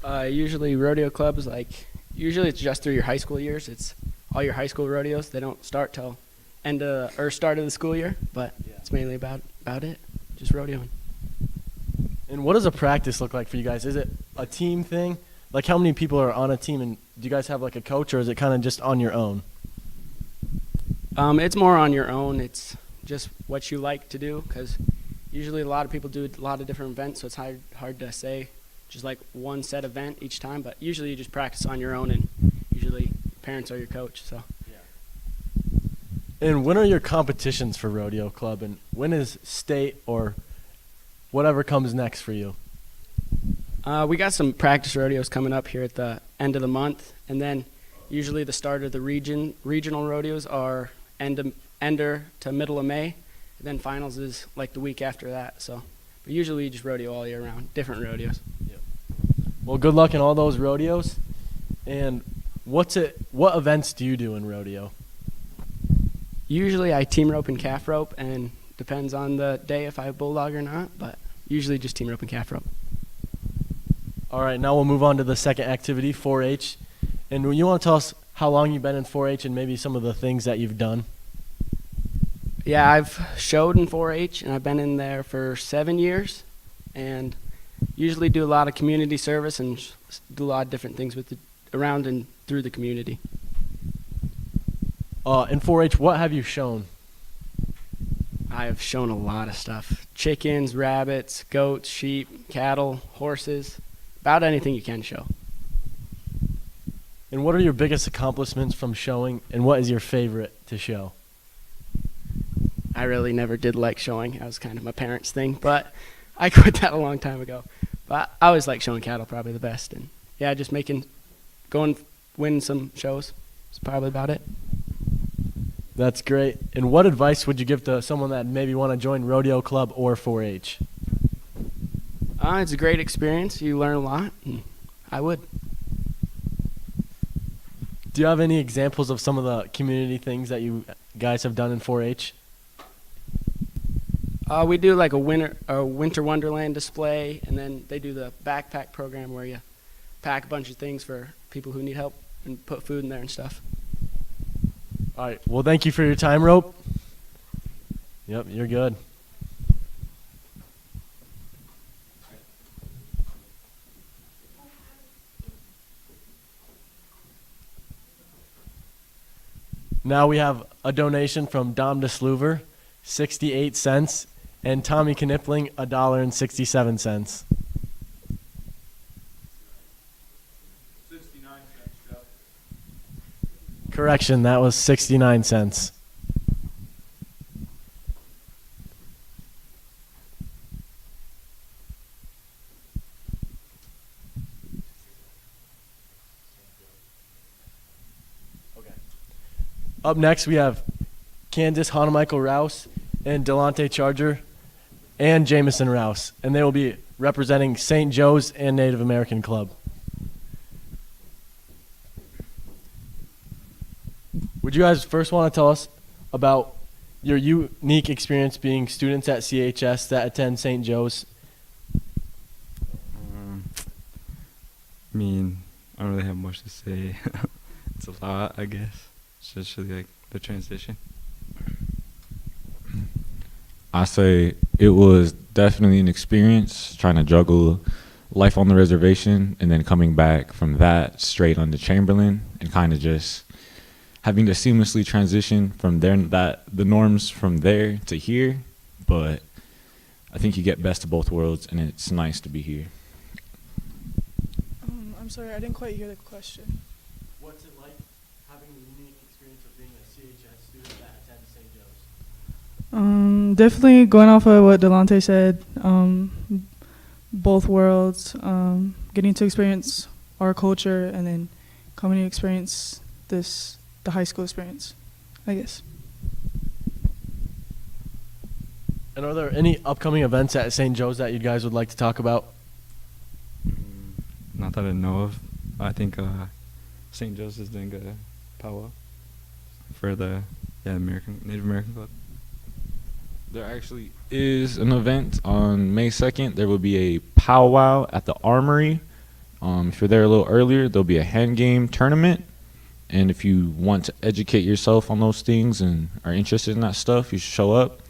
Usually Rodeo Club is usually it's just through your high school years. It's all your high school rodeos. They don't start till start of the school year, but it's mainly about it, just rodeoing. And what does a practice look like for you guys? Is it a team thing? Like how many people are on a team, and do you guys have like a coach, or is it kind of just on your own? It's more on your own. It's just what you like to do, because usually a lot of people do a lot of different events, so it's hard to say just like one set event each time, but usually you just practice on your own, and usually parents are your coach. So. And when are your competitions for Rodeo Club, and when is state or whatever comes next for you? We got some practice rodeos coming up here at the end of the month, and then usually the start of the regional rodeos are ender to middle of May, and then finals is like the week after that. So, but usually you just rodeo all year round, different rodeos. Well, good luck in all those rodeos. And what events do you do in rodeo? Usually I team rope and calf rope, and depends on the day if I have bulldog or not, but usually just team rope and calf rope. All right, now we'll move on to the second activity, 4-H. And you want to tell us how long you've been in 4-H and maybe some of the things that you've done? Yeah, I've showed in 4-H, and I've been in there for 7 years, and usually do a lot of community service and do a lot of different things around and through the community. In 4-H, what have you shown? I have shown a lot of stuff. Chickens, rabbits, goats, sheep, cattle, horses, about anything you can show. And what are your biggest accomplishments from showing, and what is your favorite to show? I really never did like showing. That was kind of my parents' thing, but I quit that a long time ago. But I always like showing cattle, probably the best. And yeah, just going win some shows is probably about it. That's great. And what advice would you give to someone that maybe want to join rodeo club or 4-H? It's a great experience. You learn a lot. And I would. Do you have any examples of some of the community things that you guys have done in 4-H? We do like a winter wonderland display, and then they do the backpack program where you pack a bunch of things for people who need help and put food in there and stuff. All right. Well, thank you for your time, Rope. Yep, you're good. Now we have a donation from Dom DeSluver, 68 cents, and Tommy Knipling, $1.67. 69 cents, Jeff. Correction, that was 69 cents. Up next, we have Candace Hanamichael Rouse and Delonte Charger and Jameson Rouse, and they will be representing St. Joe's and Native American Club. Would you guys first want to tell us about your unique experience being students at CHS that attend St. Joe's? I mean, I don't really have much to say. It's a lot, I guess. It's just really like the transition. I say it was definitely an experience trying to juggle life on the reservation and then coming back from that straight onto Chamberlain and kind of just having to seamlessly transition from there, the norms from there to here. But I think you get best of both worlds, and it's nice to be here. I'm sorry, I didn't quite hear the question. What's it like having the unique experience of being a CHS student that attends St. Joe's? Definitely going off of what Delonte said, both worlds, getting to experience our culture and then coming to experience the high school experience, I guess. And are there any upcoming events at St. Joe's that you guys would like to talk about? Not that I know of. I think St. Joe's is doing a powwow for the Native American Club. There actually is an event on May 2nd. There will be a powwow at the Armory. If you're there a little earlier, there'll be a hand game tournament. And if you want to educate yourself on those things and are interested in that stuff, you should show up.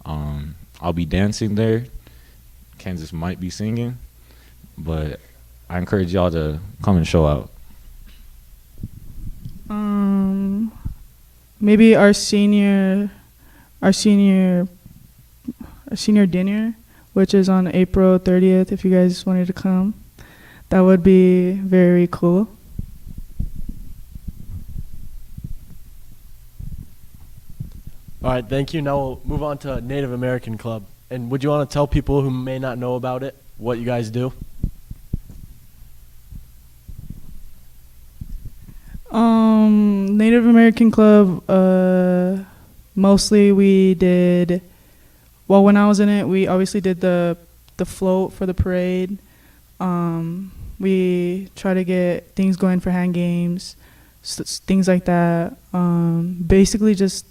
I'll be dancing there. Kansas might be singing. But I encourage y'all to come and show out. Maybe our senior dinner, which is on April 30th, if you guys wanted to come. That would be very cool. All right, thank you. Now we'll move on to Native American Club. And would you want to tell people who may not know about it what you guys do? Native American Club, mostly we did, well, when I was in it, we obviously did the float for the parade. We try to get things going for hand games, things like that. Basically just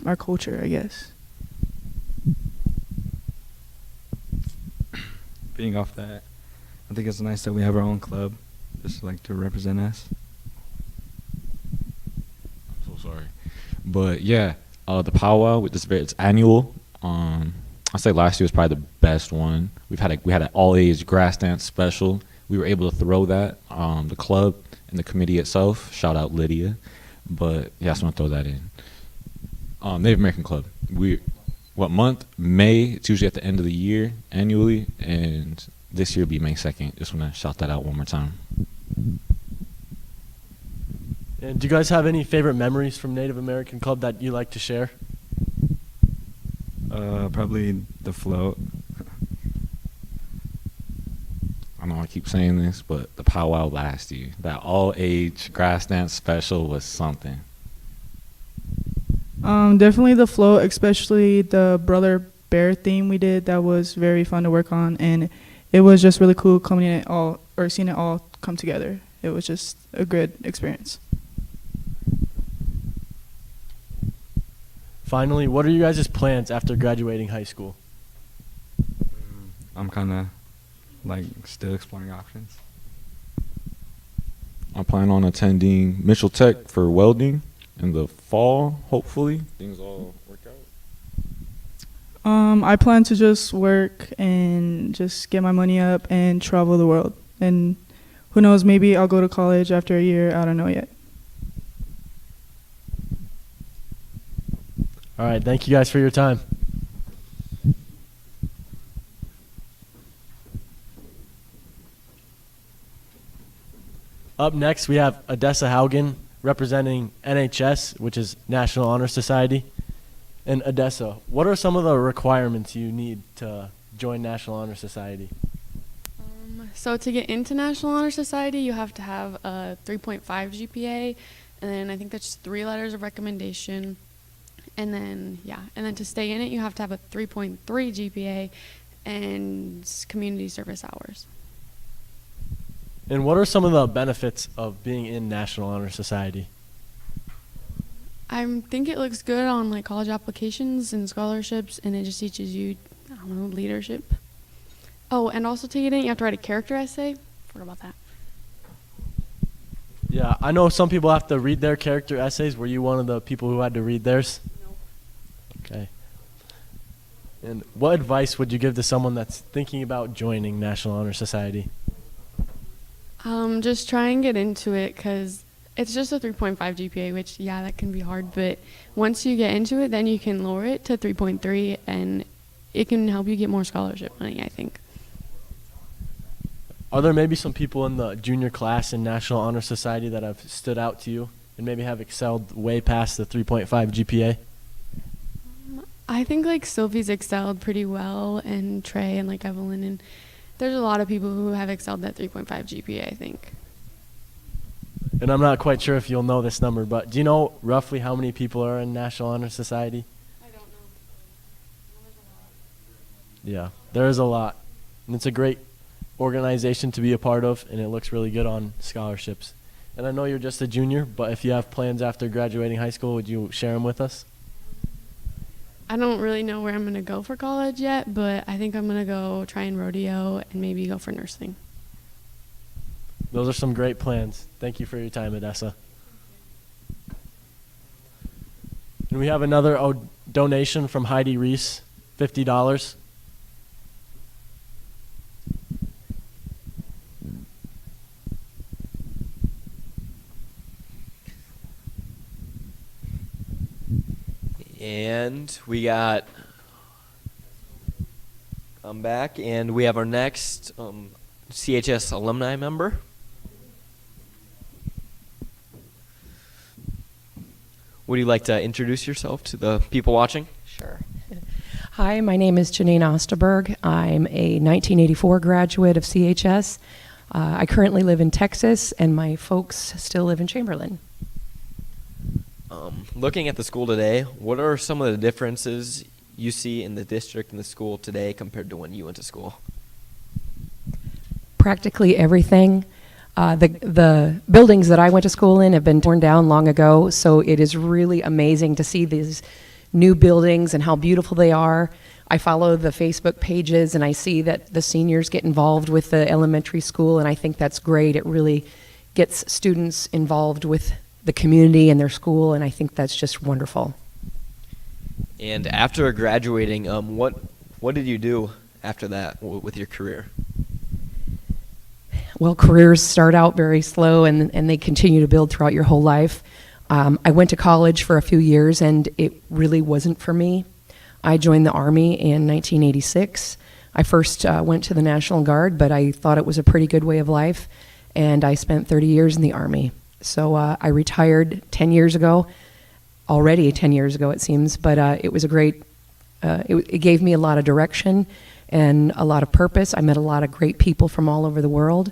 our culture, I guess. Being off that, I think it's nice that we have our own club, just like to represent us. Sorry, but yeah, the powwow with this it's annual. I say last year was probably the best one. We had an all age grass dance special. We were able to throw that. The club and the committee itself. Shout out Lydia, but yeah, I just want to throw that in. Native American Club. what month? May. It's usually at the end of the year annually, and this year will be May 2nd. Just want to shout that out one more time. And do you guys have any favorite memories from Native American Club that you like to share? Probably the float. I know I keep saying this, but the powwow last year, that all-age grass dance special was something. Definitely the float, especially the Brother Bear theme we did. That was very fun to work on, and it was just really cool seeing it all come together. It was just a good experience. Finally, what are you guys' plans after graduating high school? I'm kind of still exploring options. I plan on attending Mitchell Tech for welding in the fall, hopefully. Things all work out. I plan to just work and just get my money up and travel the world. And who knows, maybe I'll go to college after a year. I don't know yet. All right, thank you guys for your time. Up next, we have Odessa Haugen representing NHS, which is National Honor Society. And Odessa, what are some of the requirements you need to join National Honor Society? So to get into National Honor Society, you have to have a 3.5 GPA, and then I think that's 3 letters of recommendation. And then to stay in it, you have to have a 3.3 GPA and community service hours. And what are some of the benefits of being in National Honor Society? I think it looks good on like college applications and scholarships, and it just teaches you, I don't know, leadership. Oh, and also to get in, you have to write a character essay. Forgot about that. Yeah, I know some people have to read their character essays. Were you one of the people who had to read theirs? No. Okay. And what advice would you give to someone that's thinking about joining National Honor Society? Just try and get into it, because it's just a 3.5 GPA, which, yeah, that can be hard. But once you get into it, then you can lower it to 3.3, and it can help you get more scholarship money, I think. Are there maybe some people in the junior class in National Honor Society that have stood out to you and maybe have excelled way past the 3.5 GPA? I think like Sylvie's excelled pretty well, and Trey and like Evelyn, and there's a lot of people who have excelled that 3.5 GPA, I think. And I'm not quite sure if you'll know this number, but do you know roughly how many people are in National Honor Society? I don't know. Yeah, there is a lot. And it's a great organization to be a part of, and it looks really good on scholarships. And I know you're just a junior, but if you have plans after graduating high school, would you share them with us? I don't really know where I'm going to go for college yet, but I think I'm going to go try in Rodeo and maybe go for nursing. Those are some great plans. Thank you for your time, Odessa. And we have another donation from Heidi Reese, $50. And we got, I'm back, and we have our next CHS alumni member. Would you like to introduce yourself to the people watching? Sure. Hi, my name is Janine Osterberg. I'm a 1984 graduate of CHS. I currently live in Texas, and my folks still live in Chamberlain. Looking at the school today, what are some of the differences you see in the district and the school today compared to when you went to school? Practically everything. The buildings that I went to school in have been torn down long ago, so it is really amazing to see these new buildings and how beautiful they are. I follow the Facebook pages, and I see that the seniors get involved with the elementary school, and I think that's great. It really gets students involved with the community and their school, and I think that's just wonderful. And after graduating, what did you do after that with your career? Well, careers start out very slow, and they continue to build throughout your whole life. I went to college for a few years, and it really wasn't for me. I joined the Army in 1986. I first went to the National Guard, but I thought it was a pretty good way of life, and I spent 30 years in the Army. So I retired 10 years ago, already 10 years ago it seems, but it was a great, it gave me a lot of direction and a lot of purpose. I met a lot of great people from all over the world,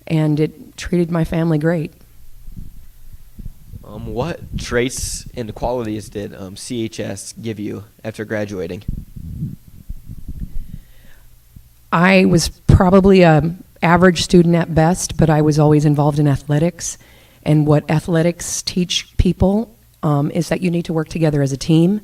and it treated my family great. What traits and qualities did CHS give you after graduating? I was probably an average student at best, but I was always involved in athletics. And what athletics teach people is that you need to work together as a team.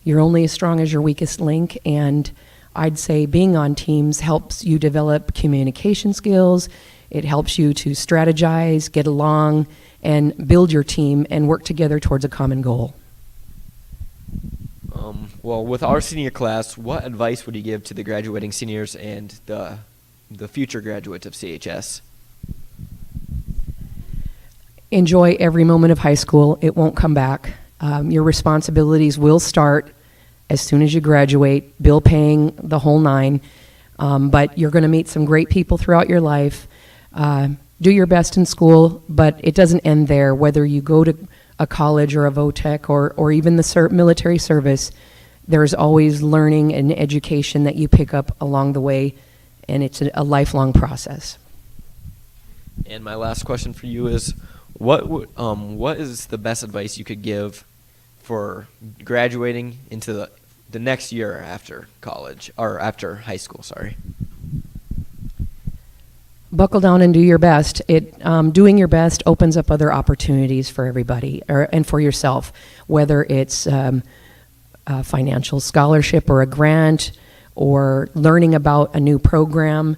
You're only as strong as your weakest link, and I'd say being on teams helps you develop communication skills. It helps you to strategize, get along, and build your team and work together towards a common goal. Well, with our senior class, what advice would you give to the graduating seniors and the future graduates of CHS? Enjoy every moment of high school. It won't come back. Your responsibilities will start as soon as you graduate, bill paying, the whole nine. But you're going to meet some great people throughout your life. Do your best in school, but it doesn't end there. Whether you go to a college or a VOTEC or even the military service, there's always learning and education that you pick up along the way, and it's a lifelong process. And my last question for you is, what is the best advice you could give for graduating into the next year after college, or after high school, sorry? Buckle down and do your best. Doing your best opens up other opportunities for everybody and for yourself, whether it's a financial scholarship or a grant or learning about a new program.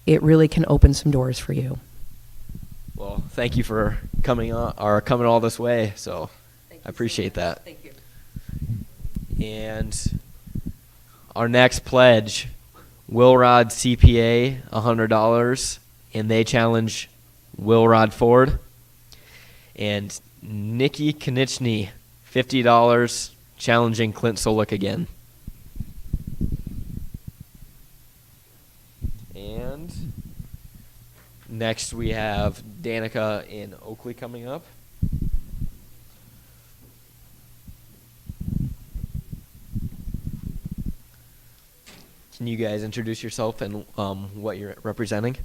It really can open some doors for you. Well, thank you for coming all this way. So I appreciate that. Thank you. And our next pledge, Wilrod CPA, $100, and they challenge Wilrod Ford. And Nikki Konieczny, $50, challenging Clint Solik again. And next we have Danica in Oakley coming up. Can you guys introduce yourself and what you're representing?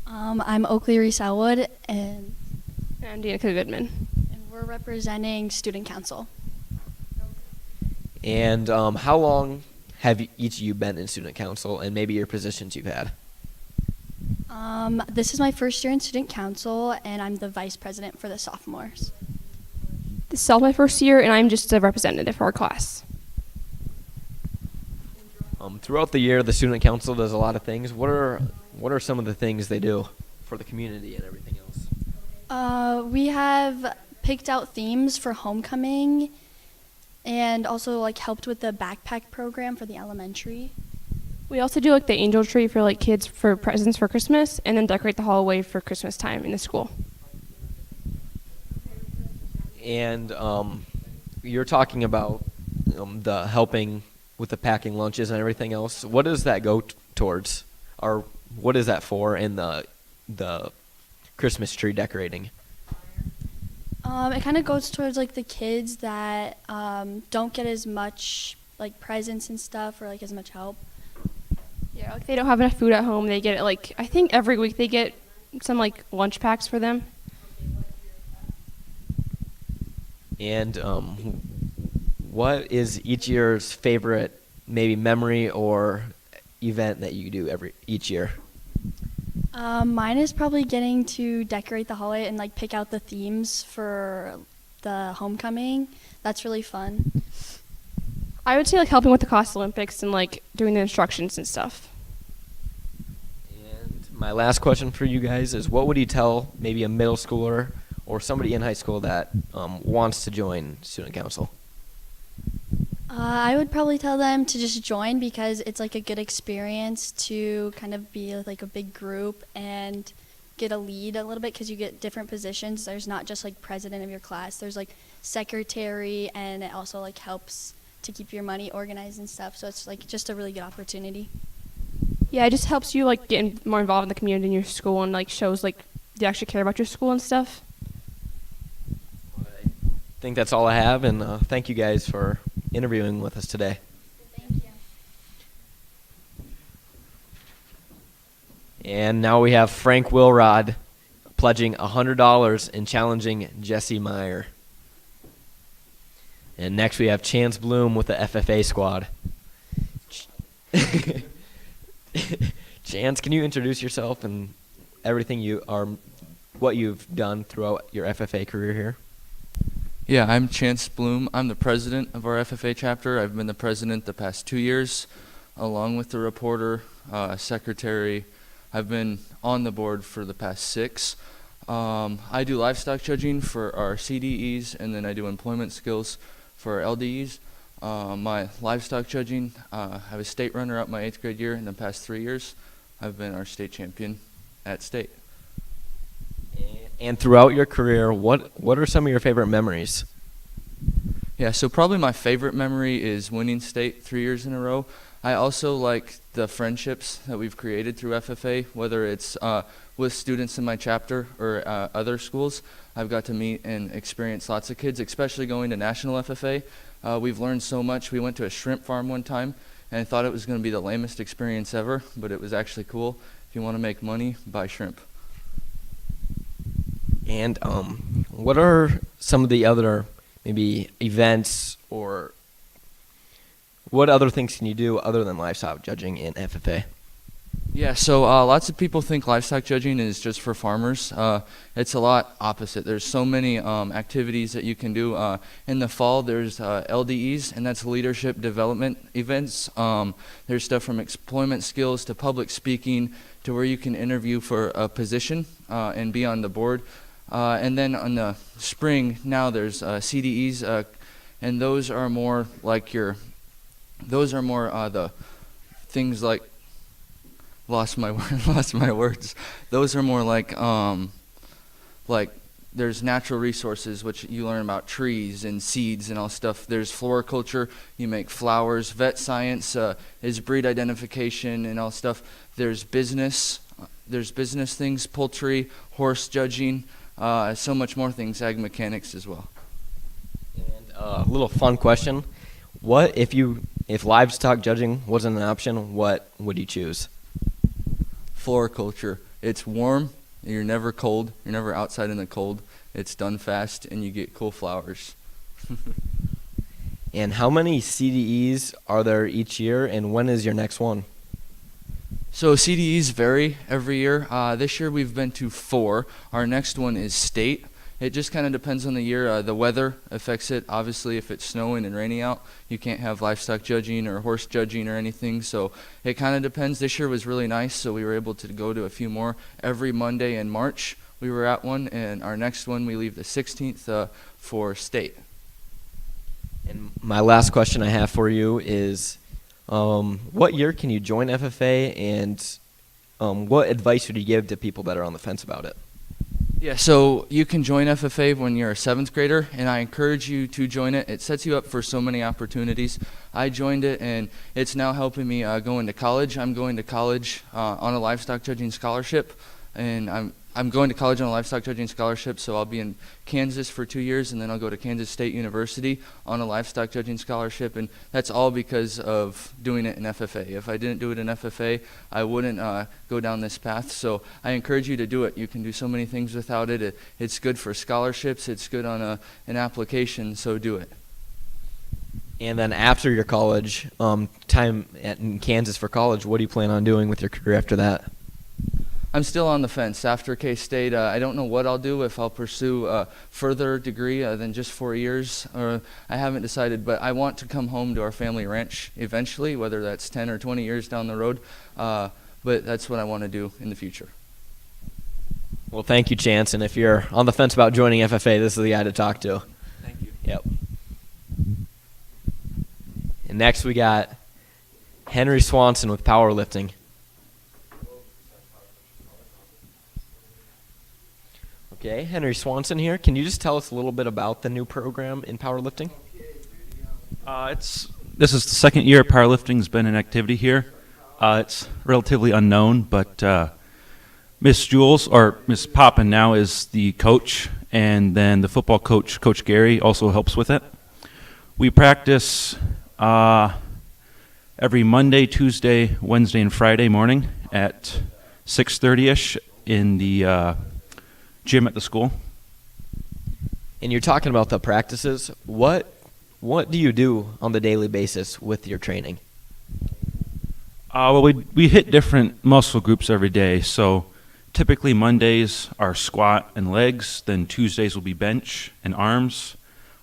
I'm Oakley Reese-Elwood, and I'm Danica Goodman. And we're representing Student Council. And how long have each of you been in Student Council, and maybe your positions you've had? This is my first year in Student Council, and I'm the vice president for the sophomores. This is also my first year, and I'm just a representative for our class. Throughout the year, the Student Council does a lot of things. What are some of the things they do for the community and everything else? We have picked out themes for homecoming, and also helped with the backpack program for the elementary. We also do the angel tree for kids for presents for Christmas, and then decorate the hallway for Christmas time in the school. And you're talking about the helping with the packing lunches and everything else. What does that go towards, or what is that for in the Christmas tree decorating? It kind of goes towards the kids that don't get as much presents and stuff, or as much help. Yeah, they don't have enough food at home. They get it I think every week they get some lunch packs for them. And what is each year's favorite maybe memory or event that you do each year? Mine is probably getting to decorate the hallway and pick out the themes for the homecoming. That's really fun. I would say helping with the Cost Olympics and doing the instructions and stuff. And my last question for you guys is, what would you tell maybe a middle schooler or somebody in high school that wants to join Student Council? I would probably tell them to just join, because it's a good experience to kind of be a big group and get a lead a little bit, because you get different positions. There's not just president of your class. There's secretary, and it also helps to keep your money organized and stuff. So it's like just a really good opportunity. Yeah, it just helps you like get more involved in the community in your school and like shows like you actually care about your school and stuff. I think that's all I have, and thank you guys for interviewing with us today. Thank you. And now we have Frank Wilrod pledging $100 and challenging Jesse Meyer. And next we have Chance Bloom with the FFA squad. Chance, can you introduce yourself and everything what you've done throughout your FFA career here? Yeah, I'm Chance Bloom. I'm the president of our FFA chapter. I've been the president the past 2 years, along with the reporter, secretary. I've been on the board for the past 6. I do livestock judging for our CDEs, and then I do employment skills for our LDEs. My livestock judging, I have a state runner up my 8th grade year. In the past 3 years, I've been our state champion at state. And throughout your career, what are some of your favorite memories? Yeah, so probably my favorite memory is winning state 3 years in a row. I also like the friendships that we've created through FFA, whether it's with students in my chapter or other schools. I've got to meet and experience lots of kids, especially going to National FFA. We've learned so much. We went to a shrimp farm one time, and I thought it was going to be the lamest experience ever, but it was actually cool. If you want to make money, buy shrimp. And what are some of the other maybe events, or what other things can you do other than livestock judging in FFA? Yeah, so lots of people think livestock judging is just for farmers. It's a lot opposite. There's so many activities that you can do. In the fall, there's LDEs, and that's leadership development events. There's stuff from employment skills to public speaking to where you can interview for a position and be on the board. And then on the spring, now there's CDEs, and those are more like the things like, lost my words. Those are more like there's natural resources, which you learn about trees and seeds and all stuff. There's floriculture, you make flowers. Vet science is breed identification and all stuff. There's business things, poultry, horse judging, so much more things, ag mechanics as well. And a little fun question. What if livestock judging wasn't an option, what would you choose? Floriculture. It's warm, you're never cold, you're never outside in the cold. It's done fast, and you get cool flowers. And how many CDEs are there each year, and when is your next one? So CDEs vary every year. This year we've been to 4. Our next one is state. It just kind of depends on the year. The weather affects it. Obviously, if it's snowing and raining out, you can't have livestock judging or horse judging or anything. So it kind of depends. This year was really nice, so we were able to go to a few more. Every Monday in March, we were at one, and our next one, we leave the 16th for state. And my last question I have for you is, what year can you join FFA, and what advice would you give to people that are on the fence about it? Yeah, so you can join FFA when you're a 7th grader, and I encourage you to join it. It sets you up for so many opportunities. I joined it, and it's now helping me go into college. I'm going to college on a livestock judging scholarship, and I'm going to college on a livestock judging scholarship, so I'll be in Kansas for 2 years, and then I'll go to Kansas State University on a livestock judging scholarship, and that's all because of doing it in FFA. If I didn't do it in FFA, I wouldn't go down this path, so I encourage you to do it. You can do so many things without it. It's good for scholarships. It's good on an application, so do it. And then after your college time in Kansas for college, what do you plan on doing with your career after that? I'm still on the fence. After K-State, I don't know what I'll do, if I'll pursue a further degree than just 4 years. Or I haven't decided, but I want to come home to our family ranch eventually, whether that's 10 or 20 years down the road. But that's what I want to do in the future. Well, thank you, Chance. And if you're on the fence about joining FFA, this is the guy to talk to. Thank you. Yep. And next we got Henry Swanson with Powerlifting. Okay, Henry Swanson here. Can you just tell us a little bit about the new program in powerlifting? It's this is the second year powerlifting's been an activity here. It's relatively unknown, but Miss Jules, or Miss Poppin now, is the coach, and then the football coach, Coach Gary, also helps with it. We practice every Monday, Tuesday, Wednesday, and Friday morning at 6:30ish in the gym at the school. And you're talking about the practices. What do you do on the daily basis with your training? Well, we hit different muscle groups every day. So typically Mondays are squat and legs. Then Tuesdays will be bench and arms.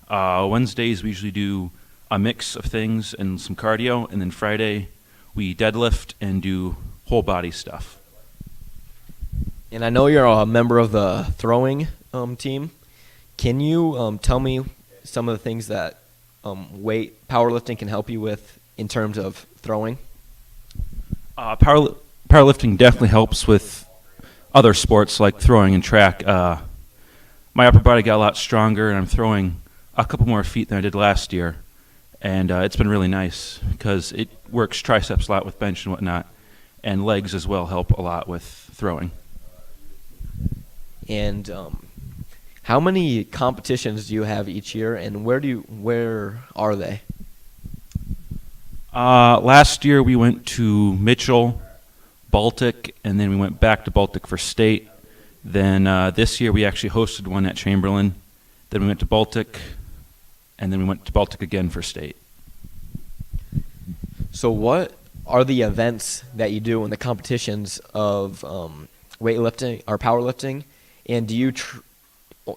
Wednesdays we usually do a mix of things and some cardio. And then Friday we deadlift and do whole body stuff. And I know you're a member of the throwing team. Can you tell me some of the things that powerlifting can help you with in terms of throwing? Powerlifting definitely helps with other sports like throwing and track. My upper body got a lot stronger, and I'm throwing a couple more feet than I did last year. And it's been really nice because it works triceps a lot with bench and whatnot, and legs as well help a lot with throwing. And how many competitions do you have each year, and where are they? Last year we went to Mitchell, Baltic, and then we went back to Baltic for state. Then this year we actually hosted one at Chamberlain. Then we went to Baltic, and then we went to Baltic again for state. So what are the events that you do in the competitions of weightlifting or powerlifting, and do you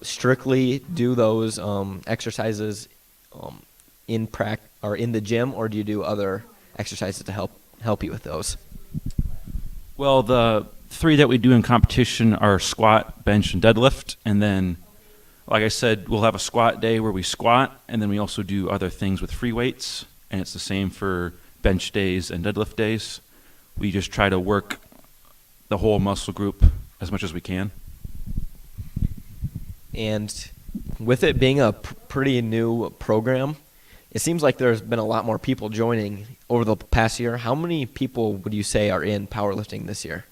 strictly do those exercises in the gym, or do you do other exercises to help you with those? Well, the three that we do in competition are squat, bench, and deadlift. And then, like I said, we'll have a squat day where we squat, and then we also do other things with free weights. And it's the same for bench days and deadlift days. We just try to work the whole muscle group as much as we can. And with it being a pretty new program, it seems like there's been a lot more people joining over the past year. How many people would you say are in powerlifting this year?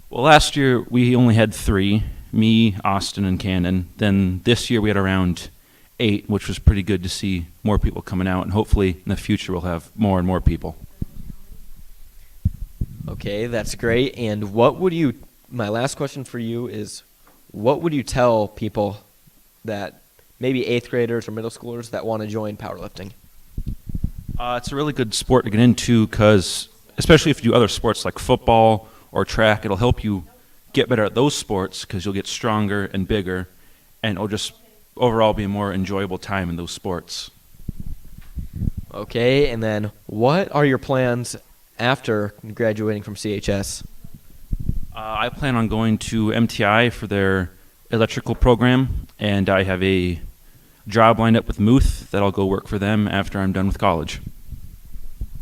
Well, last year we only had 3, me, Austin, and Cannon. Then this year we had around 8, which was pretty good to see more people coming out. And hopefully in the future we'll have more and more people. Okay, that's great. And my last question for you is, what would you tell people that maybe 8th graders or middle schoolers that want to join powerlifting? It's a really good sport to get into because, especially if you do other sports like football or track, it'll help you get better at those sports because you'll get stronger and bigger, and it'll just overall be a more enjoyable time in those sports. Okay, and then what are your plans after graduating from CHS? I plan on going to MTI for their electrical program, and I have a job lined up with Muth that I'll go work for them after I'm done with college.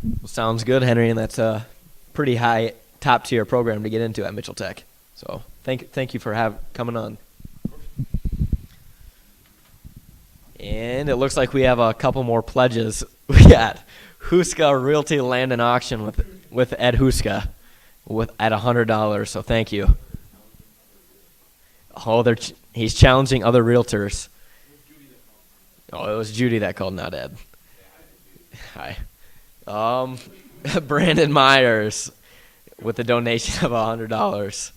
Well, sounds good, Henry, and that's a pretty high top-tier program to get into at Mitchell Tech. So thank you for coming on. And it looks like we have a couple more pledges. We got Huska Realty Land and Auction with Ed Huska at $100. So thank you. Oh, he's challenging other realtors. Oh, it was Judy that called, not Ed. Hi. Brandon Myers with a donation of $100.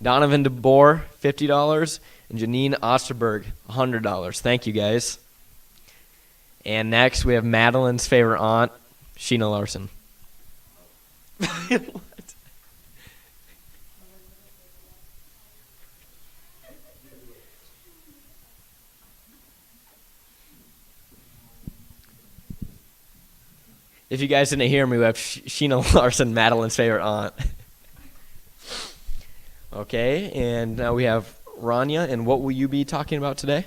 Donovan DeBoer, $50. And Janine Osterberg, $100. Thank you, guys. And next, we have Madeline's favorite aunt, Sheena Larson. What? If you guys didn't hear me, we have Sheena Larson, Madeline's favorite aunt. Okay, and now we have Rania, and what will you be talking about today?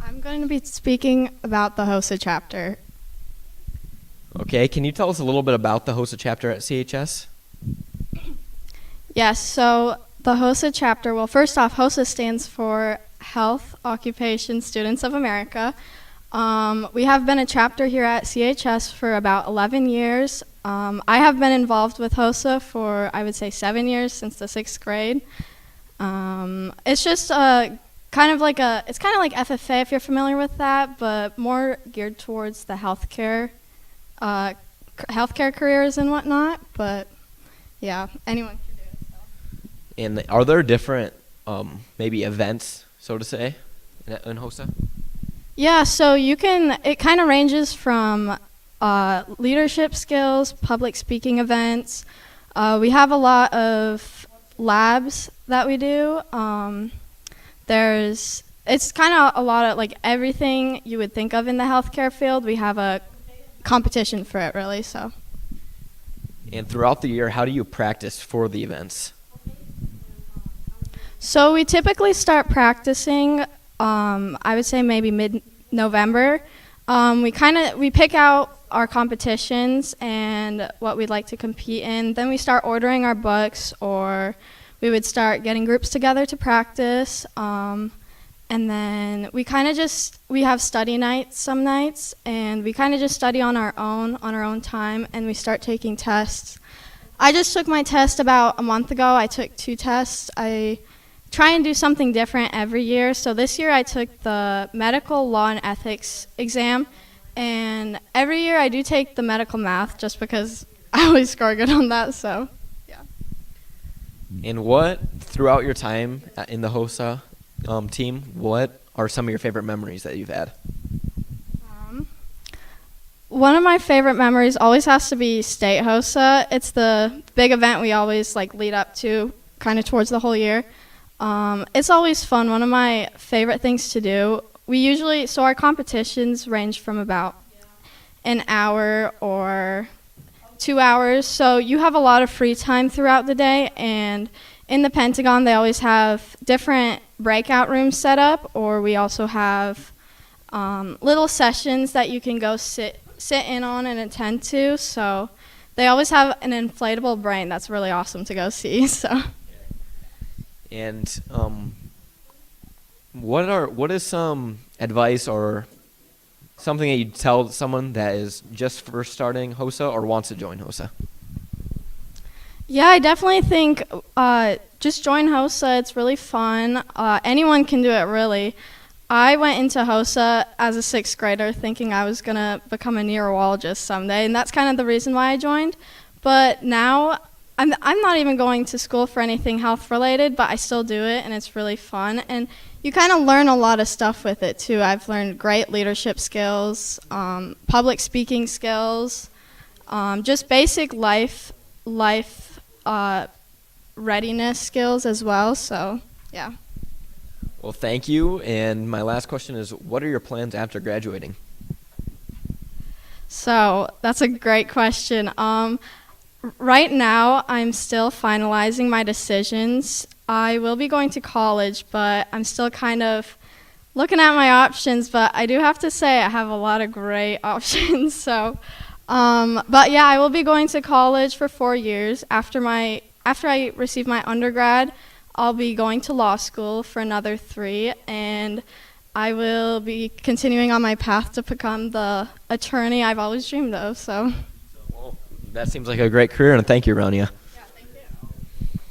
I'm going to be speaking about the HOSA chapter. Okay, can you tell us a little bit about the HOSA chapter at CHS? Yes, so the HOSA chapter, well, first off, HOSA stands for Health Occupation Students of America. We have been a chapter here at CHS for about 11 years. I have been involved with HOSA for, I would say, 7 years, since the 6th grade. It's just kind of like FFA, if you're familiar with that, but more geared towards the healthcare careers and whatnot. But yeah, anyone can do it. So. And are there different maybe events, so to say, in HOSA? Yeah, so it kind of ranges from leadership skills, public speaking events. We have a lot of labs that we do. It's kind of a lot of like everything you would think of in the healthcare field. We have a competition for it, really. So. And throughout the year, how do you practice for the events? So we typically start practicing, I would say maybe mid-November. We pick out our competitions and what we'd like to compete in. Then we start ordering our books, or we would start getting groups together to practice. And then we have study nights some nights, and we kind of just study on our own time, and we start taking tests. I just took my test about a month ago. I took 2 tests. I try and do something different every year. So this year I took the medical law and ethics exam, and every year I do take the medical math just because I always score good on that. So yeah. And what, throughout your time in the HOSA team, what are some of your favorite memories that you've had? One of my favorite memories always has to be state HOSA. It's the big event we always lead up to kind of towards the whole year. It's always fun. One of my favorite things to do. So our competitions range from about an hour or 2 hours. So you have a lot of free time throughout the day. And in the Pentagon, they always have different breakout rooms set up, or we also have little sessions that you can go sit in on and attend to. So they always have an inflatable brain. That's really awesome to go see. So. And what is some advice or something that you'd tell someone that is just first starting HOSA or wants to join HOSA? Yeah, I definitely think just join HOSA. It's really fun. Anyone can do it, really. I went into HOSA as a 6th grader thinking I was going to become a neurologist someday, and that's kind of the reason why I joined. But now I'm not even going to school for anything health related, but I still do it, and it's really fun. And you kind of learn a lot of stuff with it too. I've learned great leadership skills, public speaking skills, just basic life readiness skills as well. So yeah. Well, thank you. And my last question is, what are your plans after graduating? So that's a great question. Right now, I'm still finalizing my decisions. I will be going to college, but I'm still kind of looking at my options. But I do have to say I have a lot of great options. So, but yeah, I will be going to college for 4 years. After I receive my undergrad, I'll be going to law school for another 3, and I will be continuing on my path to become the attorney I've always dreamed of. So. Well, that seems like a great career, and thank you, Rania. Yeah, thank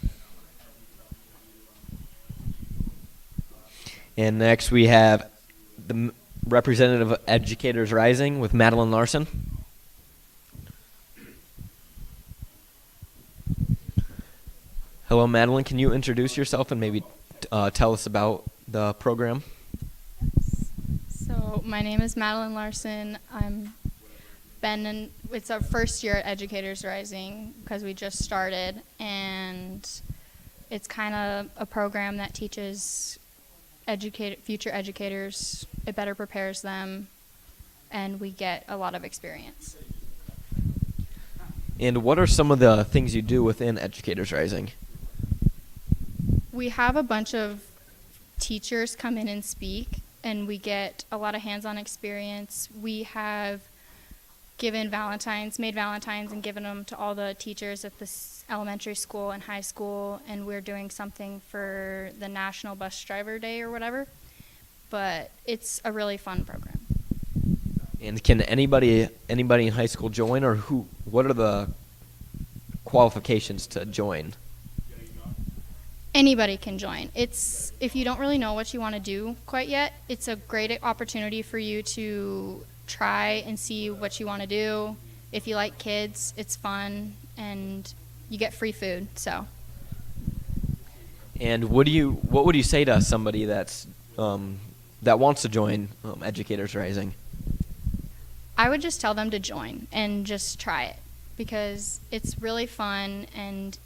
you. And next we have the representative of Educators Rising with Madeline Larson. Hello, Madeline. Can you introduce yourself and maybe tell us about the program? So my name is Madeline Larson. It's our first year at Educators Rising because we just started, and it's kind of a program that teaches future educators. It better prepares them, and we get a lot of experience. And what are some of the things you do within Educators Rising? We have a bunch of teachers come in and speak, and we get a lot of hands-on experience. We have made Valentines and given them to all the teachers at this elementary school and high school, and we're doing something for the National Bus Driver Day or whatever. But it's a really fun program. And can anybody in high school join, or what are the qualifications to join? Anybody can join. If you don't really know what you want to do quite yet, it's a great opportunity for you to try and see what you want to do. If you like kids, it's fun, and you get free food. So. And what would you say to somebody that wants to join Educators Rising? I would just tell them to join and just try it, because it's really fun, and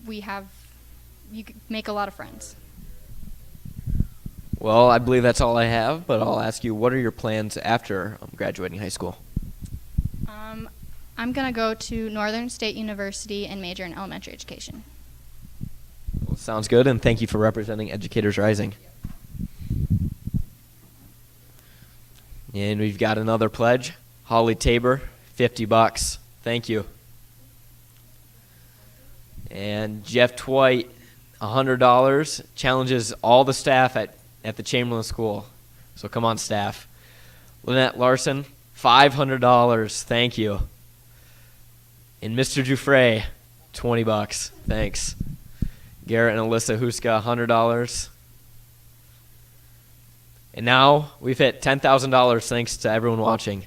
you can make a lot of friends. Well, I believe that's all I have, but I'll ask you, what are your plans after graduating high school? I'm going to go to Northern State University and major in elementary education. Well, sounds good, and thank you for representing Educators Rising. And we've got another pledge. Holly Tabor, $50. Thank you. And Jeff Twite, $100. Challenges all the staff at the Chamberlain School. So come on, staff. Lynette Larson, $500. Thank you. And Mr. Dufresne, $20. Thanks. Garrett and Alyssa Huska, $100. And now we've hit $10,000 thanks to everyone watching.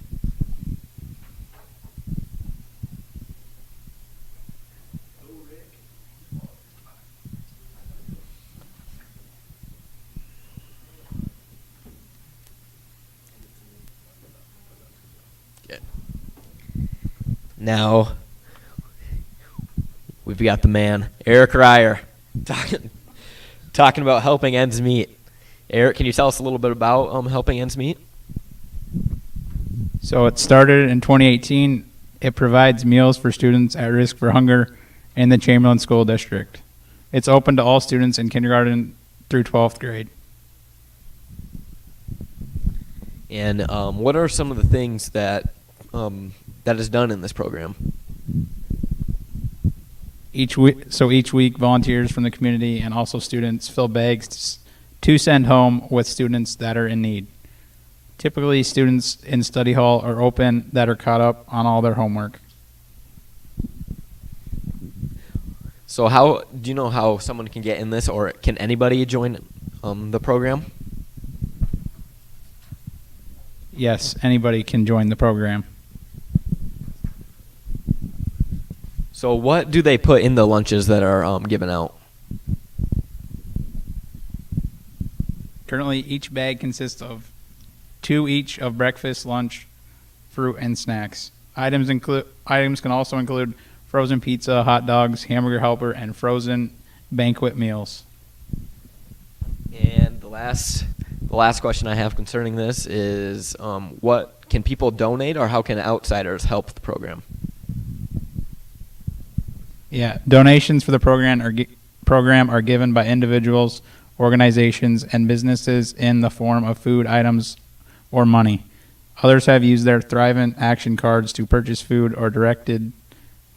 Now we've got the man, Eric Ryer, talking about helping ends meet. Eric, can you tell us a little bit about helping ends meet? So it started in 2018. It provides meals for students at risk for hunger in the Chamberlain School District. It's open to all students in kindergarten through 12th grade. And what are some of the things that is done in this program? Each week, volunteers from the community and also students fill bags to send home with students that are in need. Typically, students in study hall are open that are caught up on all their homework. So do you know how someone can get in this, or can anybody join the program? Yes, anybody can join the program. So what do they put in the lunches that are given out? Currently, each bag consists of 2 each of breakfast, lunch, fruit, and snacks. Items can also include frozen pizza, hot dogs, hamburger helper, and frozen banquet meals. And the last question I have concerning this is, what can people donate, or how can outsiders help the program? Yeah, donations for the program are given by individuals, organizations, and businesses in the form of food items or money. Others have used their Thrivent action cards to purchase food or directed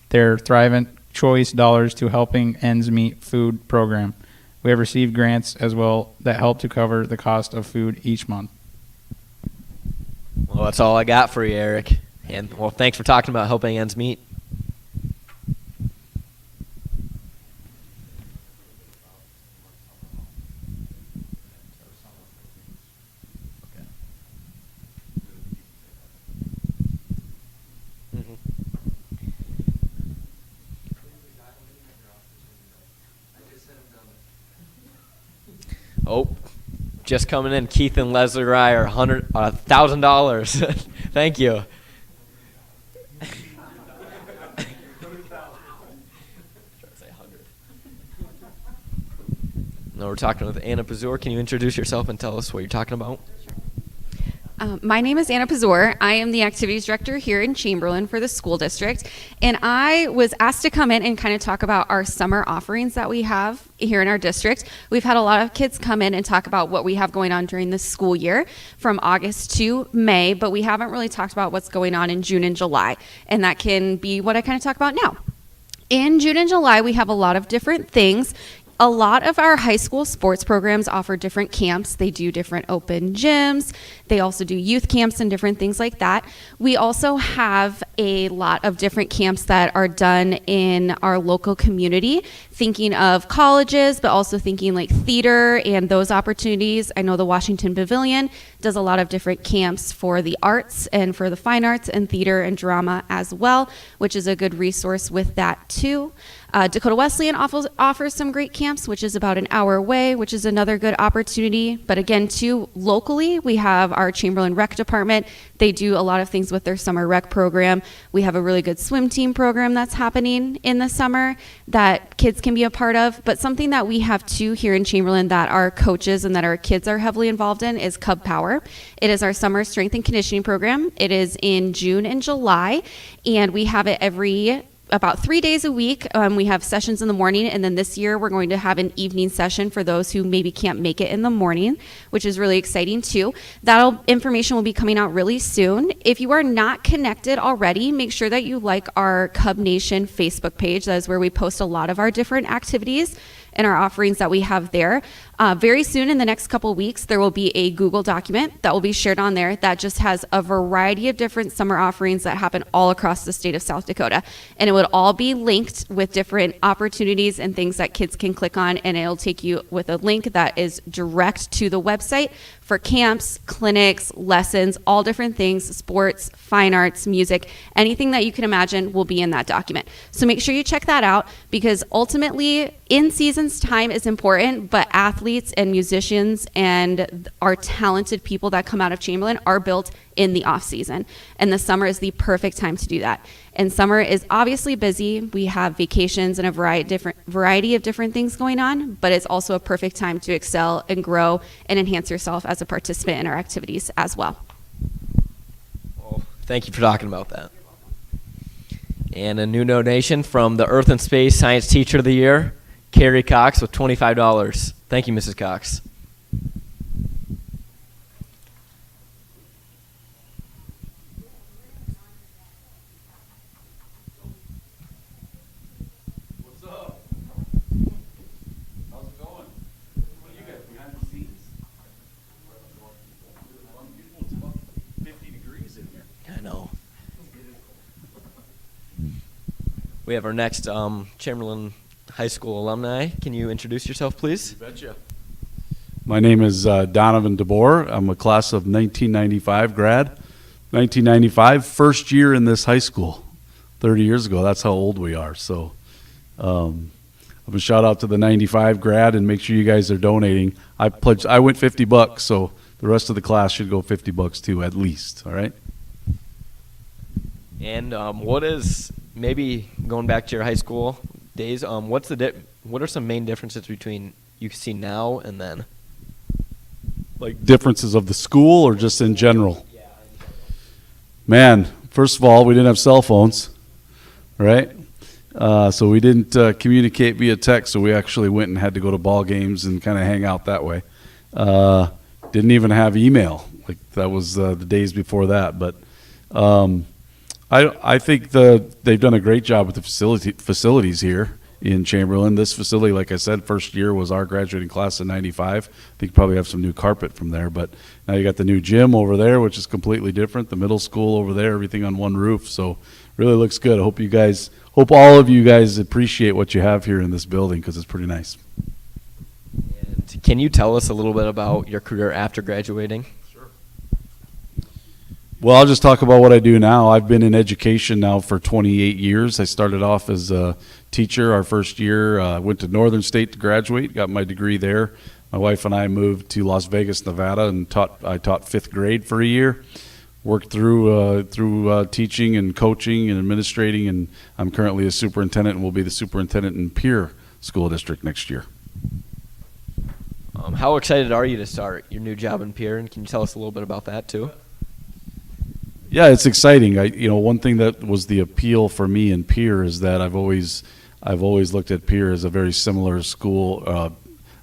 their Thrivent choice dollars to Helping Ends Meet food program. We have received grants as well that help to cover the cost of food each month. Well, that's all I got for you, Eric. And well, thanks for talking about Helping Ends Meet. Oh, just coming in, Keith and Leslie Ryer, $1,000. Thank you. Now we're talking with Anna Pazur. Can you introduce yourself and tell us what you're talking about? My name is Anna Pazur. I am the activities director here in Chamberlain for the school district, and I was asked to come in and kind of talk about our summer offerings that we have here in our district. We've had a lot of kids come in and talk about what we have going on during the school year from August to May, but we haven't really talked about what's going on in June and July, and that can be what I kind of talk about now. In June and July, we have a lot of different things. a lot of our high school sports programs offer different camps. They do different open gyms. They also do youth camps and different things like that. We also have a lot of different camps that are done in our local community, thinking of colleges, but also thinking like theater and those opportunities. I know the Washington Pavilion does a lot of different camps for the arts and for the fine arts and theater and drama as well, which is a good resource with that too. Dakota Wesleyan offers some great camps, which is about an hour away, which is another good opportunity. But again, too, locally, we have our Chamberlain Rec Department. They do a lot of things with their summer rec program. We have a really good swim team program that's happening in the summer that kids can be a part of. But something that we have too here in Chamberlain that our coaches and that our kids are heavily involved in is Cub Power. It is our summer strength and conditioning program. It is in June and July, and we have it about 3 days a week. We have sessions in the morning, and then this year we're going to have an evening session for those who maybe can't make it in the morning, which is really exciting too. That information will be coming out really soon. If you are not connected already, make sure that you like our Cub Nation Facebook page. That is where we post a lot of our different activities and our offerings that we have there. Very soon, in the next couple weeks, there will be a Google document that will be shared on there that just has a variety of different summer offerings that happen all across the state of South Dakota. And it would all be linked with different opportunities and things that kids can click on, and it'll take you with a link that is direct to the website for camps, clinics, lessons, all different things, sports, fine arts, music, anything that you can imagine will be in that document. So make sure you check that out, because ultimately in season's time is important, but athletes and musicians and our talented people that come out of Chamberlain are built in the off season, and the summer is the perfect time to do that. And summer is obviously busy. We have vacations and a variety of different things going on, but it's also a perfect time to excel and grow and enhance yourself as a participant in our activities as well. Well, thank you for talking about that. And a new donation from the Earth and Space Science Teacher of the Year, Carrie Cox, with $25. Thank you, Mrs. Cox. We have our next Chamberlain High School alumni. Can you introduce yourself, please? You betcha. My name is Donovan DeBoer. I'm a class of 1995 grad. 1995, first year in this high school. 30 years ago, that's how old we are. So a shout out to the 95 grad, and make sure you guys are donating. I went $50, so the rest of the class should go $50 too, at least, all right? And what is, maybe going back to your high school days, what are some main differences between you see now and then? Like differences of the school or just in general? Man, first of all, we didn't have cell phones, right? So we didn't communicate via text, so we actually went and had to go to ball games and kind of hang out that way. Didn't even have email. Like that was the days before that. But I think they've done a great job with the facilities here in Chamberlain. This facility, like I said, first year was our graduating class in 95. I think probably have some new carpet from there, but now you got the new gym over there, which is completely different. The middle school over there, everything on one roof. So really looks good. I hope all of you guys appreciate what you have here in this building, because it's pretty nice. And can you tell us a little bit about your career after graduating? Well, I'll just talk about what I do now. I've been in education now for 28 years. I started off as a teacher our first year. Went to Northern State to graduate, got my degree there. My wife and I moved to Las Vegas, Nevada, and I taught fifth grade for a year. Worked through teaching and coaching and administrating, and I'm currently a superintendent and will be the superintendent in Pierre School District next year. How excited are you to start your new job in Pierre, and can you tell us a little bit about that too? Yeah, it's exciting. One thing that was the appeal for me in Pierre is that I've always looked at Pierre as a very similar school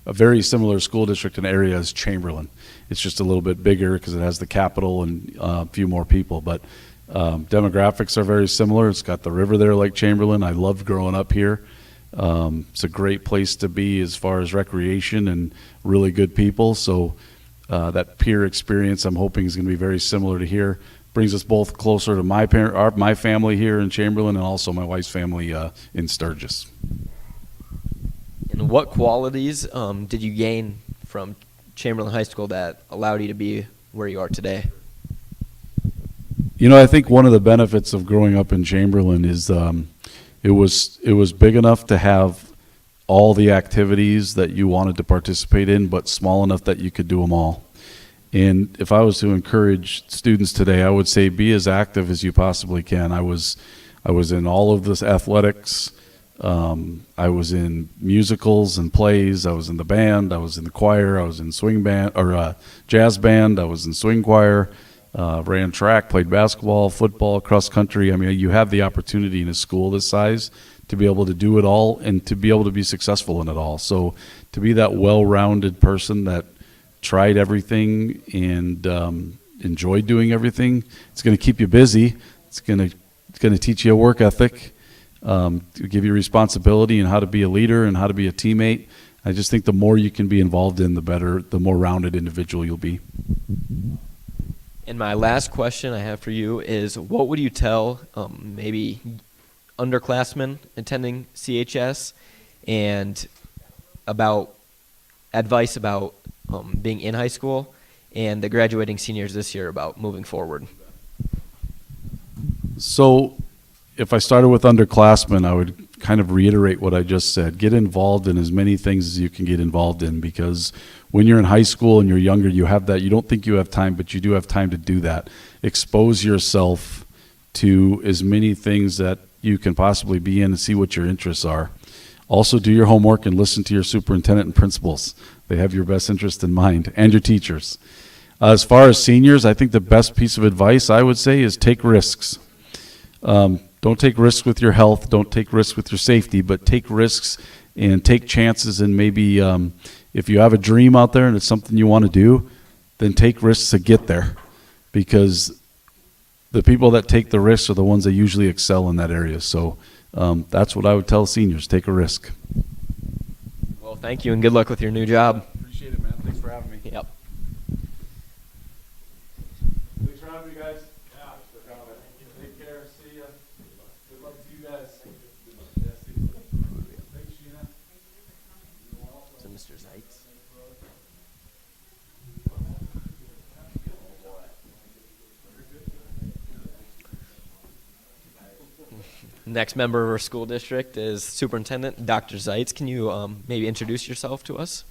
district and area as Chamberlain. It's just a little bit bigger because it has the capital and a few more people. But demographics are very similar. It's got the river there like Chamberlain. I loved growing up here. It's a great place to be as far as recreation and really good people. So that peer experience, I'm hoping, is going to be very similar to here. Brings us both closer to my family here in Chamberlain, and also my wife's family in Sturgis. And what qualities did you gain from Chamberlain High School that allowed you to be where you are today? You know, I think one of the benefits of growing up in Chamberlain is it was big enough to have all the activities that you wanted to participate in, but small enough that you could do them all. And if I was to encourage students today, I would say be as active as you possibly can. I was in all of this athletics. I was in musicals and plays. I was in the band. I was in the choir. I was in swing band or jazz band. I was in swing choir. Ran track, played basketball, football, cross country. I mean, you have the opportunity in a school this size to be able to do it all and to be able to be successful in it all. So to be that well-rounded person that tried everything and enjoyed doing everything, it's going to keep you busy. It's going to teach you a work ethic, to give you responsibility and how to be a leader and how to be a teammate. I just think the more you can be involved in, the better, the more rounded individual you'll be. And my last question I have for you is, what would you tell maybe underclassmen attending CHS and about advice about being in high school, and the graduating seniors this year about moving forward? So if I started with underclassmen, I would kind of reiterate what I just said. Get involved in as many things as you can get involved in, because when you're in high school and you're younger, you have that. You don't think you have time, but you do have time to do that. Expose yourself to as many things that you can possibly be in and see what your interests are. Also do your homework and listen to your superintendent and principals. They have your best interest in mind, and your teachers. As far as seniors, I think the best piece of advice I would say is take risks. Don't take risks with your health, don't take risks with your safety, but take risks and take chances, and maybe if you have a dream out there and it's something you want to do, then take risks to get there, because the people that take the risks are the ones that usually excel in that area. So that's what I would tell seniors, take a risk. Well, thank you and good luck with your new job. Appreciate it, man. Thanks for having me. Yep. Thanks for having me, guys. Yeah, for coming. Take care. See ya. Good luck to you guys. Yeah, see you. Thanks, Sheena. So Mr. Zeitz. Next member of our school district is Superintendent Dr. Zeitz. Can you maybe introduce yourself to us?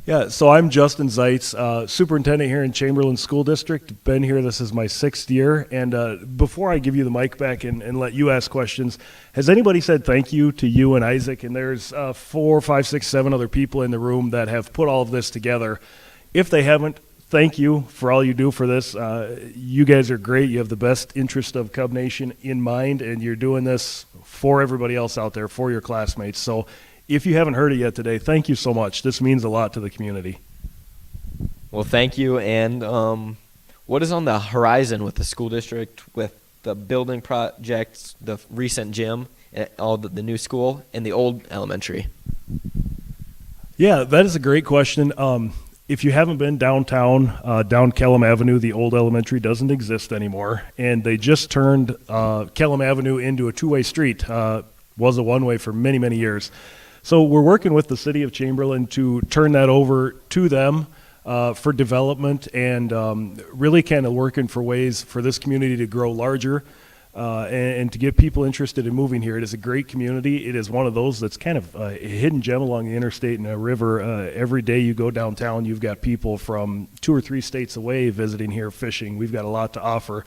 Yeah, so I'm Justin Zeitz, superintendent here in Chamberlain School District. Been here, this is my 6th year. And before I give you the mic back and let you ask questions, has anybody said thank you to you and Isaac? And there's 4, 5, 6, 7 other people in the room that have put all of this together. If they haven't, thank you for all you do for this. You guys are great. You have the best interest of Cub Nation in mind, and you're doing this for everybody else out there, for your classmates. So if you haven't heard it yet today, thank you so much. This means a lot to the community. Well, thank you. And what is on the horizon with the school district, with the building projects, the recent gym, and all the new school, and the old elementary? Yeah, that is a great question. If you haven't been downtown, down Kellum Avenue, the old elementary doesn't exist anymore. And they just turned Kellum Avenue into a two-way street. Was a one-way for many, many years. So we're working with the city of Chamberlain to turn that over to them for development, and really kind of working for ways for this community to grow larger and to get people interested in moving here. It is a great community. It is one of those that's kind of a hidden gem along the interstate and a river. Every day you go downtown, you've got people from 2 or 3 states away visiting here, fishing. We've got a lot to offer.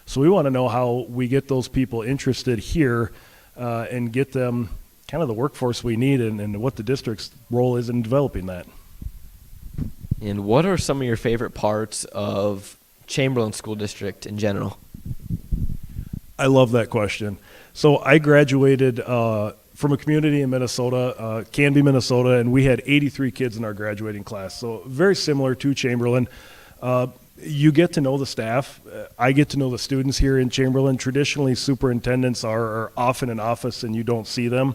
So we want to know how we get those people interested here and get them kind of the workforce we need, and what the district's role is in developing that. And what are some of your favorite parts of Chamberlain School District in general? I love that question. So I graduated from a community in Minnesota, Canby, Minnesota, and we had 83 kids in our graduating class. So very similar to Chamberlain. You get to know the staff. I get to know the students here in Chamberlain. Traditionally, superintendents are often in office and you don't see them.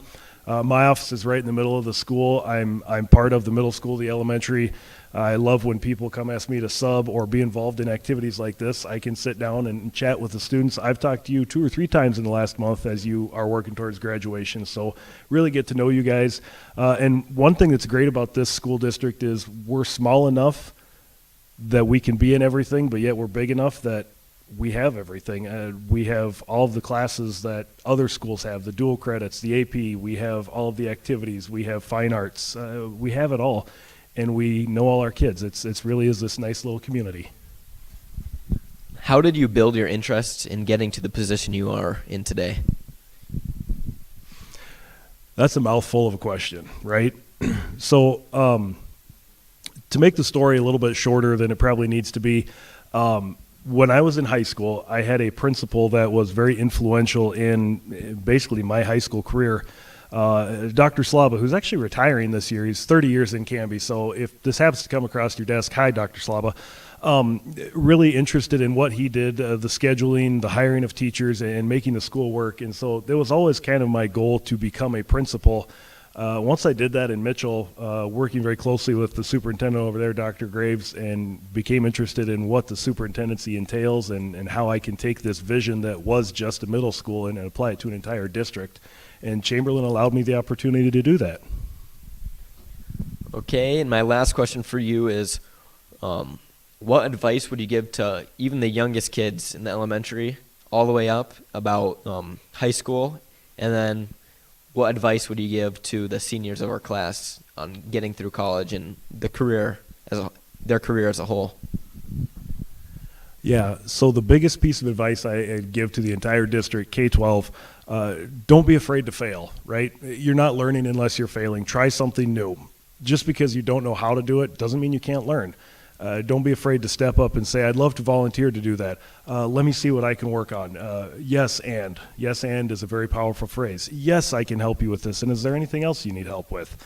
My office is right in the middle of the school. I'm part of the middle school, the elementary. I love when people come ask me to sub or be involved in activities like this. I can sit down and chat with the students. I've talked to you 2 or 3 times in the last month as you are working towards graduation. So really get to know you guys. And one thing that's great about this school district is we're small enough that we can be in everything, but yet we're big enough that we have everything. We have all of the classes that other schools have, the dual credits, the AP. We have all of the activities. We have fine arts. We have it all. And we know all our kids. It's really is this nice little community. How did you build your interest in getting to the position you are in today? That's a mouthful of a question, right? So to make the story a little bit shorter than it probably needs to be, when I was in high school, I had a principal that was very influential in basically my high school career. Dr. Slaba, who's actually retiring this year. He's 30 years in Canby. So if this happens to come across your desk, hi, Dr. Slaba. Really interested in what he did, the scheduling, the hiring of teachers, and making the school work. And so there was always kind of my goal to become a principal. Once I did that in Mitchell, working very closely with the superintendent over there, Dr. Graves, and became interested in what the superintendency entails and how I can take this vision that was just a middle school and apply it to an entire district. And Chamberlain allowed me the opportunity to do that. Okay, and my last question for you is, what advice would you give to even the youngest kids in the elementary all the way up about high school? And then what advice would you give to the seniors of our class on getting through college and their career as a whole? Yeah, so the biggest piece of advice I'd give to the entire district, K-12, don't be afraid to fail, right? You're not learning unless you're failing. Try something new. Just because you don't know how to do it doesn't mean you can't learn. Don't be afraid to step up and say, I'd love to volunteer to do that. Let me see what I can work on. Yes, and. Yes, and is a very powerful phrase. Yes, I can help you with this. And is there anything else you need help with?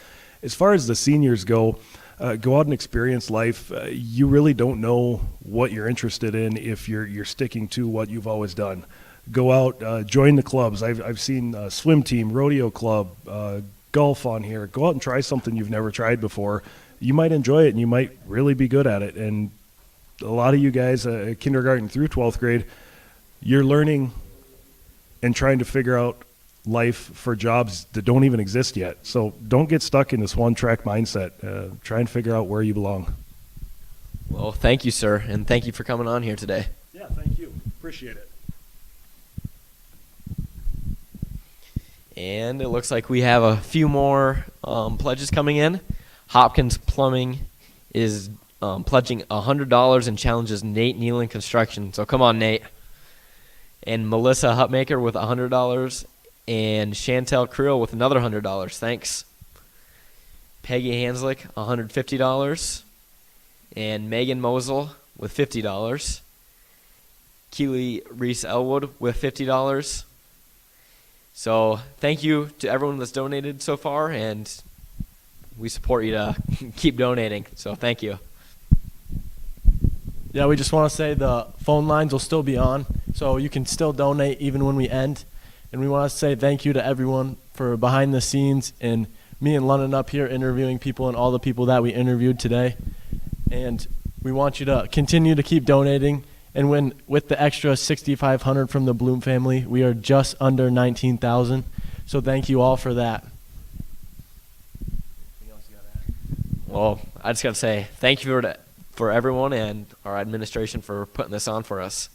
As far as the seniors go out and experience life. You really don't know what you're interested in if you're sticking to what you've always done. Go out, join the clubs. I've seen swim team, rodeo club, golf on here. Go out and try something you've never tried before. You might enjoy it and you might really be good at it. And a lot of you guys, kindergarten through 12th grade, you're learning and trying to figure out life for jobs that don't even exist yet. So don't get stuck in this one-track mindset. Try and figure out where you belong. Well, thank you, sir, and thank you for coming on here today. Yeah, thank you. Appreciate it. And it looks like we have a few more pledges coming in. Hopkins Plumbing is pledging $100 and challenges Nate Nealon Construction. So come on, Nate. And Melissa Hutmaker with $100 and Chantel Creel with another $100. Thanks. Peggy Hanslick, $150. And Megan Mosel with $50. Keely Reese Elwood with $50. So thank you to everyone that's donated so far, and we support you to keep donating. So thank you. Yeah, we just want to say the phone lines will still be on, so you can still donate even when we end. And we want to say thank you to everyone for behind the scenes and me and London up here interviewing people and all the people that we interviewed today. And we want you to continue to keep donating. And with the extra $6,500 from the Bloom family, we are just under $19,000. So thank you all for that. Well, I just got to say thank you for everyone and our administration for putting this on for us.